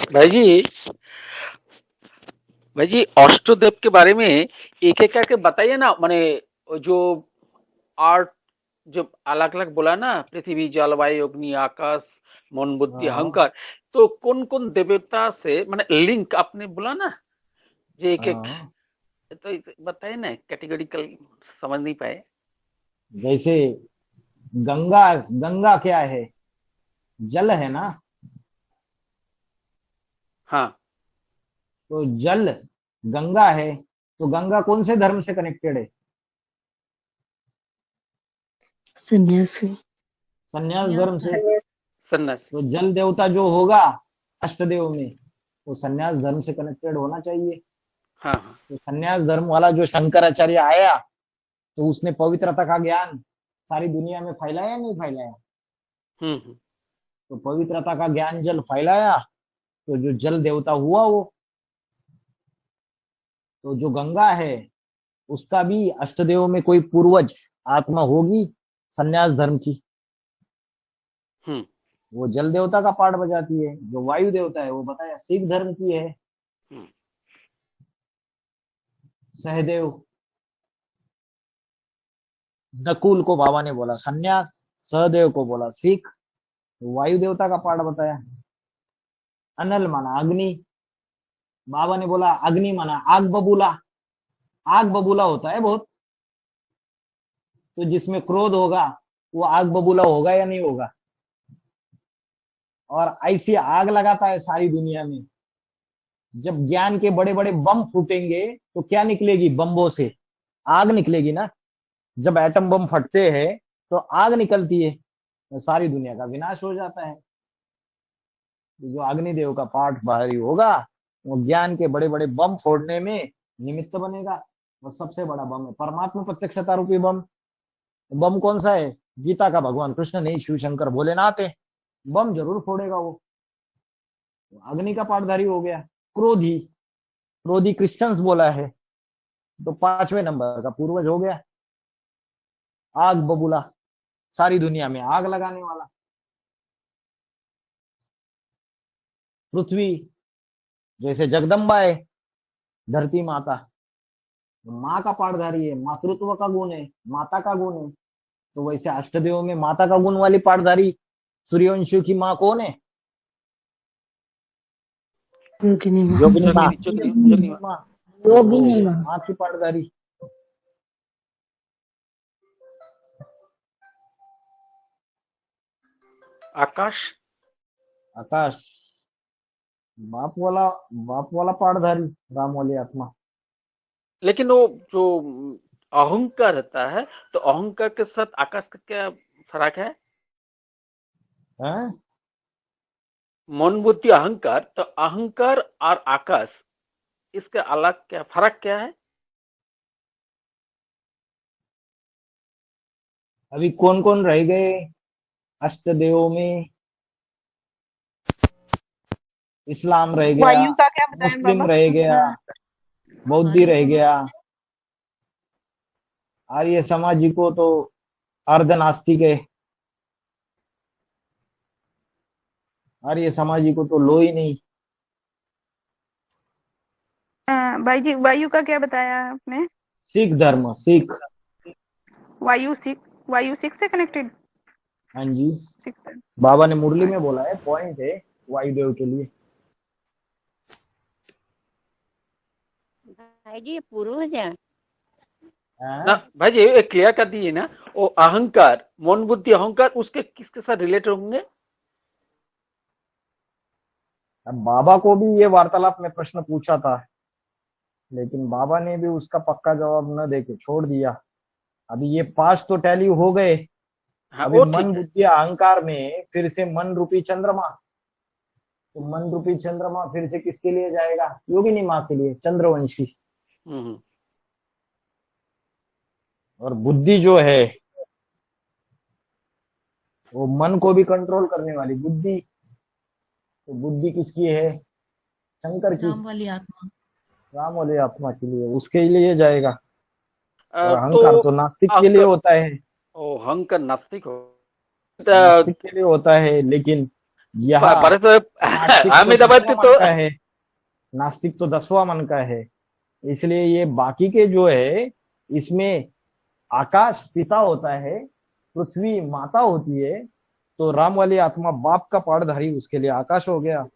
भाई जी, भाई जी, अष्टदेव के बारे में एक एक करके बताइए ना। माने जो आर्ट, जो अलग अलग बोला ना, पृथ्वी, जलवायु, अग्नि, आकाश, मन, बुद्धि, हाँ अहंकार। तो कौन कौन देवता से माने लिंक आपने बोला ना, जो एक एक। हाँ। तो बताइए ना, कैटेगरिकल समझ नहीं पाए। जैसे गंगा, गंगा क्या है? जल है ना। हाँ। तो जल गंगा है, तो गंगा कौन से धर्म से कनेक्टेड है? सन्यासी। संन्यास धर्म से। सन्यासी। तो जल देवता जो होगा अष्टदेव में, वो संन्यास धर्म से कनेक्टेड होना चाहिए। हाँ हाँ। तो संन्यास धर्म वाला जो शंकराचार्य आया, तो उसने पवित्रता का ज्ञान सारी दुनिया में फैलाया नहीं फैलाया? हम्म। तो पवित्रता का ज्ञान जल फैलाया, तो जो जल देवता हुआ वो। तो जो गंगा है, उसका भी अष्टदेव में कोई पूर्वज आत्मा होगी संन्यास धर्म की। हम्म। वो जल देवता का पार्ट बजाती है। जो वायु देवता है वो बताया सिख धर्म की है। हम्म। सहदेव, नकुल को बाबा ने बोला संन्यास, सहदेव को बोला सिख। वायु देवता का पार्ट बताया। अनल माना अग्नि, बाबा ने बोला अग्नि माना आग बबूला। आग बबूला होता है बहुत। तो जिसमें क्रोध होगा वो आग बबूला होगा या नहीं होगा? और ऐसी आग लगाता है सारी दुनिया में। जब ज्ञान के बड़े बड़े बम फूटेंगे, तो क्या निकलेगी बम्बों से? आग निकलेगी ना। जब एटम बम फटते हैं तो आग निकलती है, तो सारी दुनिया का विनाश हो जाता है। तो जो अग्निदेव का पाठ भारी होगा, वो ज्ञान के बड़े बड़े बम फोड़ने में निमित्त बनेगा। और सबसे बड़ा बम है परमात्मा प्रत्यक्षता रूपी बम। बम कौन सा है? गीता का भगवान कृष्ण नहीं, शिव शंकर भोलेनाथ है। बम जरूर फोड़ेगा वो। अग्नि का पाठधारी हो गया। क्रोधी, क्रोधी क्रिश्चियंस बोला है, तो पांचवें नंबर का पूर्वज हो गया। आग बबूला, सारी दुनिया में आग लगाने वाला। पृथ्वी, जैसे जगदम्बा है, धरती माता, माँ का पाठधारी है, मातृत्व का गुण है, माता का गुण है। तो वैसे अष्टदेव में माता का गुण वाली पाठधारी सूर्यवंशियों की माँ कौन है? योगिनी माँ। योगिनी माँ। जोगिनी जोगिनी जोगिनी योगिनी माँ। माँ। तो योगिनी माँ। माँ की पाठधारी। आकाश। आकाश, बाप वाला, बाप वाला पाठधारी, राम वाली आत्मा। लेकिन वो जो अहंकार रहता है, तो अहंकार के साथ आकाश का क्या फर्क है? है। मन, बुद्धि, अहंकार, तो अहंकार और आकाश, इसका अलग क्या फर्क क्या है? अभी कौन कौन रह गए अष्टदेवों में? इस्लाम रह गया, वायु का क्या बताएं मुस्लिम बाबा? रह गया, हाँ। बौद्धि आर्य रह गया। समाज। आर्य समाजी को तो अर्ध नास्तिक है। आर्य समाजी को तो लो ही नहीं। भाई जी, वायु का क्या बताया आपने? सिख धर्म, सिख। वायु सिख, वायु सिख से कनेक्टेड? हाँ जी। सिख से। बाबा ने मुरली में अच्छा। बोला है, पॉइंट है वायुदेव के लिए। भाई जी, ये पूर्वज है। ना हाँ? भाई जी, ये क्लियर कर दीजिए ना। वो अहंकार, मन, बुद्धि, अहंकार, उसके किसके साथ रिलेटेड होंगे? अब बाबा को भी ये वार्तालाप में प्रश्न पूछा था, लेकिन बाबा ने भी उसका पक्का जवाब न देके छोड़ दिया। अभी ये पांच तो टैली हो गए। हाँ, अभी वो मन ठीक है। बुद्धि अहंकार में फिर से मन रूपी चंद्रमा। तो मन रूपी चंद्रमा फिर से किसके लिए जाएगा? योगिनी माँ के लिए, चंद्रवंशी। हम्म। और बुद्धि जो है, वो मन को भी कंट्रोल करने वाली बुद्धि। तो बुद्धि किसकी है? शंकर की। राम वाली आत्मा। राम वाले आत्मा के लिए, उसके लिए जाएगा। और तो अहंकार तो नास्तिक के लिए अहंकार, होता है। ओ अहंकार नास्तिक हो। नास्तिक के लिए होता है, लेकिन यहाँ भारत नास्तिक तो अहमदाबाद 10वां तो मन का है, नास्तिक तो 10वां मन का है। इसलिए ये बाकी के जो है, इसमें आकाश पिता होता है, पृथ्वी माता होती है। तो राम वाली आत्मा बाप का पार्टधारी उसके लिए आकाश हो गया,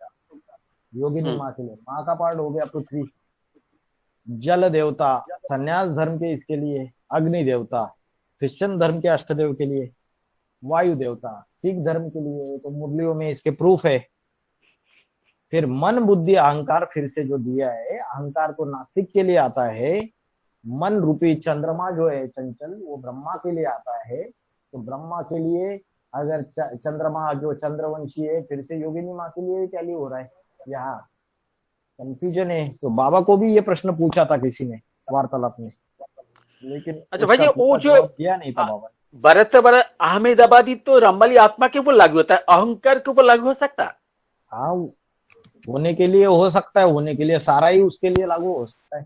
योगिनी हम्म, माँ के लिए माँ का पार्ट हो गया पृथ्वी। जल देवता संन्यास धर्म के इसके लिए, अग्नि देवता क्रिश्चियन धर्म के अष्टदेव के लिए, वायु देवता सिख धर्म के लिए, तो मुरलियों में इसके प्रूफ है। फिर मन बुद्धि अहंकार फिर से जो दिया है, अहंकार तो नास्तिक के लिए आता है। मन रूपी चंद्रमा जो है चंचल, वो ब्रह्मा के लिए आता है। तो ब्रह्मा के लिए अगर चंद्रमा जो चंद्रवंशी है, फिर से योगिनी माँ के लिए क्या हो रहा है, यहाँ कंफ्यूजन है। तो बाबा को भी ये प्रश्न पूछा था किसी ने वार्तालाप में, लेकिन अच्छा भाई उसका जी, वो पूरा जो जवाब दिया नहीं था बाबा ने। भारत भारत अहमदाबादी तो रामवाली आत्मा के ऊपर लागू होता है, अहंकार के ऊपर लागू हो सकता है? हाँ, होने के लिए हो सकता है, होने के लिए सारा ही उसके लिए लागू हो सकता है।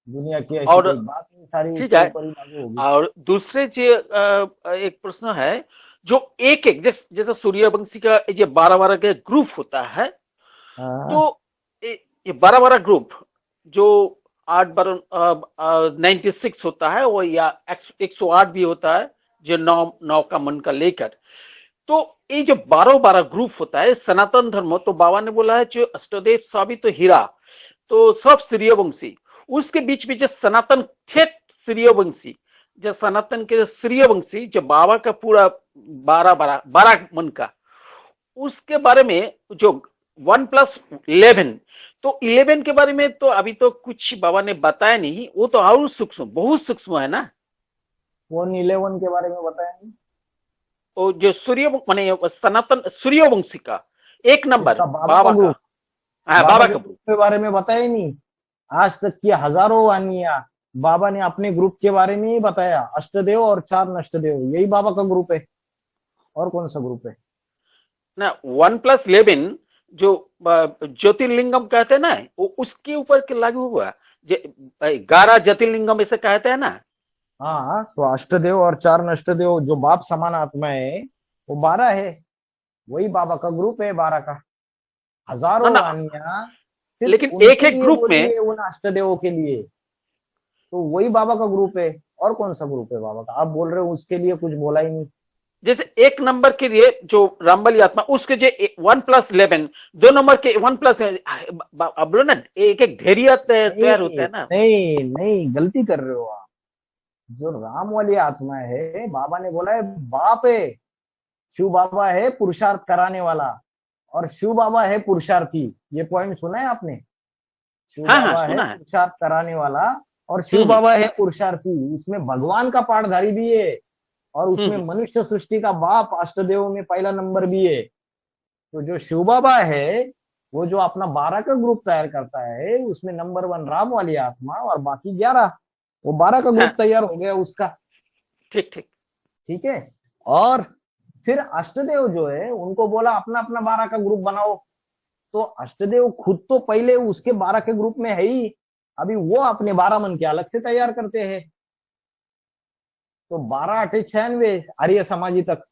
दुनिया की ऐसी और कोई बात नहीं, सारी ठीक उसके है, ऊपर ही लागू होगी। और दूसरे जो एक प्रश्न है, जो एक एक जैसे सूर्यवंशी का ये 12-12 का ग्रुप होता है, हाँ तो ये 12-12 ग्रुप जो 96 होता है वो, या 108 भी होता है, जो नौ नौ का मन का लेकर। तो ये जो 12-12 ग्रुप होता है सनातन धर्म, तो बाबा ने बोला है जो अष्टदेव साबित तो हीरा, तो सब सूर्यवंशी, उसके बीच में जो सनातन ठेठ सूर्यवंशी, जो सनातन के सूर्यवंशी जो बाबा का पूरा 12-12 मन का, उसके बारे में जो 1+11, तो 11 के बारे में तो अभी तो कुछ बाबा ने बताया नहीं, वो तो और सूक्ष्म, बहुत सूक्ष्म है ना। फोन 11 के बारे में बताया नहीं। वो जो सूर्य माने सनातन सूर्यवंशी का 1 नंबर इसका बाबा का बाबा का, ग्रुप, हाँ बाबा बाबा के का। ग्रुप के बारे में बताया ही नहीं। आज तक की हजारों वानियां बाबा ने अपने ग्रुप के बारे में ही बताया। अष्टदेव और 4 नष्टदेव, यही बाबा का ग्रुप है। और कौन सा ग्रुप है? ना 1+11 जो ज्योतिर्लिंगम कहते हैं ना, वो उसके ऊपर के लागू हुआ, 11 ज्योतिर्लिंगम ऐसे कहते हैं ना। हाँ, तो अष्टदेव और 4 नष्टदेव जो बाप समान आत्मा है, वो 12 है। वही बाबा का ग्रुप है 12 का। ना हजारों ना, वानियां सिर्फ लेकिन एक उनके एक लिए ग्रुप बोली में, है, उन अष्टदेवों के लिए। तो वही बाबा का ग्रुप है। और कौन सा ग्रुप है बाबा का? आप बोल रहे हो उसके लिए कुछ बोला ही नहीं। जैसे 1 नंबर के लिए जो रामबली आत्मा, उसके जो 1+11, 2 नंबर के 1+, अब बोलो ना, एक एक ढेरिया तैयार होता नहीं है ना। नहीं नहीं, गलती कर रहे हो आप। जो राम वाली आत्मा है, बाबा ने बोला है बाप है। शिव बाबा है पुरुषार्थ कराने वाला, और शिव बाबा है पुरुषार्थी। ये पॉइंट सुना है आपने? शिव हाँ हाँ, बाबा है सुना है। पुरुषार्थ कराने वाला, और शिव हम्म बाबा है पुरुषार्थी। इसमें भगवान का पाठधारी भी है, और उसमें हम्म मनुष्य सृष्टि का बाप अष्टदेव में पहला नंबर भी है। तो जो शिव बाबा है, वो जो अपना 12 का ग्रुप तैयार करता है, उसमें नंबर 1 राम वाली आत्मा, और बाकी 11, वो 12 का ग्रुप हाँ, तैयार हो गया उसका। ठीक ठीक। ठीक है। और फिर अष्टदेव जो है, उनको बोला अपना अपना 12 का ग्रुप बनाओ। तो अष्टदेव खुद तो पहले उसके 12 के ग्रुप में है ही, अभी वो अपने 12 मन के अलग से तैयार करते हैं। तो 12 8 96 आर्य समाजी तक,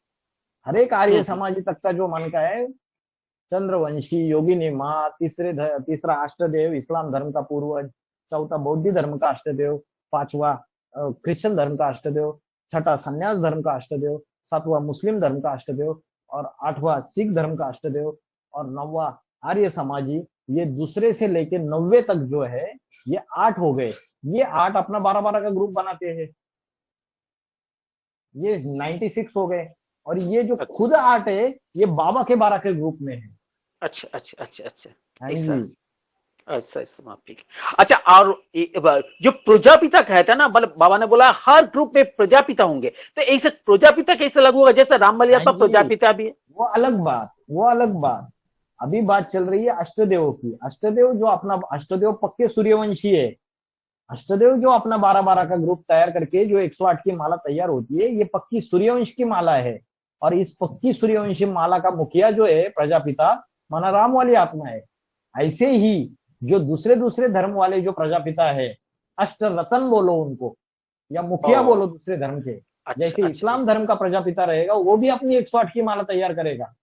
हर एक आर्य हम्म समाजी तक का जो मन का है, चंद्रवंशी, योगिनी माँ, तीसरा अष्टदेव इस्लाम धर्म का पूर्वज, चौथा बौद्ध धर्म का अष्टदेव, पांचवा क्रिश्चियन धर्म का अष्टदेव, छठा संन्यास धर्म का अष्टदेव, सातवां मुस्लिम धर्म का अष्टदेव, और आठवां सिख धर्म का अष्टदेव, और नौवां आर्य समाजी। ये दूसरे से लेके 90 तक जो है, ये 8 हो गए। ये 8 अपना 12 12 का ग्रुप बनाते हैं। ये 96 हो गए। और ये जो अच्छा खुद 8 है, ये बाबा के 12 के ग्रुप में है। अच्छा अच्छा अच्छा अच्छा, हाँ ऐसा। जी। ऐसा ऐसा, माफ ठीक। अच्छा, और जो प्रजापिता कहता है ना, मतलब बाबा ने बोला हर ग्रुप में प्रजापिता होंगे, तो ऐसे प्रजापिता कैसे लागू होगा? जैसे राम बलिया हाँ था जी, प्रजापिता भी है। वो अलग बात, वो अलग बात। अभी बात चल रही है अष्टदेव की। अष्टदेव जो अपना, अष्टदेव पक्के सूर्यवंशी है। अष्टदेव जो अपना 12 12 का ग्रुप तैयार करके जो 108 की माला तैयार होती है, ये पक्की सूर्यवंश की माला है। और इस पक्की सूर्यवंशी माला का मुखिया जो है प्रजापिता, माना राम वाली आत्मा है। ऐसे ही जो दूसरे दूसरे धर्म वाले जो प्रजापिता है, अष्ट रतन बोलो उनको, या ओ, मुखिया बोलो दूसरे धर्म के। अच्छा जैसे अच्छा इस्लाम धर्म का प्रजापिता रहेगा, वो भी अपनी 108 की माला तैयार करेगा।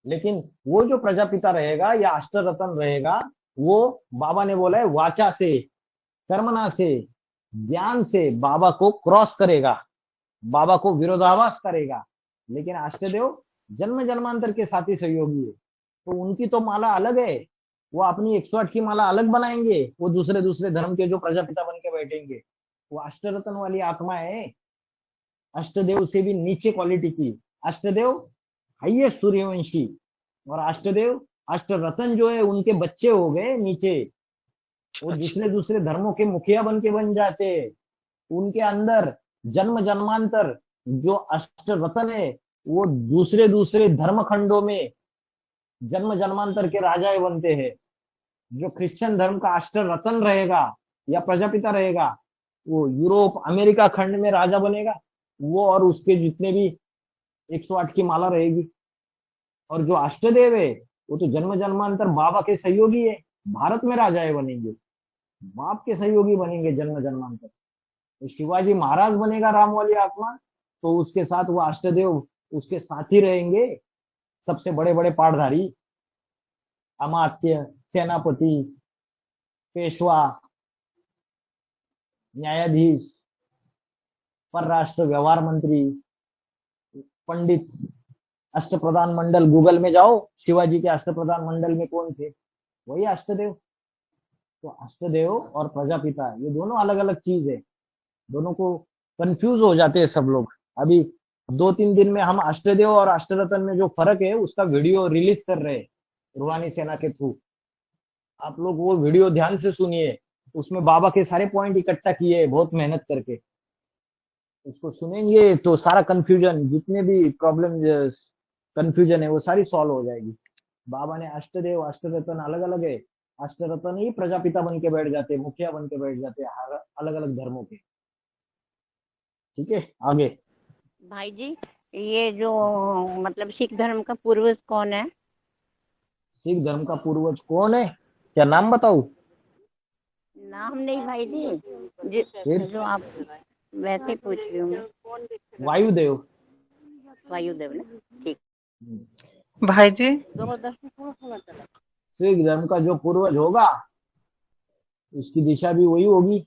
लेकिन वो जो प्रजापिता रहेगा या अष्टरतन रहेगा, वो बाबा ने बोला है वाचा से, कर्मणा से, ज्ञान से बाबा को क्रॉस करेगा, बाबा को विरोधाभास करेगा। लेकिन अष्टदेव जन्म जन्मांतर के साथी सहयोगी है, तो उनकी तो माला अलग है, वो अपनी 108 की माला अलग बनाएंगे, वो दूसरे दूसरे धर्म के जो प्रजापिता बन के बैठेंगे। वो अष्टरतन वाली आत्मा है, अष्टदेव से भी नीचे क्वालिटी की। अष्टदेव हाईएस्ट सूर्यवंशी, और अष्टदेव अष्टरतन जो है उनके बच्चे हो गए नीचे, वो दूसरे दूसरे धर्मों के मुखिया बन के बन जाते हैं। उनके अंदर जन्म जन्मांतर जो अष्टरतन है, वो दूसरे दूसरे धर्म खंडों में जन्म जन्मांतर के राजाएं बनते हैं। जो क्रिश्चियन धर्म का अष्टरतन रहेगा या प्रजापिता रहेगा, वो यूरोप अमेरिका खंड में राजा बनेगा, वो और उसके जितने भी 108 की माला रहेगी। और जो अष्टदेव है, वो तो जन्म जन्मांतर बाबा के सहयोगी है, भारत में राजाएं बनेंगे, बाप के सहयोगी बनेंगे जन्म जन्मांतर। तो शिवाजी महाराज बनेगा राम वाली आत्मा, तो उसके साथ वो अष्टदेव उसके साथ ही रहेंगे, सबसे बड़े बड़े पाठधारी, अमात्य, सेनापति, पेशवा, न्यायाधीश, परराष्ट्र व्यवहार मंत्री, पंडित, अष्टप्रधान मंडल। गूगल में जाओ, शिवाजी के अष्टप्रधान मंडल में कौन थे, वही अष्टदेव। तो अष्टदेव और प्रजापिता ये दोनों अलग अलग चीज है, दोनों को कंफ्यूज हो जाते हैं सब लोग। अभी 2-3 दिन में हम अष्टदेव और अष्टरतन में जो फर्क है उसका वीडियो रिलीज कर रहे हैं रूहानी सेना के थ्रू। आप लोग वो वीडियो ध्यान से सुनिए, उसमें बाबा के सारे पॉइंट इकट्ठा किए बहुत मेहनत करके। उसको सुनेंगे तो सारा कंफ्यूजन, जितने भी प्रॉब्लम कंफ्यूजन है, वो सारी सॉल्व हो जाएगी। बाबा ने अष्टदेव अष्टरतन अलग अलग है, अष्टरतन ही प्रजापिता बन के बैठ जाते, मुखिया बन के बैठ जाते हर अलग अलग धर्मों के। ठीक है, आगे। भाई जी, ये जो मतलब सिख धर्म का पूर्वज कौन है? सिख धर्म का पूर्वज कौन है, क्या नाम बताऊं? नाम नहीं भाई जी, फिर जो आप वैसे पूछ रही हूँ। वायुदेव। वायुदेव ने, ठीक। भाई जी, सिख धर्म का जो पूर्वज होगा उसकी दिशा भी वही होगी।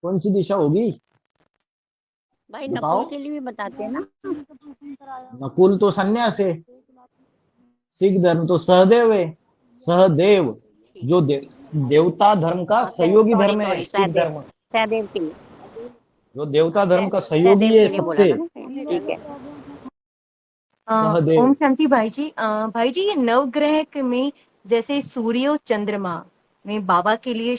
कौन सी दिशा होगी भाई बताओ? नकुल के लिए भी बताते हैं ना। नकुल तो सन्यास है, सिख धर्म तो सहदेव है। सहदेव जो देवता धर्म का सहयोगी धर्म है, सिख धर्म सहदेव के लिए, जो देवता धर्म का सहदेव सहयोगी है के लिए बोला सबसे, था ना, ठीक है। सहदेव। ओम शांति भाई जी। भाई जी, ये नवग्रह में जैसे सूर्य और चंद्रमा में बाबा के लिए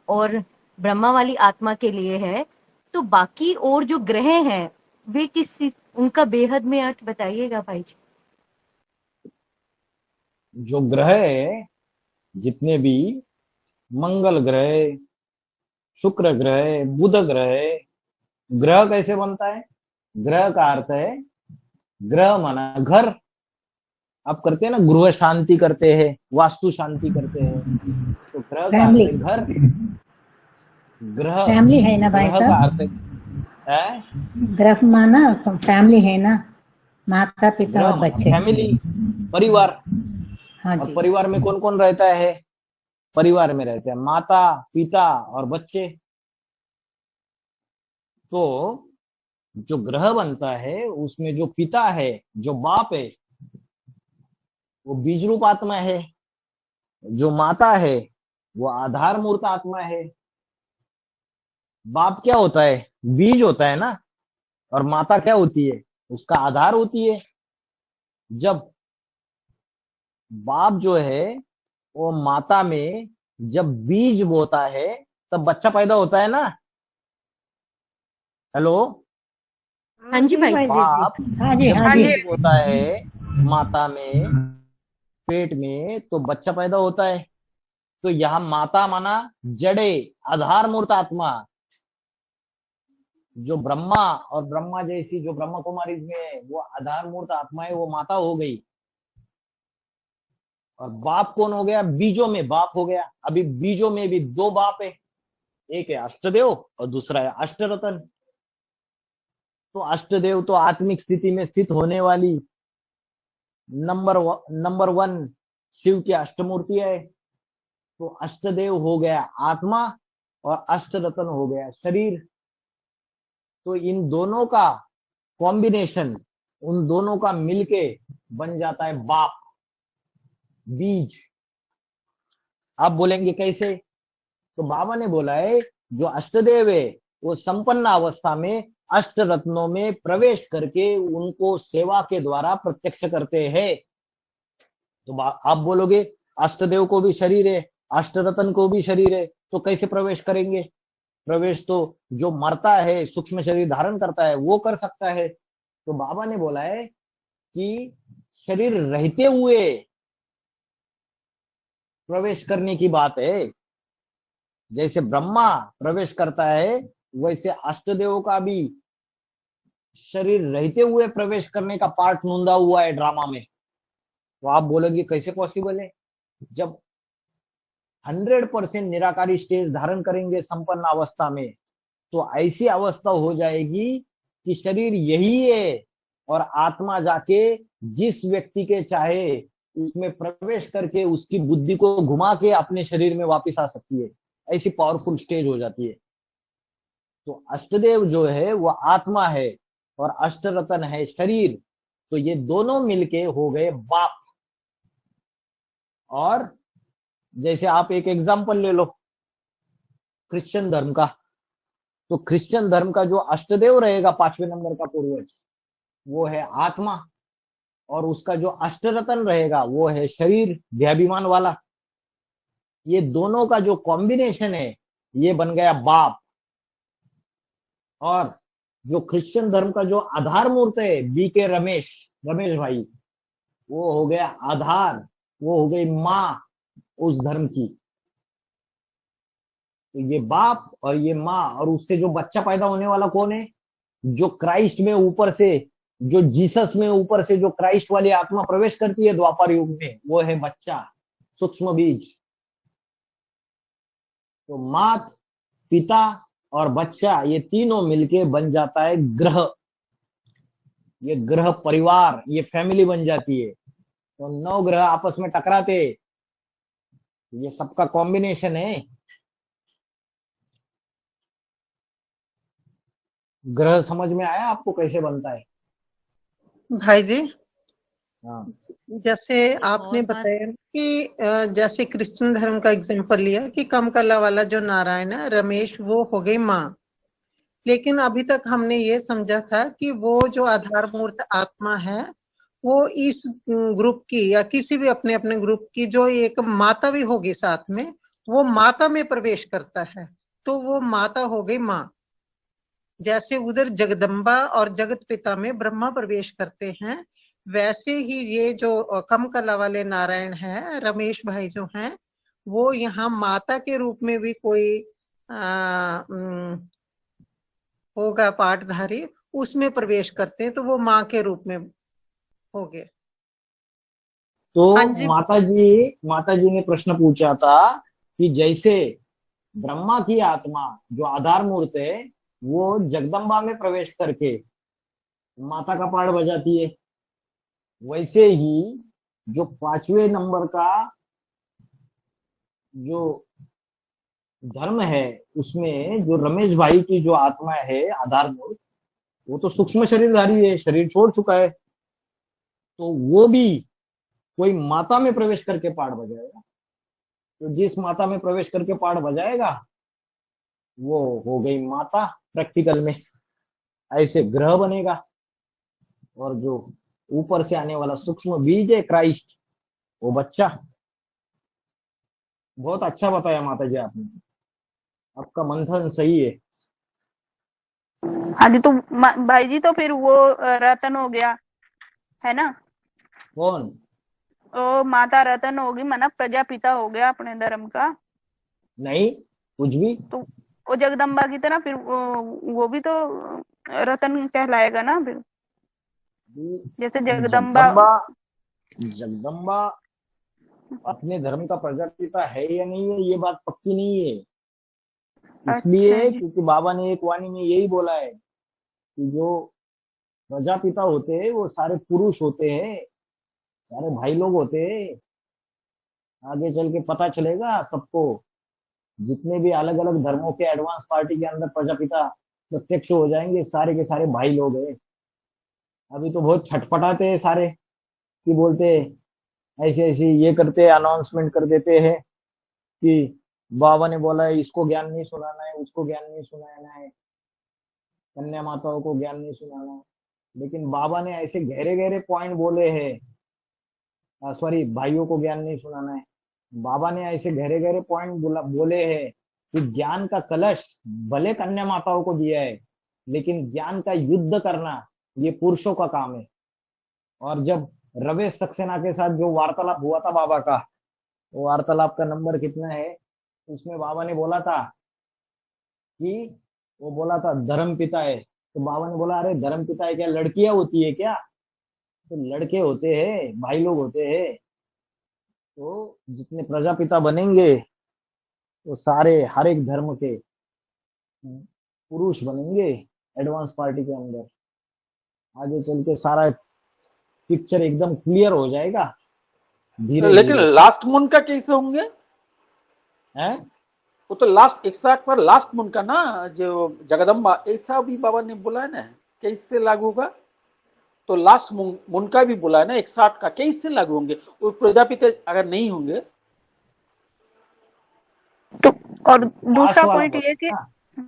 और ब्रह्मा वाली आत्मा के लिए है, तो बाकी और जो ग्रह हैं वे उनका बेहद में अर्थ बताइएगा भाई जी। जो ग्रह है जितने भी, मंगल ग्रह, शुक्र ग्रह, बुध ग्रह। ग्रह कैसे बनता है? ग्रह का अर्थ है, ग्रह माना घर। आप करते हैं ना गृह शांति करते हैं, वास्तु शांति करते हैं, तो ग्रह का अर्थ है घर। ग्रह फैमिली है ना भाई ग्रह का साहब? अर्थ है ग्रह माना फैमिली है ना, माता पिता और बच्चे। फैमिली, परिवार। हाँ और जी। परिवार में कौन कौन रहता है? परिवार में रहते हैं माता, पिता और बच्चे। तो जो ग्रह बनता है उसमें जो पिता है, जो बाप है, वो बीज रूप आत्मा है। जो माता है वो आधार मूर्त आत्मा है। बाप क्या होता है? बीज होता है ना। और माता क्या होती है? उसका आधार होती है। जब बाप जो है वो माता में जब बीज बोता है तब बच्चा पैदा होता है ना। हेलो, हाँ जी भाई। बाप हाँ जी, जब हाँ जी। बीज होता है माता में, पेट में, तो बच्चा पैदा होता है। तो यहाँ माता माना जड़े, आधार मूर्त आत्मा। जो ब्रह्मा और ब्रह्मा जैसी जो ब्रह्मा कुमारी में है वो आधार मूर्त आत्मा है, वो माता हो गई। और बाप कौन हो गया? बीजों में बाप हो गया। अभी बीजों में भी दो बाप है, एक है अष्टदेव और दूसरा है अष्टरतन। तो अष्टदेव तो आत्मिक स्थिति में स्थित होने वाली नंबर वन शिव की अष्टमूर्ति है, तो अष्टदेव हो गया आत्मा और अष्टरत्न हो गया शरीर। तो इन दोनों का कॉम्बिनेशन, उन दोनों का मिलके बन जाता है बाप, बीज। आप बोलेंगे कैसे? तो बाबा ने बोला है जो अष्टदेव है वो संपन्न अवस्था में अष्ट रत्नों में प्रवेश करके उनको सेवा के द्वारा प्रत्यक्ष करते हैं। तो आप बोलोगे अष्टदेव को भी शरीर है, अष्टरत्न को भी शरीर है, तो कैसे प्रवेश करेंगे? प्रवेश तो जो मरता है, सूक्ष्म शरीर धारण करता है, वो कर सकता है। तो बाबा ने बोला है कि शरीर रहते हुए प्रवेश करने की बात है। जैसे ब्रह्मा प्रवेश करता है वैसे अष्टदेव का भी शरीर रहते हुए प्रवेश करने का पार्ट नोंदा हुआ है ड्रामा में। तो आप बोलोगे कैसे पॉसिबल है? जब 100% निराकारी स्टेज धारण करेंगे संपन्न अवस्था में, तो ऐसी अवस्था हो जाएगी कि शरीर यही है और आत्मा जाके जिस व्यक्ति के चाहे उसमें प्रवेश करके उसकी बुद्धि को घुमा के अपने शरीर में वापस आ सकती है। ऐसी पावरफुल स्टेज हो जाती है। तो अष्टदेव जो है वो आत्मा है और अष्टरत्न है शरीर। तो ये दोनों मिलके हो गए बाप। और जैसे आप एक एग्जांपल ले लो क्रिश्चियन धर्म का, तो क्रिश्चियन धर्म का जो अष्टदेव रहेगा 5वें नंबर का पूर्वज, वो है आत्मा, और उसका जो अष्टरत्न रहेगा वो है शरीर देहाभिमान वाला। ये दोनों का जो कॉम्बिनेशन है ये बन गया बाप। और जो क्रिश्चियन धर्म का जो आधार मूर्त है बीके रमेश भाई, वो हो गया आधार, वो हो गई माँ उस धर्म की। तो ये बाप और ये माँ, और उससे जो बच्चा पैदा होने वाला कौन है? जो क्राइस्ट में ऊपर से, जो जीसस में ऊपर से जो क्राइस्ट वाली आत्मा प्रवेश करती है द्वापर युग में, वो है बच्चा, सूक्ष्म बीज। तो मात, पिता और बच्चा, ये तीनों मिलके बन जाता है ग्रह। ये ग्रह परिवार, ये फैमिली बन जाती है। तो 9 ग्रह आपस में टकराते, ये सबका कॉम्बिनेशन है। ग्रह समझ में आया आपको कैसे बनता है? भाई जी, हाँ, जैसे आपने बताया कि जैसे क्रिश्चियन धर्म का एग्जांपल लिया कि कम कला वाला जो नारायण है रमेश, वो हो गई माँ। लेकिन अभी तक हमने ये समझा था कि वो जो आधार मूर्त आत्मा है वो इस ग्रुप की या किसी भी अपने अपने ग्रुप की जो एक माता भी होगी साथ में, वो माता में प्रवेश करता है, तो वो माता हो गई माँ। जैसे उधर जगदम्बा और जगत पिता में ब्रह्मा प्रवेश करते हैं, वैसे ही ये जो कम कला वाले नारायण हैं, रमेश भाई जो हैं, वो यहाँ माता के रूप में भी कोई होगा पाठधारी, उसमें प्रवेश करते हैं, तो वो माँ के रूप में हो गए। तो हाँ जी। माता जी ने प्रश्न पूछा था कि जैसे ब्रह्मा की आत्मा जो आधार मूर्त है वो जगदम्बा में प्रवेश करके माता का पाठ बजाती है, वैसे ही जो 5वें नंबर का जो धर्म है उसमें जो रमेश भाई की जो आत्मा है आधार मूर्त, वो तो सूक्ष्म शरीरधारी है, शरीर छोड़ चुका है। तो वो भी कोई माता में प्रवेश करके पाठ बजाएगा। तो जिस माता में प्रवेश करके पाठ बजाएगा वो हो गई माता प्रैक्टिकल में। ऐसे ग्रह बनेगा। और जो ऊपर से आने वाला सूक्ष्म बीज है क्राइस्ट, वो बच्चा। बहुत अच्छा बताया माता जी आपने, आपका मंथन सही है। हाँ जी। तो भाई जी, तो फिर वो रतन हो गया है ना? कौन? तो माता रतन होगी, माना प्रजापिता हो गया अपने धर्म का। नहीं, कुछ भी। तो वो जगदम्बा की तरह फिर वो भी तो रतन कहलाएगा ना फिर, जैसे जगदम्बा। जगदम्बा अपने धर्म का प्रजापिता है या नहीं है ये बात पक्की नहीं है। इसलिए अच्छा जी। क्योंकि बाबा ने एक वाणी में यही बोला है कि जो प्रजापिता होते हैं वो सारे पुरुष होते हैं, सारे भाई लोग होते हैं। आगे चल के पता चलेगा सबको, जितने भी अलग अलग धर्मों के एडवांस पार्टी के अंदर प्रजापिता प्रत्यक्ष हो जाएंगे, सारे के सारे भाई लोग हैं। अभी तो बहुत छटपटाते हैं सारे, कि बोलते हैं ऐसे ऐसे ये करते, अनाउंसमेंट कर देते हैं कि बाबा ने बोला है इसको ज्ञान नहीं सुनाना है, उसको ज्ञान नहीं सुनाना है, कन्या माताओं को ज्ञान नहीं सुनाना है। लेकिन बाबा ने ऐसे गहरे गहरे पॉइंट बोले हैं, सॉरी, भाइयों को ज्ञान नहीं सुनाना है। बाबा ने ऐसे गहरे गहरे पॉइंट बोले हैं कि ज्ञान का कलश भले कन्या माताओं को दिया है, लेकिन ज्ञान का युद्ध करना ये पुरुषों का काम है। और जब रवेश सक्सेना के साथ जो वार्तालाप हुआ था बाबा का, वो वार्तालाप का नंबर कितना है, उसमें बाबा ने बोला था कि, वो बोला था धर्म पिता है, तो बाबा ने बोला अरे धर्म पिता है क्या, लड़कियां होती है क्या? तो लड़के होते हैं, भाई लोग होते हैं। तो जितने प्रजापिता बनेंगे वो सारे हर एक धर्म के पुरुष बनेंगे एडवांस पार्टी के अंदर। आगे चल के सारा पिक्चर एकदम क्लियर हो जाएगा धीरे लेकिन धीरे। लास्ट मून का कैसे होंगे? है वो तो लास्ट 160 पर लास्ट मून का ना, जो जगदम्बा, ऐसा भी बाबा ने बोला है ना, कैसे लागू होगा? तो लास्ट मून का भी बोला है ना 160 का, कैसे लागू होंगे वो प्रजापिता अगर नहीं होंगे? तो और दूसरा लास्ट वाला पॉइंट ये कि बोला ना,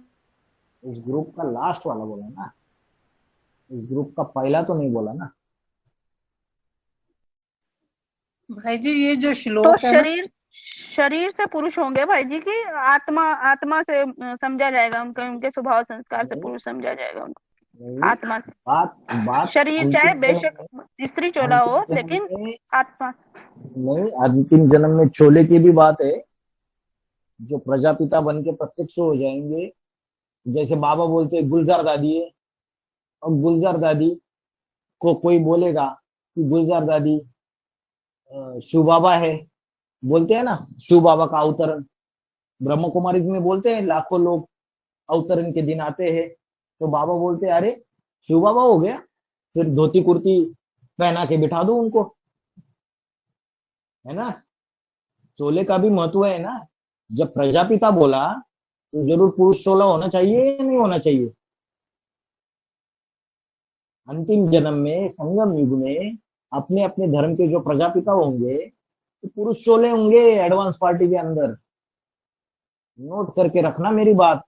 इस ग्रुप का लास्ट वाला बोला ना, इस ग्रुप का पहला तो नहीं बोला ना। भाई जी ये जो तो श्लोक है ना, शरीर शरीर से पुरुष होंगे भाई जी की आत्मा आत्मा से समझा जाएगा, उनके उनके स्वभाव संस्कार से नहीं, पुरुष समझा जाएगा उनको नहीं, आत्मा से। बात बात शरीर चाहे अंतिम बेशक जन्म में, स्त्री चोला हो, अंतिम जन्म लेकिन में आत्मा। नहीं, अंतिम जन्म में छोले की भी बात है। जो प्रजापिता बन के प्रत्यक्ष हो जाएंगे, जैसे बाबा बोलते हैं गुलजार दादी है, और गुलजार दादी को कोई बोलेगा कि गुलजार दादी शिव बाबा है, बोलते हैं ना, शिव बाबा का अवतरण ब्रह्म कुमारी में बोलते हैं, लाखों लोग अवतरण के दिन आते हैं। तो बाबा बोलते हैं अरे शिव बाबा हो गया, फिर धोती कुर्ती पहना के बिठा दो उनको, है ना। चोले का भी महत्व है ना। जब प्रजापिता बोला तो जरूर पुरुष चोला होना चाहिए या नहीं होना चाहिए? अंतिम जन्म में, संगम युग में, अपने अपने धर्म के जो प्रजापिता होंगे तो पुरुष चोले होंगे एडवांस पार्टी के अंदर। नोट करके रखना मेरी बात।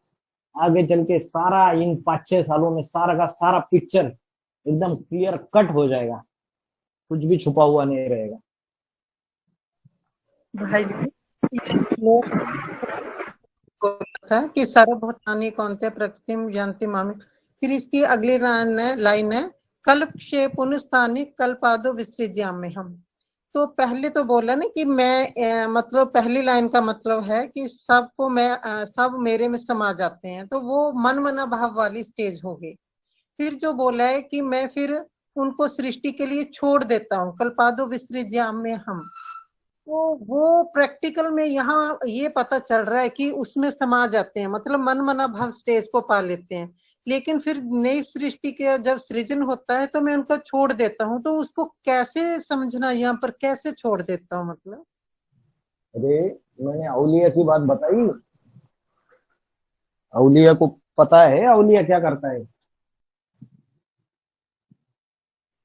आगे चल के सारा इन 5-6 सालों में सारा का सारा पिक्चर एकदम क्लियर कट हो जाएगा, कुछ भी छुपा हुआ नहीं रहेगा। भाई जी ये श्लोक बोला था कि सर्वभूतानि कौन्तेय प्रकृतिम यान्ति माम। फिर इसकी अगली लाइन है कल्पक्षे पुनस्तानि कल्पादो विसृज्यामि हम। तो पहले तो बोला ना कि मैं मतलब पहली लाइन का मतलब है कि सबको मैं सब मेरे में समा जाते हैं, तो वो मन मना भाव वाली स्टेज हो गई। फिर जो बोला है कि मैं फिर उनको सृष्टि के लिए छोड़ देता हूँ, कल्पादो विसृज्याम में हम, तो वो प्रैक्टिकल में यहाँ ये पता चल रहा है कि उसमें समा जाते हैं, मतलब मन मना भाव स्टेज को पा लेते हैं। लेकिन फिर नई सृष्टि के जब सृजन होता है तो मैं उनको छोड़ देता हूँ, तो उसको कैसे समझना, यहाँ पर कैसे छोड़ देता हूँ मतलब? अरे मैंने अउलिया की बात बताई। अउलिया को पता है अउलिया क्या करता है?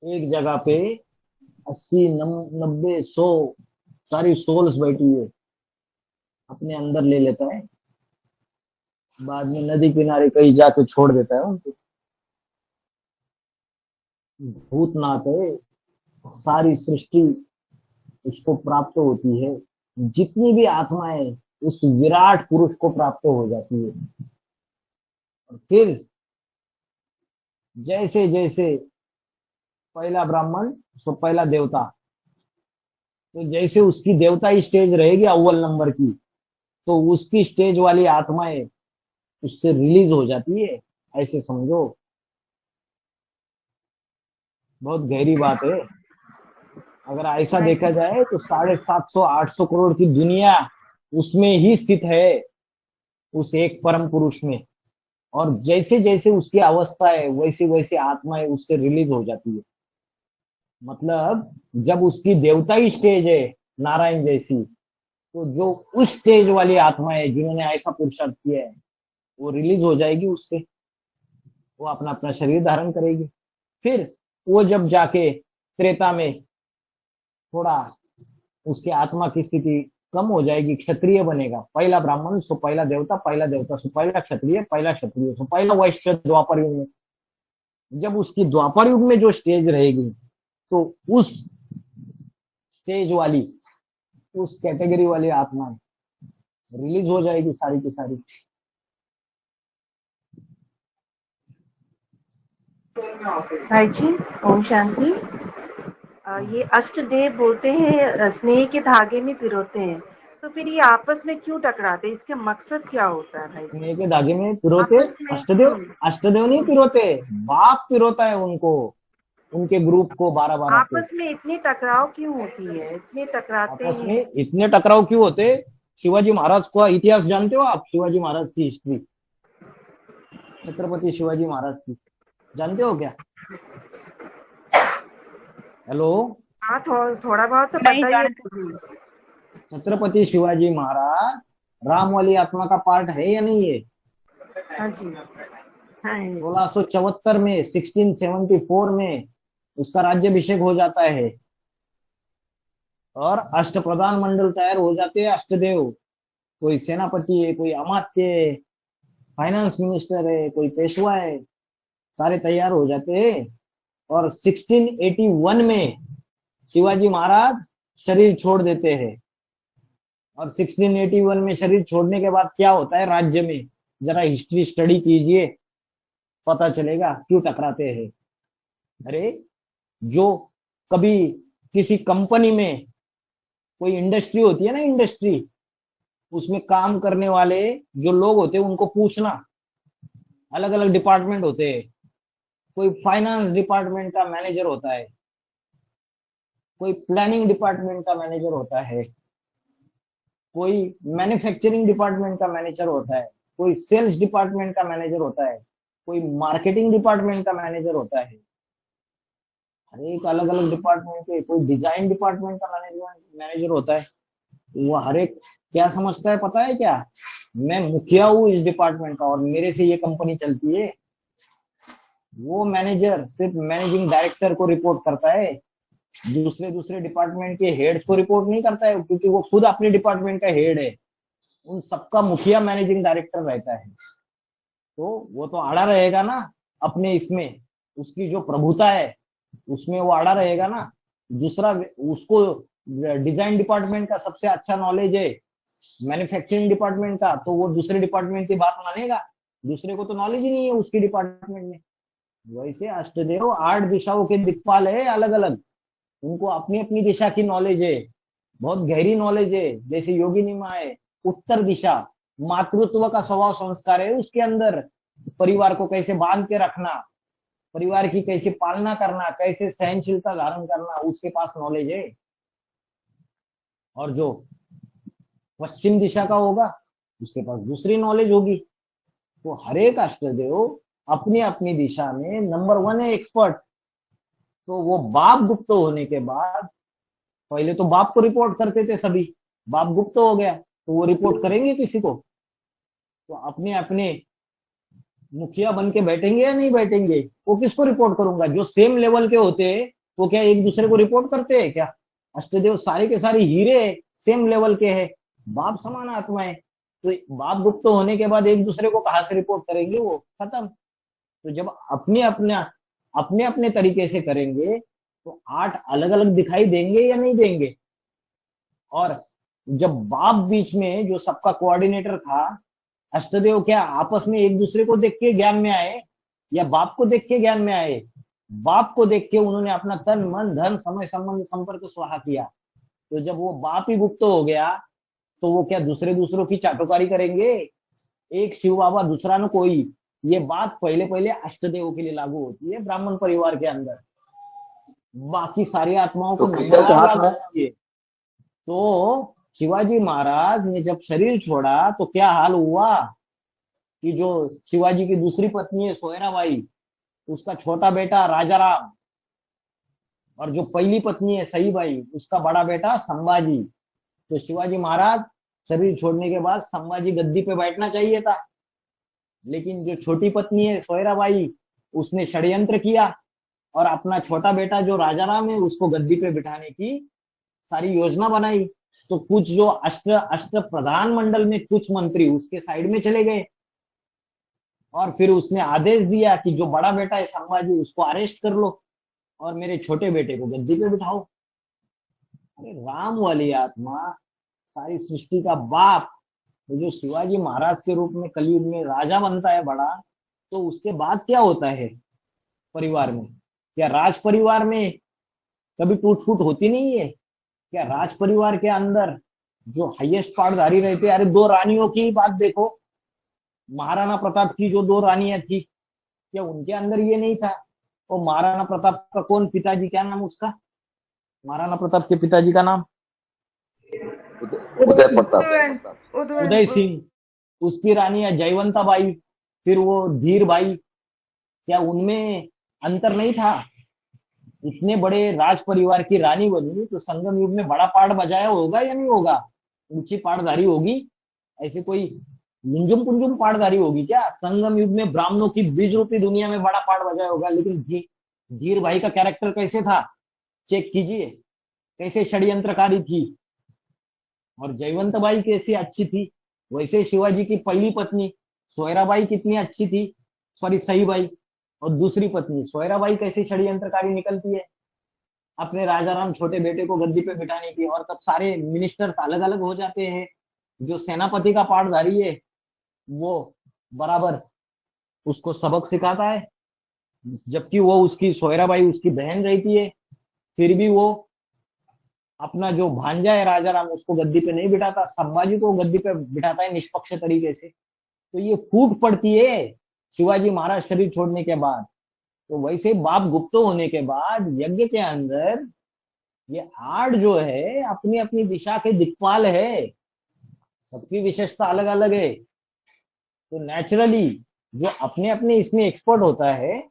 एक जगह पे 80, 90, 100 सारी सोल्स बैठी है, अपने अंदर ले लेता है, बाद में नदी किनारे कहीं जाके छोड़ देता है उनको। भूतनाथ है, सारी सृष्टि उसको प्राप्त होती है, जितनी भी आत्माएं उस विराट पुरुष को प्राप्त हो जाती है। और फिर जैसे जैसे पहला ब्राह्मण तो पहला देवता, तो जैसे उसकी देवता ही स्टेज रहेगी अव्वल नंबर की, तो उसकी स्टेज वाली आत्माएं उससे रिलीज हो जाती है, ऐसे समझो। बहुत गहरी बात है। अगर ऐसा देखा जाए तो 750-800 करोड़ की दुनिया उसमें ही स्थित है, उस एक परम पुरुष में। और जैसे जैसे उसकी अवस्था है वैसे वैसे आत्माएं उससे रिलीज हो जाती है। मतलब जब उसकी देवताई स्टेज है नारायण जैसी, तो जो उस स्टेज वाली आत्माएं जिन्होंने ऐसा पुरुषार्थ किया है, वो रिलीज हो जाएगी उससे, वो अपना अपना शरीर धारण करेगी। फिर वो जब जाके त्रेता में थोड़ा उसके आत्मा की स्थिति कम हो जाएगी, क्षत्रिय बनेगा, पहला ब्राह्मण सो पहला देवता सो पहला क्षत्रिय सो पहला वैश्य द्वापर युग में। जब उसकी द्वापर युग में जो स्टेज रहेगी, तो उस स्टेज वाली, उस कैटेगरी वाली आत्मा रिलीज हो जाएगी सारी की सारी। भाई जी, ओम शांति। ये अष्टदेव बोलते हैं स्नेह के धागे में पिरोते हैं, तो फिर ये आपस में क्यों टकराते हैं? इसका मकसद क्या होता है भाई जी? स्नेह के धागे में पिरोते आपस में अष्टदेव नहीं पिरोते, बाप पिरोता है उनको, उनके ग्रुप को 12-12 के। आपस में इतनी टकराव क्यों होती है? इतने टकराते आपस हैं? में इतने टकराव क्यों होते? शिवाजी महाराज का इतिहास जानते हो आप? शिवाजी महाराज की हिस्ट्री, छत्रपति शिवाजी महाराज की जानते हो क्या? हेलो, हाँ, थोड़ा बहुत तो नहीं पता ही है जानते। मुझे। छत्रपति शिवाजी महाराज राम वाली आत्मा का पार्ट है या नहीं है? हाँ जी, 1674 में 1674 में उसका राज्याभिषेक हो जाता है और अष्ट प्रधान मंडल तैयार हो जाते हैं। अष्टदेव, कोई सेनापति है, कोई अमात्य है, फाइनेंस मिनिस्टर है, कोई पेशवा है, सारे तैयार हो जाते हैं। और 1681 में शिवाजी महाराज शरीर छोड़ देते हैं। और 1681 में शरीर छोड़ने के बाद क्या होता है राज्य में, जरा हिस्ट्री स्टडी कीजिए, पता चलेगा क्यों टकराते हैं। अरे, जो कभी किसी कंपनी में कोई इंडस्ट्री होती है ना, इंडस्ट्री, उसमें काम करने वाले जो लोग होते हैं उनको पूछना, अलग अलग डिपार्टमेंट होते हैं। कोई फाइनेंस डिपार्टमेंट का मैनेजर होता है, कोई प्लानिंग डिपार्टमेंट का मैनेजर होता है, कोई मैन्युफैक्चरिंग डिपार्टमेंट का मैनेजर होता है, कोई सेल्स डिपार्टमेंट का मैनेजर होता है, कोई मार्केटिंग डिपार्टमेंट का मैनेजर होता है। हर एक अलग अलग डिपार्टमेंट के, कोई डिजाइन डिपार्टमेंट का मैनेजर होता है। वो हर एक क्या समझता है पता है क्या? मैं मुखिया हूँ इस डिपार्टमेंट का और मेरे से ये कंपनी चलती है। वो मैनेजर सिर्फ मैनेजिंग डायरेक्टर को रिपोर्ट करता है, दूसरे डिपार्टमेंट के हेड्स को रिपोर्ट नहीं करता है, क्योंकि वो खुद अपने डिपार्टमेंट का हेड है। उन सबका मुखिया मैनेजिंग डायरेक्टर रहता है, तो वो तो आड़ा रहेगा ना अपने इसमें, उसकी जो प्रभुता है उसमें वो आड़ा रहेगा ना। दूसरा, उसको डिजाइन डिपार्टमेंट का सबसे अच्छा नॉलेज है मैन्युफैक्चरिंग डिपार्टमेंट का, तो वो दूसरे डिपार्टमेंट की बात मानेगा। दूसरे को तो नॉलेज ही नहीं है उसकी डिपार्टमेंट में। वैसे अष्टदेव 8 दिशाओं के दिक्पाल है अलग अलग, उनको अपनी अपनी दिशा की नॉलेज है, बहुत गहरी नॉलेज है। जैसे योगिनी माँ है, उत्तर दिशा, मातृत्व का स्वभाव संस्कार है उसके अंदर, परिवार को कैसे बांध के रखना, परिवार की कैसे पालना करना, कैसे सहनशीलता धारण करना, उसके पास नॉलेज है। और जो पश्चिम दिशा का होगा उसके पास दूसरी नॉलेज होगी। तो हर एक अष्टदेव अपनी अपनी दिशा में नंबर 1 है, एक्सपर्ट। तो वो बाप गुप्त होने के बाद, पहले तो बाप को रिपोर्ट करते थे सभी, बाप गुप्त हो गया तो वो रिपोर्ट करेंगे किसी को? तो अपने अपने मुखिया बन के बैठेंगे या नहीं बैठेंगे? वो किसको रिपोर्ट करूंगा? जो सेम लेवल के होते हैं वो क्या एक दूसरे को रिपोर्ट करते हैं क्या? अष्टदेव सारे के सारे हीरे सेम लेवल के हैं, बाप समान आत्मा है, तो बाप गुप्त होने के बाद एक दूसरे को कहां से रिपोर्ट करेंगे? वो खत्म। तो जब अपने अपने तरीके से करेंगे तो 8 अलग अलग दिखाई देंगे या नहीं देंगे? और जब बाप बीच में जो सबका कोऑर्डिनेटर था, अष्टदेव क्या आपस में एक दूसरे को देख के ज्ञान में आए या बाप को देख के ज्ञान में आए? बाप को देख के उन्होंने अपना तन मन धन समय संबंध संपर्क स्वाहा किया। तो जब वो बाप ही गुप्त हो गया तो वो क्या दूसरों की चाटुकारी करेंगे? एक शिव बाबा दूसरा न कोई, ये बात पहले पहले अष्टदेव के लिए लागू होती है ब्राह्मण परिवार के अंदर, बाकी सारी आत्माओं को नहीं लागू होती है। तो शिवाजी महाराज ने जब शरीर छोड़ा तो क्या हाल हुआ कि जो शिवाजी की दूसरी पत्नी है सोयराबाई, उसका छोटा बेटा राजा राम, और जो पहली पत्नी है सईबाई, उसका बड़ा बेटा संभाजी। तो शिवाजी महाराज शरीर छोड़ने के बाद संभाजी गद्दी पे बैठना चाहिए था, लेकिन जो छोटी पत्नी है सोयराबाई, उसने षड्यंत्र किया और अपना छोटा बेटा जो राजाराम है उसको गद्दी पे बिठाने की सारी योजना बनाई। तो कुछ जो अष्ट अष्ट प्रधानमंडल में कुछ मंत्री उसके साइड में चले गए और फिर उसने आदेश दिया कि जो बड़ा बेटा है संभाजी उसको अरेस्ट कर लो और मेरे छोटे बेटे को गद्दी पे बिठाओ। अरे राम वाली आत्मा, सारी सृष्टि का बाप, तो जो शिवाजी महाराज के रूप में कलयुग में राजा बनता है बड़ा, तो उसके बाद क्या होता है परिवार में? क्या राज परिवार में कभी टूट फूट होती नहीं है? क्या राज परिवार के अंदर जो हाईएस्ट पार्टधारी रहते हैं, अरे दो रानियों की बात देखो, महाराणा प्रताप की जो दो रानियां थी, क्या उनके अंदर ये नहीं था? और महाराणा प्रताप का कौन पिताजी, क्या नाम उसका, महाराणा प्रताप के पिताजी का नाम उदय प्रताप, उदय सिंह। उसकी रानियां जयवंताबाई, फिर वो धीर भाई, क्या उनमें अंतर नहीं था? इतने बड़े राज परिवार की रानी बनी तो संगम युग में बड़ा पार्ट बजाया होगा या नहीं होगा? ऊंची पार्टधारी होगी, ऐसे कोई मुंजुम पुंजुम पार्टधारी होगी क्या? संगम युग में ब्राह्मणों की बीज रूपी दुनिया में बड़ा पार्ट बजाया होगा। लेकिन धीर भाई का कैरेक्टर कैसे था, चेक कीजिए, कैसे षड्यंत्रकारी थी। और जयवंतबाई कैसी अच्छी थी, वैसे शिवाजी की पहली पत्नी सोयराबाई कितनी अच्छी थी, सॉरी सईबाई, और दूसरी पत्नी सोयराबाई कैसी षड्यंत्रकारी निकलती है अपने राजाराम छोटे बेटे को गद्दी पे बिठाने की। और तब सारे मिनिस्टर्स अलग अलग हो जाते हैं, जो सेनापति का पार्टधारी है वो बराबर उसको सबक सिखाता है, जबकि वो उसकी सोयराबाई उसकी बहन रहती है, फिर भी वो अपना जो भांजा है राजाराम उसको गद्दी पे नहीं बिठाता, संभाजी को गद्दी पे बिठाता है निष्पक्ष तरीके से। तो ये फूट पड़ती है शिवाजी महाराज शरीर छोड़ने के बाद। तो वैसे बाप गुप्त होने के बाद यज्ञ के अंदर ये 8 जो है अपनी अपनी दिशा के दिक्पाल है, सबकी विशेषता अलग अलग है। तो नेचुरली जो अपने अपने इसमें एक्सपर्ट होता है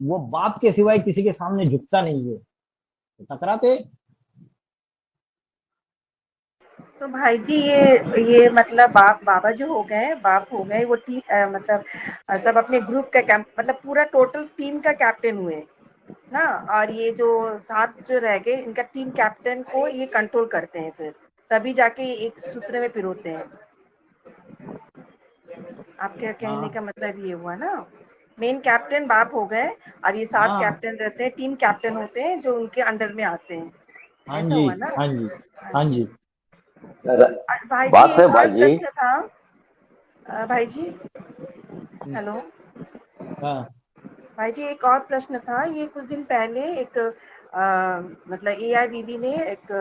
वो बाप के सिवाय किसी के सामने झुकता नहीं है, तो टकराते। तो भाई जी ये मतलब बाबा जो हो गए, बाप हो गए, वो टीम मतलब सब अपने ग्रुप का मतलब पूरा टोटल टीम का कैप्टन हुए ना, और ये जो 7 जो रह गए इनका टीम कैप्टन को ये कंट्रोल करते हैं, फिर तभी जाके एक सूत्र में पिरोते हैं। आपके कहने का मतलब ये हुआ ना, मेन कैप्टन बाप हो गए और ये 7 कैप्टन रहते हैं, टीम कैप्टन होते हैं जो उनके अंडर में आते हैं। हाँ ऐसा जी, हुआ ना? हाँ जी, हाँ जी। भाई बात जी है एक भाई और जी, प्रश्न था भाई जी, हेलो हाँ भाई जी, एक और प्रश्न था। ये कुछ दिन पहले एक मतलब AIBB ने एक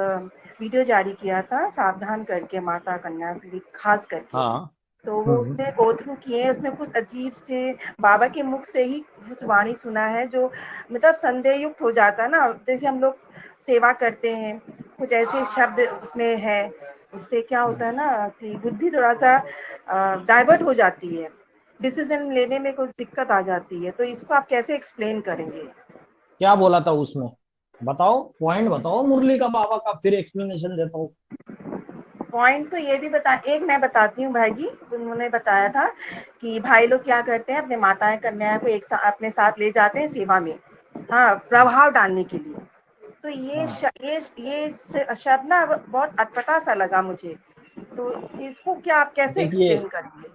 वीडियो जारी किया था, सावधान करके माता कन्या के लिए खास करके। हाँ तो वो उसने गो थ्रू किए, उसमें कुछ अजीब से बाबा के मुख से ही कुछ वाणी सुना है जो मतलब संदेह युक्त हो जाता है ना। जैसे हम लोग सेवा करते हैं, कुछ ऐसे शब्द उसमें है, उससे क्या होता है ना कि बुद्धि थोड़ा सा डाइवर्ट हो जाती है, डिसीजन लेने में कुछ दिक्कत आ जाती है। तो इसको आप कैसे एक्सप्लेन करेंगे? क्या बोला था उसमें, बताओ, पॉइंट बताओ मुरली का बाबा का, फिर एक्सप्लेनेशन देता हूँ। पॉइंट तो ये भी एक मैं बताती हूँ भाई जी। उन्होंने बताया था कि भाई लोग क्या करते हैं, अपने माताएं कन्याएं को अपने साथ ले जाते हैं सेवा में, हाँ, प्रभाव डालने के लिए। तो ये शब्द ना बहुत अटपटा सा लगा मुझे, तो इसको क्या आप कैसे देखिए, एक्सप्लेन करेंगे?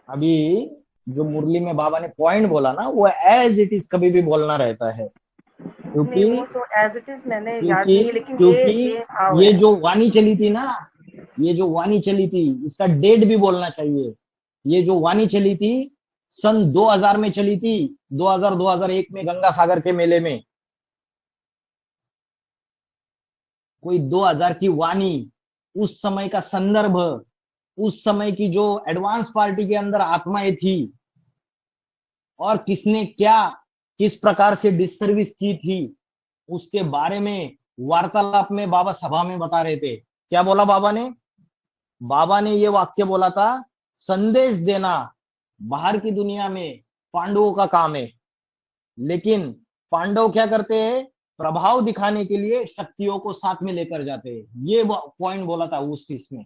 अभी जो मुरली में बाबा ने पॉइंट बोला ना, वो एज इट इज कभी भी बोलना रहता है, क्योंकि नहीं, वो तो एज इट इज मैंने याद नहीं, लेकिन क्योंकि ये जो वाणी चली थी ना, ये जो वाणी चली थी इसका डेट भी बोलना चाहिए। ये जो वाणी चली थी सन 2000 में चली थी, 2001 में गंगा सागर के मेले में। कोई 2000 की वाणी, उस समय का संदर्भ, उस समय की जो एडवांस पार्टी के अंदर आत्माएं थी और किसने क्या किस प्रकार से डिसर्विस की थी, उसके बारे में वार्तालाप में बाबा सभा में बता रहे थे। क्या बोला बाबा ने? बाबा ने ये वाक्य बोला था, संदेश देना बाहर की दुनिया में पांडवों का काम है, लेकिन पांडव क्या करते हैं, प्रभाव दिखाने के लिए शक्तियों को साथ में लेकर जाते हैं, ये पॉइंट बोला था उस चीज में।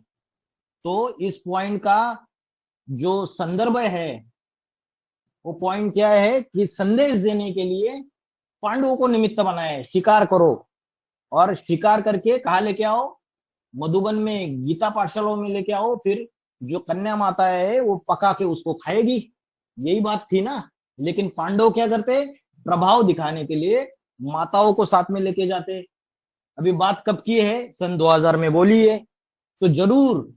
तो इस पॉइंट का जो संदर्भ है वो पॉइंट क्या है कि संदेश देने के लिए पांडवों को निमित्त बनाया है, शिकार करो और शिकार करके कहा लेके आओ, मधुबन में गीता पाठशालाओं में लेके आओ, फिर जो कन्या माता है वो पका के उसको खाएगी, यही बात थी ना। लेकिन पांडव क्या करते, प्रभाव दिखाने के लिए माताओं को साथ में लेके जाते। अभी बात कब की है, सन 2000 में बोली है, तो जरूर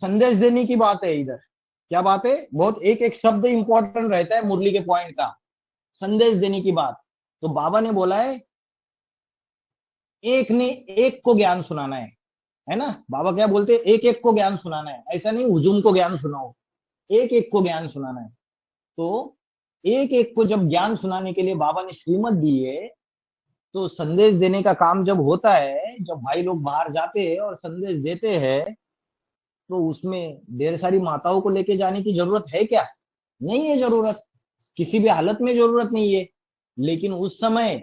संदेश देने की बात है। इधर क्या बात है, बहुत एक एक शब्द इंपॉर्टेंट रहता है मुरली के पॉइंट का, संदेश देने की बात। तो बाबा ने बोला है एक ने एक को ज्ञान सुनाना है ना। बाबा क्या बोलते हैं, एक एक को ज्ञान सुनाना है, ऐसा नहीं हुजूम को ज्ञान सुनाओ, एक एक को ज्ञान सुनाना है। तो एक एक को जब ज्ञान सुनाने के लिए बाबा ने श्रीमत दी है, तो संदेश देने का काम जब होता है, जब भाई लोग बाहर जाते हैं और संदेश देते हैं, तो उसमें ढेर सारी माताओं को लेके जाने की जरूरत है क्या? नहीं है जरूरत, किसी भी हालत में जरूरत नहीं है। लेकिन उस समय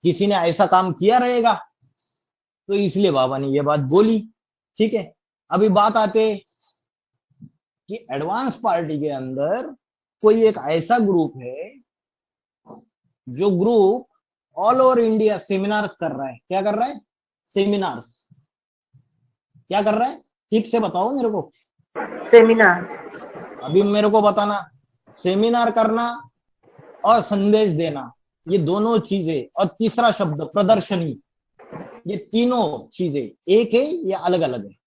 किसी ने ऐसा काम किया रहेगा, तो इसलिए बाबा ने ये बात बोली। ठीक है, अभी बात आते कि एडवांस पार्टी के अंदर कोई एक ऐसा ग्रुप है जो group all over India seminars कर रहा है। क्या कर रहा है? सेमिनार्स। क्या कर रहा है, ठीक से बताओ मेरे को। सेमिनार। अभी मेरे को बताना, सेमिनार करना और संदेश देना, ये दोनों चीजें, और तीसरा शब्द प्रदर्शनी, ये तीनों चीजें एक है या अलग अलग है?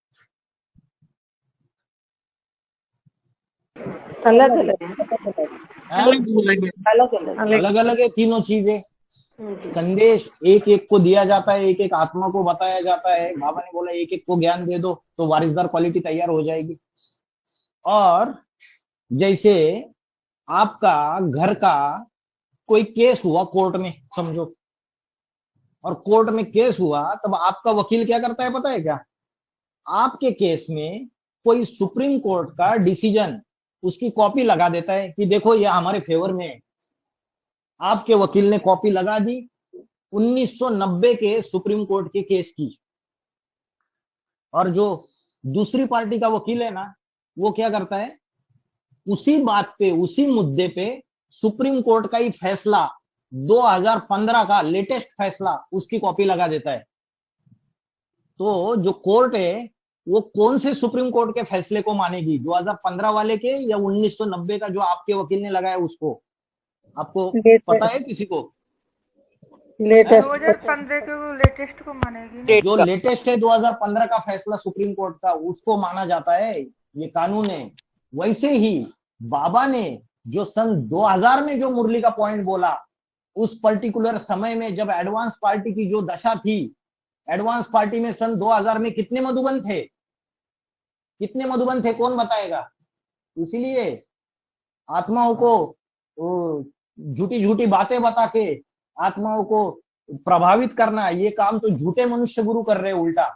अलग अलग अलग अलग है तीनों चीजें। संदेश एक एक को दिया जाता है, एक एक आत्मा को बताया जाता है। बाबा ने बोला एक एक को ज्ञान दे दो तो वारिसदार क्वालिटी तैयार हो जाएगी। और जैसे आपका घर का कोई केस हुआ कोर्ट में, समझो, और कोर्ट में केस हुआ, तब आपका वकील क्या करता है पता है क्या? आपके केस में कोई सुप्रीम कोर्ट का डिसीजन, उसकी कॉपी लगा देता है कि देखो ये हमारे फेवर में है। आपके वकील ने कॉपी लगा दी 1990 के सुप्रीम कोर्ट के केस की, और जो दूसरी पार्टी का वकील है ना, वो क्या करता है, उसी बात पे, उसी मुद्दे पे सुप्रीम कोर्ट का ही फैसला 2015 का लेटेस्ट फैसला, उसकी कॉपी लगा देता है। तो जो कोर्ट है वो कौन से सुप्रीम कोर्ट के फैसले को मानेगी, 2015 वाले के या 1990 का जो आपके वकील ने लगाया उसको? आपको पता है किसी को? लेटेस्ट 2015 के लेटेस्ट को मानेगी। जो लेटेस्ट है 2015 का फैसला सुप्रीम कोर्ट का, उसको माना जाता है, ये कानून है। वैसे ही बाबा ने जो सन 2000 में जो मुरली का पॉइंट बोला, उस पर्टिकुलर समय में जब एडवांस पार्टी की जो दशा थी, एडवांस पार्टी में सन 2000 में कितने मधुबन थे? कितने मधुबन थे, कौन बताएगा? इसीलिए आत्माओं को झूठी झूठी बातें बता के आत्माओं को प्रभावित करना, ये काम तो झूठे मनुष्य गुरु कर रहे हैं उल्टा,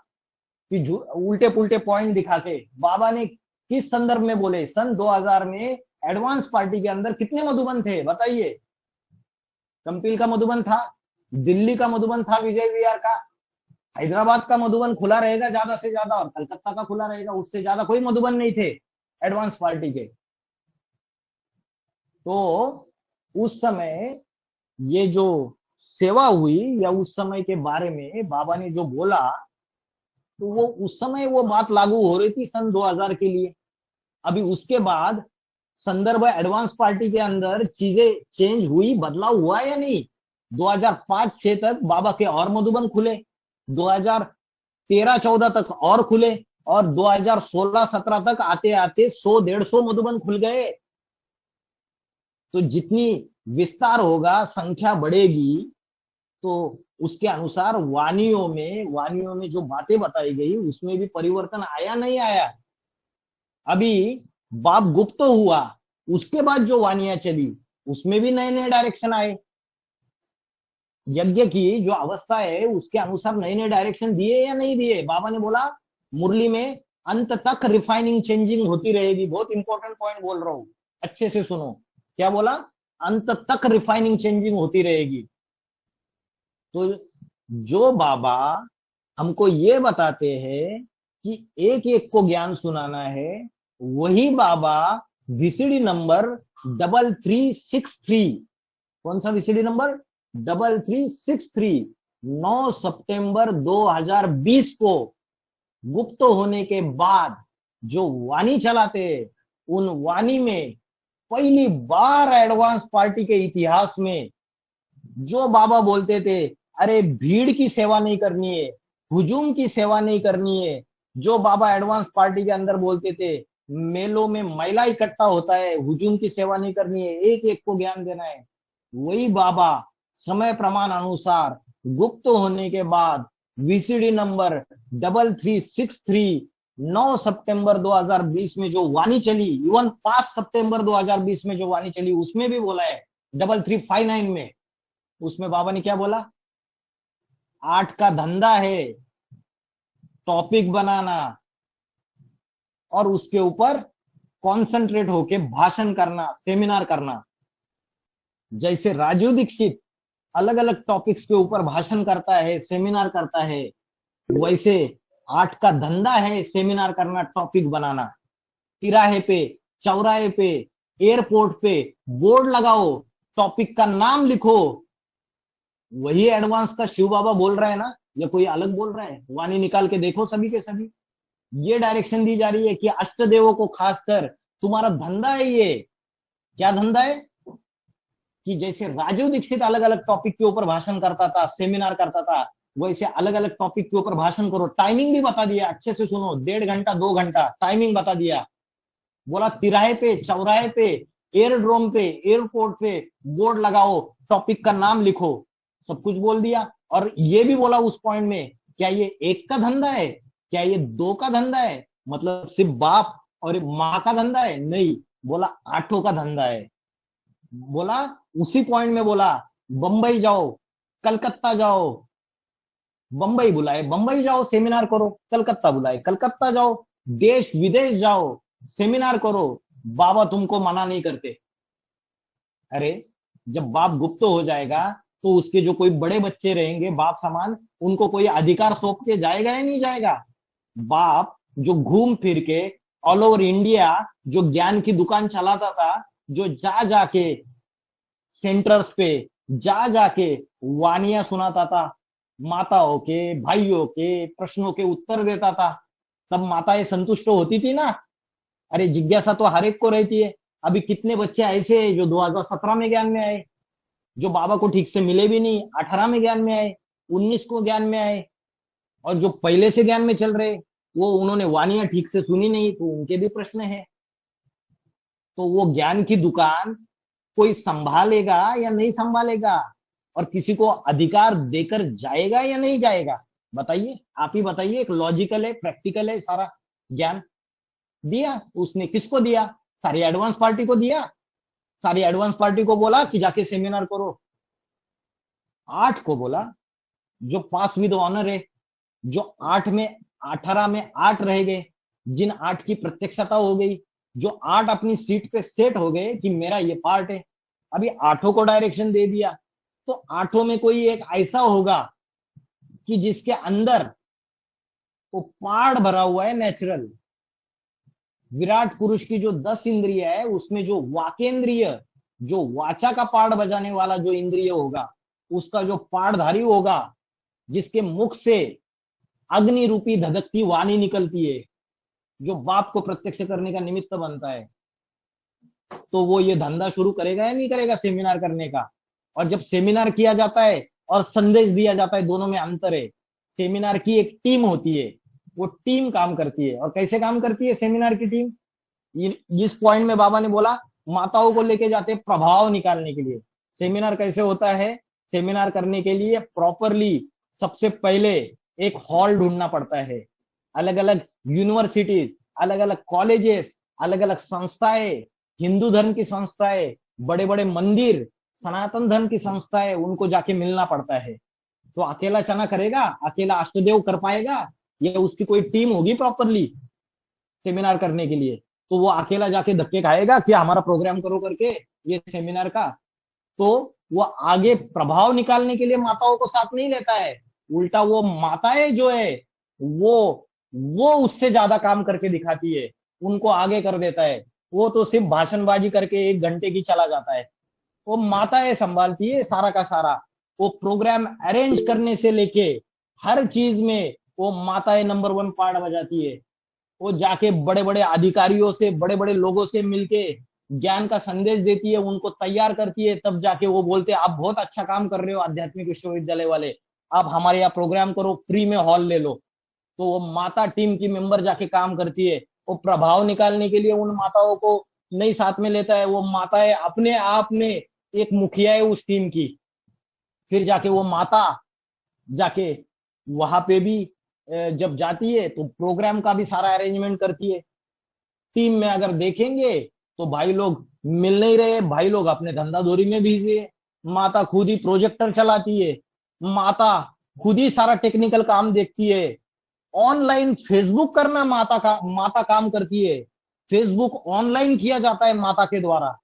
कि उल्टे पुल्टे पॉइंट दिखा के। बाबा ने किस संदर्भ में बोले? सन 2000 में एडवांस पार्टी के अंदर कितने मधुबन थे बताइए? कंपील का मधुबन था, दिल्ली का मधुबन था, विजय विहार का, हैदराबाद का मधुबन खुला रहेगा ज्यादा से ज्यादा, और कलकत्ता का खुला रहेगा, उससे ज्यादा कोई मधुबन नहीं थे एडवांस पार्टी के। तो उस समय ये जो सेवा हुई, या उस समय के बारे में बाबा ने जो बोला, तो वो उस समय वो बात लागू हो रही थी सन 2000 के लिए। अभी उसके बाद संदर्भ एडवांस पार्टी के अंदर चीजें चेंज हुई, बदलाव हुआ या नहीं? 2005-6 तक बाबा के और मधुबन खुले, 2013-14 तक और खुले, और 2016-17 तक आते आते 100-150 मधुबन खुल गए। तो जितनी विस्तार होगा, संख्या बढ़ेगी, तो उसके अनुसार वानियों में जो बातें बताई गई उसमें भी परिवर्तन आया नहीं आया? अभी बाप गुप्त हुआ, उसके बाद जो वानियां चली उसमें भी नए नए डायरेक्शन आए। यज्ञ की जो अवस्था है उसके अनुसार नए नए डायरेक्शन दिए या नहीं दिए? बाबा ने बोला मुरली में अंत तक रिफाइनिंग चेंजिंग होती रहेगी। बहुत इंपॉर्टेंट पॉइंट बोल रहा हूं, अच्छे से सुनो। क्या बोला? अंत तक रिफाइनिंग चेंजिंग होती रहेगी। तो जो बाबा हमको ये बताते हैं कि एक एक को ज्ञान सुनाना है, वही बाबा वीसीडी नंबर 3363, कौन सा वीसीडी नंबर 3363, 9 सितंबर 2020 को गुप्त होने के बाद जो वाणी चलाते, उन वाणी में पहली बार एडवांस पार्टी के इतिहास में जो बाबा बोलते थे, अरे भीड़ की सेवा नहीं करनी है, हुजूम की सेवा नहीं करनी है, जो बाबा एडवांस पार्टी के अंदर बोलते थे मेलों में महिला इकट्ठा होता है, हुजूम की सेवा नहीं करनी है, एक एक को ज्ञान देना है, वही बाबा समय प्रमाण अनुसार गुप्त होने के बाद वीसीडी नंबर 3363, 9 सितंबर 2020 में जो वाणी चली, इवन 5 सितंबर 2020 में जो वाणी चली, उसमें भी बोला है 3359 में, उसमें बाबा ने क्या बोला, 8 का धंधा है टॉपिक बनाना और उसके ऊपर कॉन्सेंट्रेट होके भाषण करना, सेमिनार करना। जैसे राजू दीक्षित अलग अलग टॉपिक्स के ऊपर भाषण करता है, सेमिनार करता है, वैसे 8 का धंधा है सेमिनार करना, टॉपिक बनाना। तिराहे पे, चौराहे पे, एयरपोर्ट पे बोर्ड लगाओ, टॉपिक का नाम लिखो। वही एडवांस का शिव बाबा बोल रहा है ना, या कोई अलग बोल रहा है? वाणी निकाल के देखो सभी के सभी, ये डायरेक्शन दी जा रही है कि अष्टदेवों को खासकर तुम्हारा धंधा है। ये क्या धंधा है कि जैसे राजू दीक्षित अलग अलग टॉपिक के ऊपर भाषण करता था, सेमिनार करता था, वैसे अलग अलग टॉपिक के ऊपर भाषण करो। टाइमिंग भी बता दिया, अच्छे से सुनो, 1.5 घंटा 2 घंटा टाइमिंग बता दिया। बोला तिराहे पे, चौराहे पे, एयरड्रोम पे, एयरपोर्ट पे बोर्ड लगाओ, टॉपिक का नाम लिखो, सब कुछ बोल दिया। और ये भी बोला उस पॉइंट में, क्या ये 1 का धंधा है, क्या ये 2 का धंधा है, मतलब सिर्फ बाप और माँ का धंधा है? नहीं, बोला 8 का धंधा है। बोला उसी पॉइंट में बोला बंबई जाओ, कलकत्ता जाओ, बंबई बुलाए बंबई जाओ सेमिनार करो, कलकत्ता बुलाए कलकत्ता जाओ, देश विदेश जाओ सेमिनार करो, बाबा तुमको मना नहीं करते। अरे जब बाप गुप्त हो जाएगा तो उसके जो कोई बड़े बच्चे रहेंगे बाप समान, उनको कोई अधिकार सौंप के जाएगा या नहीं जाएगा? बाप जो घूम फिर के ऑल ओवर इंडिया जो ज्ञान की दुकान चलाता था, जो जा जाके सेंटर्स पे जा जाके वानियां सुनाता था, माताओं के भाइयों के प्रश्नों के उत्तर देता था, तब माताएं संतुष्ट होती थी ना? अरे जिज्ञासा तो हर एक को रहती है। अभी कितने बच्चे ऐसे हैं जो 2017 में ज्ञान में आए, जो बाबा को ठीक से मिले भी नहीं, 18 में ज्ञान में आए, 19 को ज्ञान में आए, और जो पहले से ज्ञान में चल रहे वो उन्होंने वानियां ठीक से सुनी नहीं, तो उनके भी प्रश्न है। तो वो ज्ञान की दुकान कोई संभालेगा या नहीं संभालेगा, और किसी को अधिकार देकर जाएगा या नहीं जाएगा? बताइए, आप ही बताइए। एक लॉजिकल है, प्रैक्टिकल है, सारा ज्ञान दिया उसने। किसको दिया? सारी एडवांस पार्टी को दिया। सारी एडवांस पार्टी को बोला कि जाके सेमिनार करो। 8 को बोला, जो पास विद ऑनर है, जो 8 में 18 में 8 रह गए, जिन 8 की प्रत्यक्षता हो गई, जो 8 अपनी सीट पे सेट हो गए कि मेरा ये पार्ट है, अभी 8 को डायरेक्शन दे दिया, तो 8 में कोई एक ऐसा होगा कि जिसके अंदर वो पार्ट भरा हुआ है नेचुरल। विराट पुरुष की जो 10 इंद्रिय है, उसमें जो वाकेंद्रिय, जो वाचा का पार्ट बजाने वाला जो इंद्रिय होगा, उसका जो पार्टधारी होगा, जिसके मुख से अग्नि रूपी धधकती वाणी निकलती है, जो बाप को प्रत्यक्ष करने का निमित्त बनता है, तो वो ये धंधा शुरू करेगा या नहीं करेगा सेमिनार करने का? और जब सेमिनार किया जाता है और संदेश दिया जाता है, दोनों में अंतर है। सेमिनार की एक टीम होती है, वो टीम काम करती है। और कैसे काम करती है सेमिनार की टीम? जिस पॉइंट में बाबा ने बोला माताओं को लेके जाते प्रभाव निकालने के लिए। सेमिनार कैसे होता है? सेमिनार करने के लिए प्रॉपरली सबसे पहले एक हॉल ढूंढना पड़ता है। अलग अलग यूनिवर्सिटीज, अलग अलग कॉलेजेस, अलग अलग संस्थाएं, हिंदू धर्म की संस्थाएं, बड़े बड़े मंदिर, सनातन धर्म की संस्थाएं, उनको जाके मिलना पड़ता है। तो अकेला चना करेगा? अकेला अष्टदेव कर पाएगा? या उसकी कोई टीम होगी प्रॉपरली सेमिनार करने के लिए? तो वो अकेला जाके धक्के खाएगा कि हमारा प्रोग्राम करो करके ये सेमिनार का? तो वो आगे प्रभाव निकालने के लिए माताओं को साथ नहीं लेता है, उल्टा वो माताएं जो है वो उससे ज्यादा काम करके दिखाती है, उनको आगे कर देता है। वो तो सिर्फ भाषणबाजी करके 1 घंटे की चला जाता है। वो माताएं संभालती है सारा का सारा। वो प्रोग्राम अरेंज करने से लेके हर चीज में वो माताएं नंबर 1 पार्ट बजाती है। वो जाके बड़े बड़े अधिकारियों से, बड़े बड़े लोगों से मिलके ज्ञान का संदेश देती है, उनको तैयार करती है। तब जाके वो बोलते हैं, आप बहुत अच्छा काम कर रहे हो आध्यात्मिक विश्वविद्यालय वाले, आप हमारे यहाँ प्रोग्राम करो, फ्री में हॉल ले लो। तो वो माता टीम की मेंबर जाके काम करती है। वो प्रभाव निकालने के लिए उन माताओं को नहीं साथ में लेता है, वो माताएं अपने आप में एक मुखिया है उस टीम की। फिर जाके वो माता जाके वहां पे भी जब जाती है तो प्रोग्राम का भी सारा अरेंजमेंट करती है। टीम में अगर देखेंगे तो भाई लोग मिल नहीं रहे, भाई लोग अपने धंधाधोरी में बिजी है। माता खुद ही प्रोजेक्टर चलाती है, माता खुद ही सारा टेक्निकल काम देखती है। ऑनलाइन फेसबुक करना माता काम करती है। फेसबुक ऑनलाइन किया जाता है माता के द्वारा।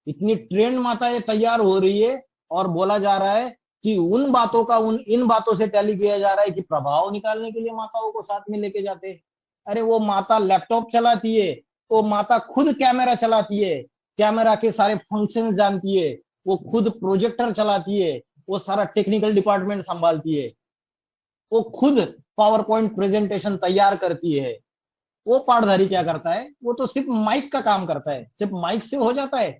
इतनी ट्रेंड माताएं तैयार हो रही है और बोला जा रहा है कि इन बातों से टैली किया जा रहा है कि प्रभाव निकालने के लिए माताओं को साथ में लेके जाते हैं। अरे वो माता लैपटॉप चलाती है, वो माता खुद कैमरा चलाती है, कैमरा के सारे फंक्शन जानती है, वो खुद प्रोजेक्टर चलाती है, वो सारा टेक्निकल डिपार्टमेंट संभालती है, वो खुद पावर पॉइंट प्रेजेंटेशन तैयार करती है। वो पाठधारी क्या करता है? वो तो सिर्फ माइक का काम करता है। सिर्फ माइक से हो जाता है?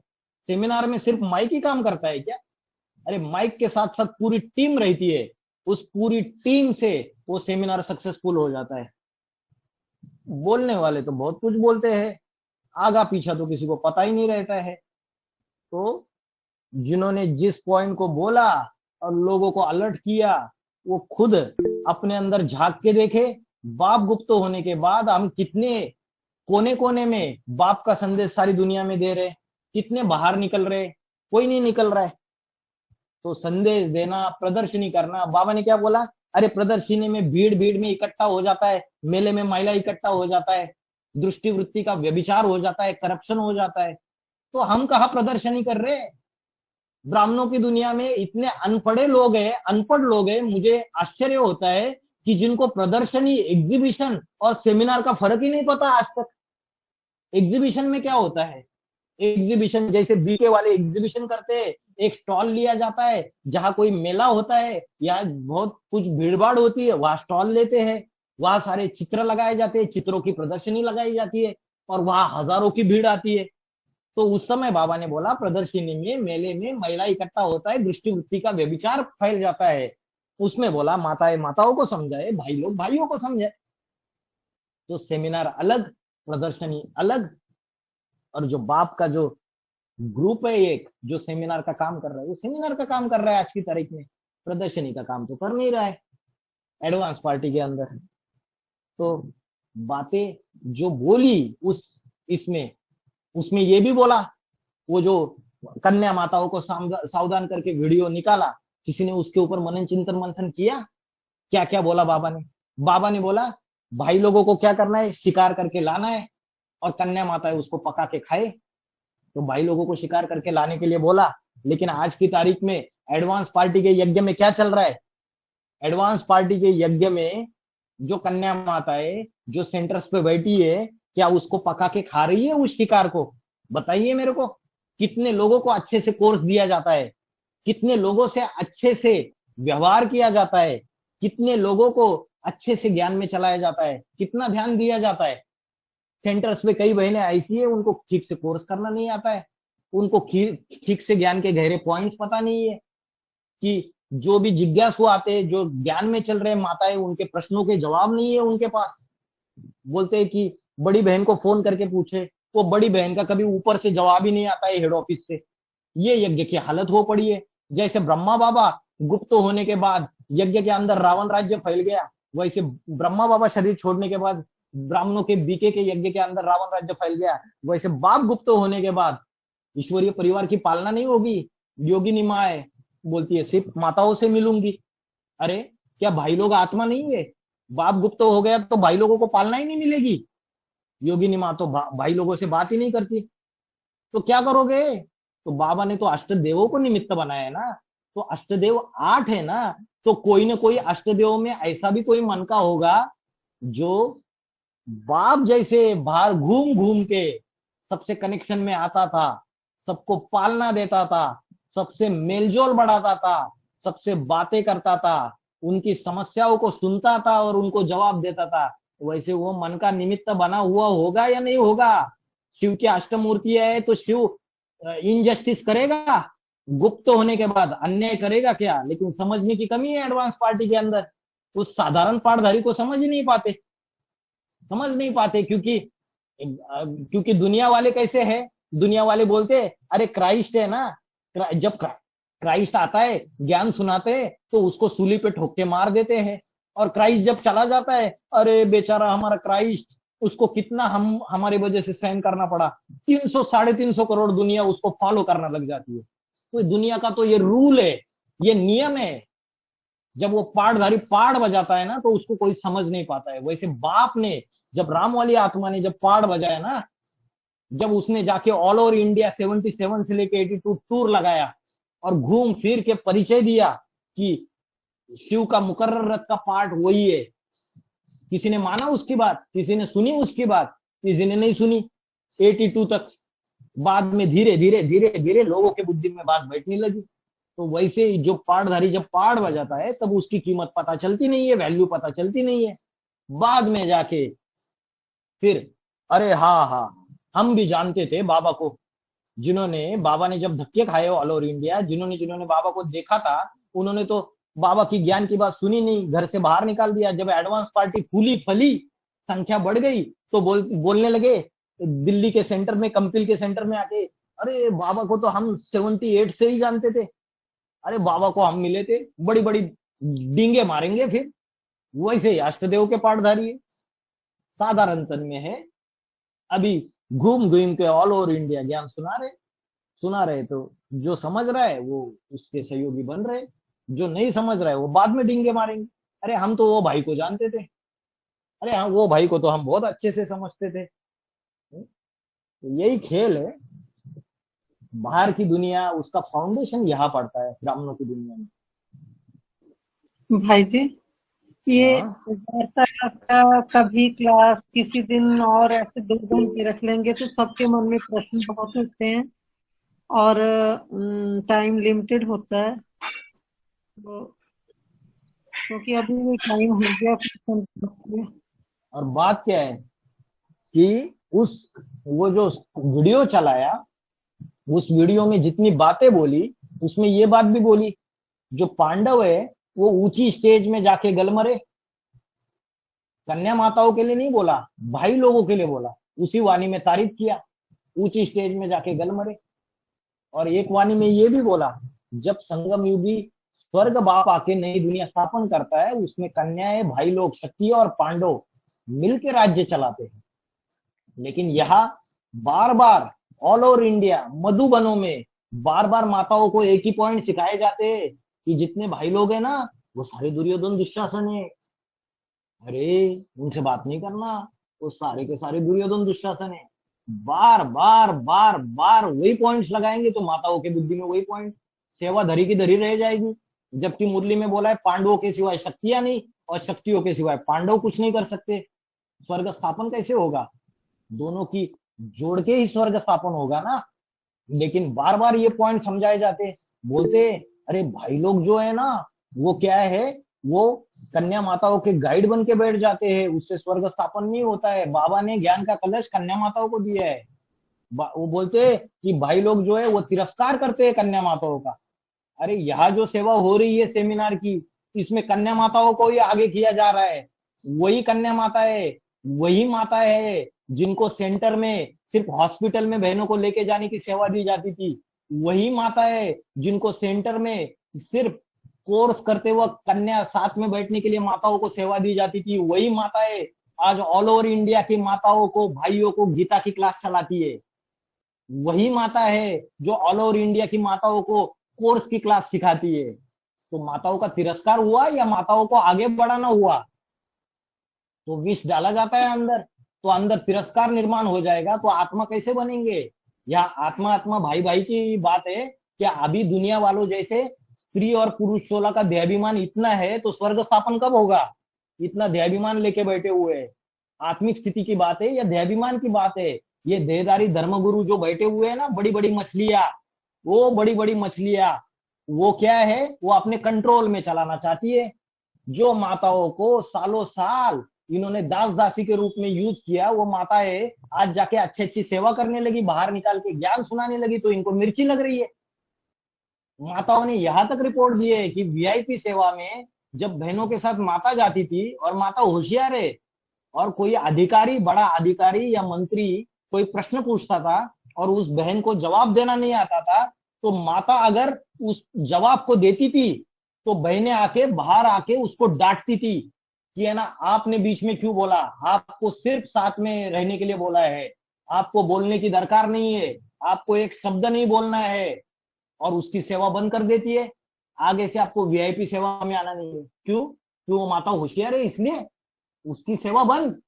सेमिनार में सिर्फ माइक ही काम करता है क्या? अरे माइक के साथ साथ पूरी टीम रहती है, उस पूरी टीम से वो सेमिनार सक्सेसफुल हो जाता है। बोलने वाले तो बहुत कुछ बोलते हैं, आगा पीछा तो किसी को पता ही नहीं रहता है। तो जिन्होंने जिस पॉइंट को बोला और लोगों को अलर्ट किया, वो खुद अपने अंदर झांक के देखे। बाप गुप्त होने के बाद हम कितने कोने कोने में बाप का संदेश सारी दुनिया में दे रहे, कितने बाहर निकल रहे? कोई नहीं निकल रहा है। तो संदेश देना, प्रदर्शनी करना, बाबा ने क्या बोला? अरे प्रदर्शनी में भीड़ में इकट्ठा हो जाता है, मेले में महिला इकट्ठा हो जाता है, दृष्टि वृत्ति का व्यभिचार हो जाता है, करप्शन हो जाता है। तो हम कहाँ प्रदर्शनी कर रहे? ब्राह्मणों की दुनिया में इतने अनपढ़ लोग हैं। मुझे आश्चर्य होता है कि जिनको प्रदर्शनी, एग्जीबिशन और सेमिनार का फर्क ही नहीं पता आज तक। एग्जीबिशन में क्या होता है? एग्जीबिशन जैसे बीके वाले एग्जीबिशन करते हैं, एक स्टॉल लिया जाता है, जहां कोई मेला होता है या बहुत कुछ भीड़भाड़ होती है, वहां स्टॉल लेते हैं, वहां सारे चित्र लगाए जाते हैं, चित्रों की प्रदर्शनी लगाई जाती है और वहां हजारों की भीड़ आती है। तो उस समय बाबा ने बोला प्रदर्शनी में, मेले में महिला इकट्ठा होता है, दृष्टि वृत्ति का व्यभिचार फैल जाता है। उसमें बोला माताओं को समझाए, भाई लोग भाइयों को समझाए। तो सेमिनार अलग, प्रदर्शनी अलग। और जो बाप का जो ग्रुप है एक जो सेमिनार का काम कर रहा है, वो सेमिनार का काम कर रहा है आज की तारीख में, प्रदर्शनी का काम तो कर नहीं रहा है एडवांस पार्टी के अंदर। तो बातें जो बोली उसमें ये भी बोला, वो जो कन्या माताओं को सावधान करके वीडियो निकाला, किसी ने उसके ऊपर मनन चिंतन मंथन किया? क्या क्या बोला बाबा ने? बाबा ने बोला भाई लोगों को क्या करना है? शिकार करके लाना है और कन्या माता है उसको पका के खाए। तो भाई लोगों को शिकार करके लाने के लिए बोला, लेकिन आज की तारीख में एडवांस पार्टी के यज्ञ में क्या चल रहा है? एडवांस पार्टी के यज्ञ में जो कन्या माता है, जो सेंटर्स पे बैठी है, क्या उसको पका के खा रही है उस शिकार को? बताइए मेरे को। कितने लोगों को अच्छे से कोर्स दिया जाता है, कितने लोगों से अच्छे से व्यवहार किया जाता है, कितने लोगों को अच्छे से ज्ञान में चलाया जाता है, कितना ध्यान दिया जाता है। सेंटर्स पे कई बहनें ऐसी है, उनको ठीक से कोर्स करना नहीं आता है, उनको ठीक से ज्ञान के गहरे पॉइंट्स पता नहीं है कि जो भी जिज्ञासु आते हैं, जो ज्ञान में चल रहे माताएं, उनके प्रश्नों के जवाब नहीं है उनके पास। बोलते हैं कि बड़ी बहन को फोन करके पूछे, वो बड़ी बहन का कभी ऊपर से जवाब ही नहीं आता है हेड ऑफिस से। ये यज्ञ की हालत हो पड़ी है। जैसे ब्रह्मा बाबा गुप्त होने के बाद यज्ञ के अंदर रावण राज्य फैल गया, वैसे ब्रह्मा बाबा शरीर छोड़ने के बाद ब्राह्मणों के बीके के यज्ञ के अंदर रावण राज्य फैल गया। वैसे बाप गुप्त होने के बाद ईश्वरीय परिवार की पालना नहीं होगी। योगिनी माँ है, बोलती है सिर्फ माताओं से मिलूंगी। अरे क्या भाई लोग आत्मा नहीं है? बाप गुप्त हो गया तो भाई लोगों को पालना ही नहीं मिलेगी। योगिनी माँ तो भाई लोगों से बात ही नहीं करती, तो क्या करोगे? तो बाबा ने तो अष्ट देवों को निमित्त बनाया है ना। तो अष्टदेव 8 है ना, तो कोई ना कोई अष्टदेव में ऐसा भी कोई मन का होगा जो बाप जैसे बाहर घूम घूम के सबसे कनेक्शन में आता था, सबको पालना देता था, सबसे मेलजोल बढ़ाता था, सबसे बातें करता था, उनकी समस्याओं को सुनता था और उनको जवाब देता था। वैसे वो मन का निमित्त बना हुआ होगा या नहीं होगा? शिव की अष्टमूर्ति है तो शिव इनजस्टिस करेगा? गुप्त होने के बाद अन्याय करेगा क्या? लेकिन समझने की कमी है एडवांस पार्टी के अंदर, उस साधारण पाठधारी को समझ नहीं पाते क्योंकि दुनिया वाले कैसे है, दुनिया वाले बोलते अरे क्राइस्ट है ना, जब क्राइस्ट आता है ज्ञान सुनाते हैं तो उसको सूली पे ठोक के मार देते हैं, और क्राइस्ट जब चला जाता है, अरे बेचारा हमारा क्राइस्ट, उसको कितना हमारी वजह से सहन करना पड़ा, 300-350 करोड़ दुनिया उसको फॉलो करना लग जाती है। तो दुनिया का तो ये रूल है, ये नियम है। जब वो पाठधारी पाठ बजाता है ना तो उसको कोई समझ नहीं पाता है। वैसे बाप ने जब राम वाली आत्मा ने जब पाठ बजाया ना, जब उसने जाके ऑल ओवर इंडिया 77 से लेके 82 टूर लगाया और घूम फिर के परिचय दिया कि शिव का मुकर्रर रथ का पाठ वही है, किसी ने माना उसकी बात, किसी ने सुनी उसकी बात, किसी ने नहीं सुनी 82 तक। बाद में धीरे धीरे धीरे धीरे लोगों के बुद्धि में बात बैठने लगी। तो वैसे जो पाठधारी जब पाठ बजाता है तब उसकी कीमत पता चलती नहीं है, वैल्यू पता चलती नहीं है। बाद में जाके फिर अरे हाँ हम भी जानते थे बाबा को, जिन्होंने बाबा ने जब धक्के खाए ऑल ओवर इंडिया, जिन्होंने बाबा को देखा था, उन्होंने तो बाबा की ज्ञान की बात सुनी नहीं, घर से बाहर निकाल दिया। जब एडवांस पार्टी फूली फली, संख्या बढ़ गई तो बोलने लगे दिल्ली के सेंटर में, कंपिल के सेंटर में आके, अरे बाबा को तो हम 78 से ही जानते थे, अरे बाबा को हम मिले थे, बड़ी बड़ी डींगे मारेंगे। फिर वैसे ही अष्टदेव के पाठधारी है, साधारण तन में है, अभी घूम घूम के ऑल ओवर इंडिया ज्ञान सुना रहे। तो जो समझ रहा है वो उसके सहयोगी बन रहे, जो नहीं समझ रहा है वो बाद में डींगे मारेंगे। अरे हम तो वो भाई को जानते थे, अरे हाँ वो भाई को तो हम बहुत अच्छे से समझते थे। तो यही खेल है। बाहर की दुनिया, उसका फाउंडेशन यहाँ पड़ता है ब्राह्मणों की दुनिया में। भाई जी, ये हाँ वार्तालाप का कभी क्लास किसी दिन और ऐसे 2 घंटे रख लेंगे तो सबके मन में प्रश्न बहुत उठते हैं और टाइम लिमिटेड होता है, क्योंकि अभी भी टाइम हो गया। और बात क्या है कि वो जो वीडियो चलाया, उस वीडियो में जितनी बातें बोली उसमें ये बात भी बोली, जो पांडव है वो ऊंची स्टेज में जाके गलमरे। कन्या माताओं के लिए नहीं बोला, भाई लोगों के लिए बोला। उसी वाणी में तारीफ किया, ऊंची स्टेज में जाके गलमरे। और एक वाणी में ये भी बोला, जब संगम युगी स्वर्ग बाप आके नई दुनिया स्थापन करता है, उसमें कन्याएं, भाई लोग, क्षत्रिय और पांडव मिलके राज्य चलाते हैं। लेकिन यहाँ बार बार ऑल ओवर इंडिया मधुबनों में बार बार माताओं को एक ही पॉइंट सिखाए जाते हैं कि जितने भाई लोग हैं ना वो सारे दुर्योधन दुशासन है। अरे उनसे बात नहीं करना, वो सारे के सारे दुर्योधन दुशासन है। बार बार बार बार वही पॉइंट्स लगाएंगे तो माताओं के बुद्धि में वही पॉइंट, सेवा धरी की धरी रह जाएगी। जबकि मुरली में बोला है पांडवों के सिवाय शक्तियां नहीं और शक्तियों के सिवाय पांडव कुछ नहीं कर सकते। स्वर्ग स्थापन कैसे होगा? दोनों की जोड़ के ही स्वर्ग स्थापन होगा ना। लेकिन बार बार ये पॉइंट समझाए जाते, बोलते अरे भाई लोग जो है ना वो क्या है, वो कन्या माताओं के गाइड बन के बैठ जाते हैं, उससे स्वर्ग स्थापन नहीं होता है। बाबा ने ज्ञान का कलश कन्या माताओं को दिया है। वो बोलते कि भाई लोग जो है वो तिरस्कार करते हैं कन्या माताओं का। अरे यहाँ जो सेवा हो रही है सेमिनार की, इसमें कन्या माताओं को ही आगे किया जा रहा है। वही कन्या माता है, वही माता है जिनको सेंटर में सिर्फ हॉस्पिटल में बहनों को लेके जाने की सेवा दी जाती थी। वही माता है जिनको सेंटर में सिर्फ कोर्स करते वक्त कन्या साथ में बैठने के लिए माताओं को सेवा दी जाती थी। वही माता है आज ऑल ओवर इंडिया की माताओं को, भाइयों को गीता की क्लास चलाती है। वही माता है जो ऑल ओवर इंडिया की माताओं को कोर्स की क्लास सिखाती है। तो माताओं का तिरस्कार हुआ या माताओं को आगे बढ़ाना हुआ? तो विष डाला जाता है अंदर, तो अंदर तिरस्कार निर्माण हो जाएगा, तो आत्मा कैसे बनेंगे? या आत्मा आत्मा भाई भाई की बात है क्या? अभी दुनिया वालों जैसे स्त्री और पुरुष 16 का देहाभिमान इतना है तो स्वर्ग स्थापन कब होगा? इतना देहाभिमान लेके बैठे हुए हैं। आत्मिक स्थिति की बात है या देहाभिमान की बात है? ये देहधारी धर्मगुरु जो बैठे हुए हैं ना, बड़ी बड़ी मछलियां, वो बड़ी बड़ी मछलियां, वो क्या है, वो अपने कंट्रोल में चलाना चाहती है। जो माताओं को सालों साल इन्होंने दास दासी के रूप में यूज किया, वो माताएं आज जाके अच्छी अच्छी सेवा करने लगी, बाहर निकाल के ज्ञान सुनाने लगी, तो इनको मिर्ची लग रही है। माताओं ने यहां तक रिपोर्ट दी है कि वीआईपी सेवा में जब बहनों के साथ माता जाती थी और माता होशियार है, और कोई अधिकारी, बड़ा अधिकारी या मंत्री कोई प्रश्न पूछता था और उस बहन को जवाब देना नहीं आता था, तो माता अगर उस जवाब को देती थी तो बहनें आके बाहर आके उसको डांटती थी कि है ना, आपने बीच में क्यों बोला, आपको सिर्फ साथ में रहने के लिए बोला है, आपको बोलने की दरकार नहीं है, आपको एक शब्द नहीं बोलना है, और उसकी सेवा बंद कर देती है। आगे से आपको वीआईपी सेवा में आना नहीं है। क्यों? क्यों? वो माता होशियार है इसलिए उसकी सेवा बंद।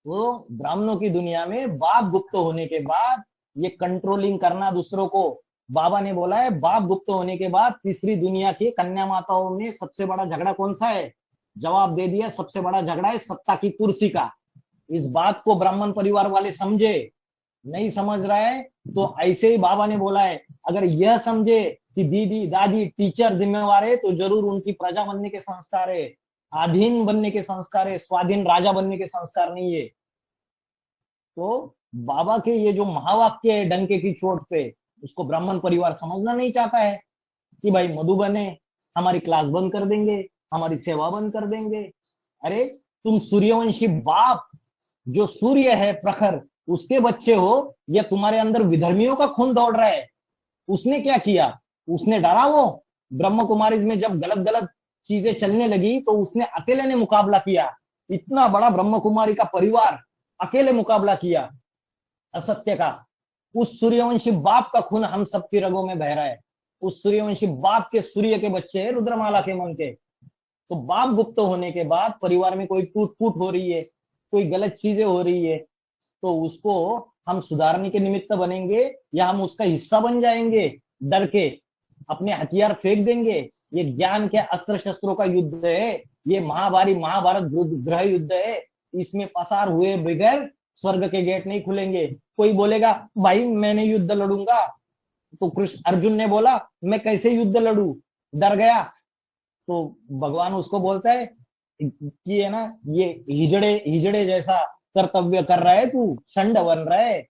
वो ब्राह्मणों की दुनिया में बाप गुप्त होने के बाद ये कंट्रोलिंग करना दूसरों को, बाबा ने बोला है बाप गुप्त होने के बाद तीसरी दुनिया की कन्या माताओं में सबसे बड़ा झगड़ा कौन सा है? जवाब दे दिया, सबसे बड़ा झगड़ा है सत्ता की कुर्सी का। इस बात को ब्राह्मण परिवार वाले समझे, नहीं समझ रहा है तो ऐसे ही बाबा ने बोला है, अगर यह समझे कि दीदी दादी टीचर जिम्मेवार है तो जरूर उनकी प्रजा बनने के संस्कार है, अधीन बनने के संस्कार है, स्वाधीन राजा बनने के संस्कार नहीं है। तो बाबा के ये जो महावाक्य है डंके की चोट पे, उसको ब्राह्मण परिवार समझना नहीं चाहता है कि भाई मधुबन है, हमारी क्लास बंद कर देंगे, हमारी सेवा बंद कर देंगे। अरे तुम सूर्यवंशी बाप, जो सूर्य है प्रखर, उसके बच्चे हो, या तुम्हारे अंदर विधर्मियों का खून दौड़ रहा है? उसने क्या किया? उसने डरा? वो ब्रह्म कुमारी में जब गलत गलत चीजें चलने लगी तो उसने अकेले ने मुकाबला किया। इतना बड़ा ब्रह्म कुमारी का परिवार अकेले मुकाबला किया असत्य का। उस सूर्यवंशी बाप का खून हम सबकी रगों में बह रहा है। उस सूर्यवंशी बाप के सूर्य के बच्चे हैं, रुद्रमाला के मन के। तो बाप गुप्त होने के बाद परिवार में कोई टूट फूट हो रही है, कोई गलत चीजें हो रही है, तो उसको हम सुधारने के निमित्त बनेंगे या हम उसका हिस्सा बन जाएंगे? डर के अपने हथियार फेंक देंगे। ये ज्ञान के अस्त्र शस्त्रों का युद्ध है, ये महाभारत गृह युद्ध है। इसमें पसार हुए बगैर स्वर्ग के गेट नहीं खुलेंगे। कोई बोलेगा भाई मैंने युद्ध लड़ूंगा, तो कृष्ण अर्जुन ने बोला मैं कैसे युद्ध लड़ू, डर गया। तो भगवान उसको बोलता है कि है ना, ये हिजड़े जैसा कर्तव्य कर रहा है तू, षंड बन रहा है।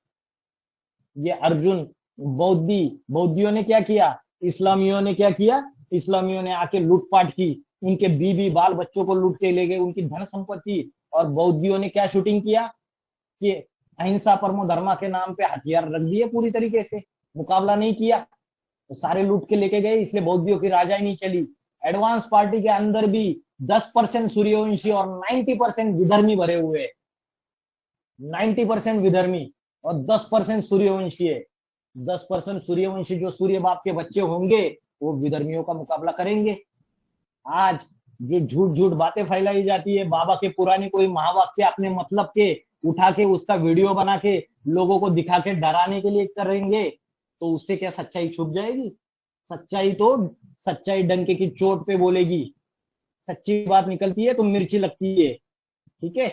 ये अर्जुन बौद्धियों ने क्या किया? इस्लामियों ने क्या किया? इस्लामियों ने आके लूटपाट की, उनके बीबी बाल बच्चों को लूट के ले गए, उनकी धन संपत्ति। और बौद्धियों ने क्या शूटिंग किया कि अहिंसा परमो धर्मा के नाम पे हथियार रख दिए, पूरी तरीके से मुकाबला नहीं किया, तो सारे लूट के लेके गए। इसलिए बौद्धियों की राजाई नहीं चली। एडवांस पार्टी के अंदर भी 10% सूर्यवंशी और 90% विधर्मी भरे हुए हैं। 90% विधर्मी और 10% सूर्यवंशी है। 10% सूर्यवंशी जो सूर्य बाप के बच्चे होंगे वो विधर्मियों का मुकाबला करेंगे। आज जो झूठ झूठ बातें फैलाई जाती है, बाबा के पुराने कोई महावाक्य अपने मतलब के उठा के उसका वीडियो बना के लोगों को दिखा के डराने के लिए करेंगे, तो उससे क्या सच्चाई छुप जाएगी? सच्चाई डंके की चोट पे बोलेगी। सच्ची बात निकलती है तो मिर्ची लगती है। ठीक है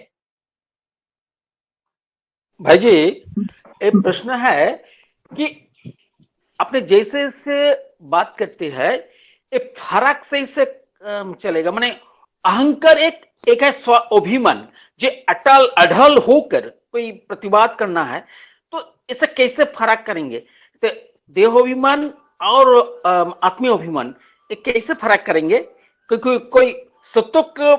भाई जी, एक प्रश्न है कि अपने जैसे से बात करते हैं, एक फर्क से इसे चलेगा? माने अहंकार एक है स्व अभिमान, जो अटल अढल होकर कोई प्रतिवाद करना है, तो इसे कैसे फर्क करेंगे? तो देहाभिमान और आत्मीय अभिमान कैसे फर्क करेंगे? क्योंकि कोई सत्य को,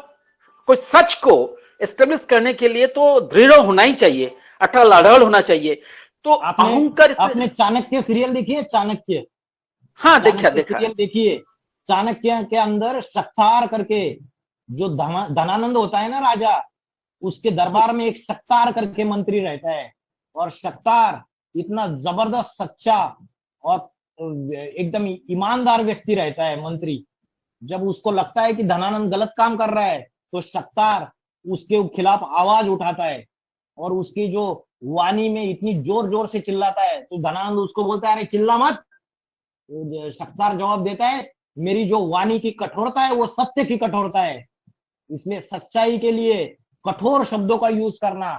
कोई सच को एस्टेब्लिश करने के लिए तो दृढ़ होना ही चाहिए, अटल अढल होना चाहिए। तो अहंकार आपने चाणक्य सीरियल देखी है? चाणक्य, हाँ देखा सीरियल देखिए। चाणक्य के अंदर शक्तार करके जो धनानंद होता है ना राजा, उसके दरबार में एक शक्तार करके मंत्री रहता है। और शक्तार इतना जबरदस्त सच्चा और एकदम ईमानदार व्यक्ति रहता है मंत्री। जब उसको लगता है कि धनानंद गलत काम कर रहा है तो शक्तार उसके खिलाफ आवाज उठाता है और उसकी जो वाणी में इतनी जोर जोर से चिल्लाता है तो धनानंद उसको बोलता है अरे चिल्ला मत, शक्तार जवाब देता है, मेरी जो वाणी की कठोरता है वो सत्य की कठोरता है, इसलिए सच्चाई के लिए कठोर शब्दों का यूज करना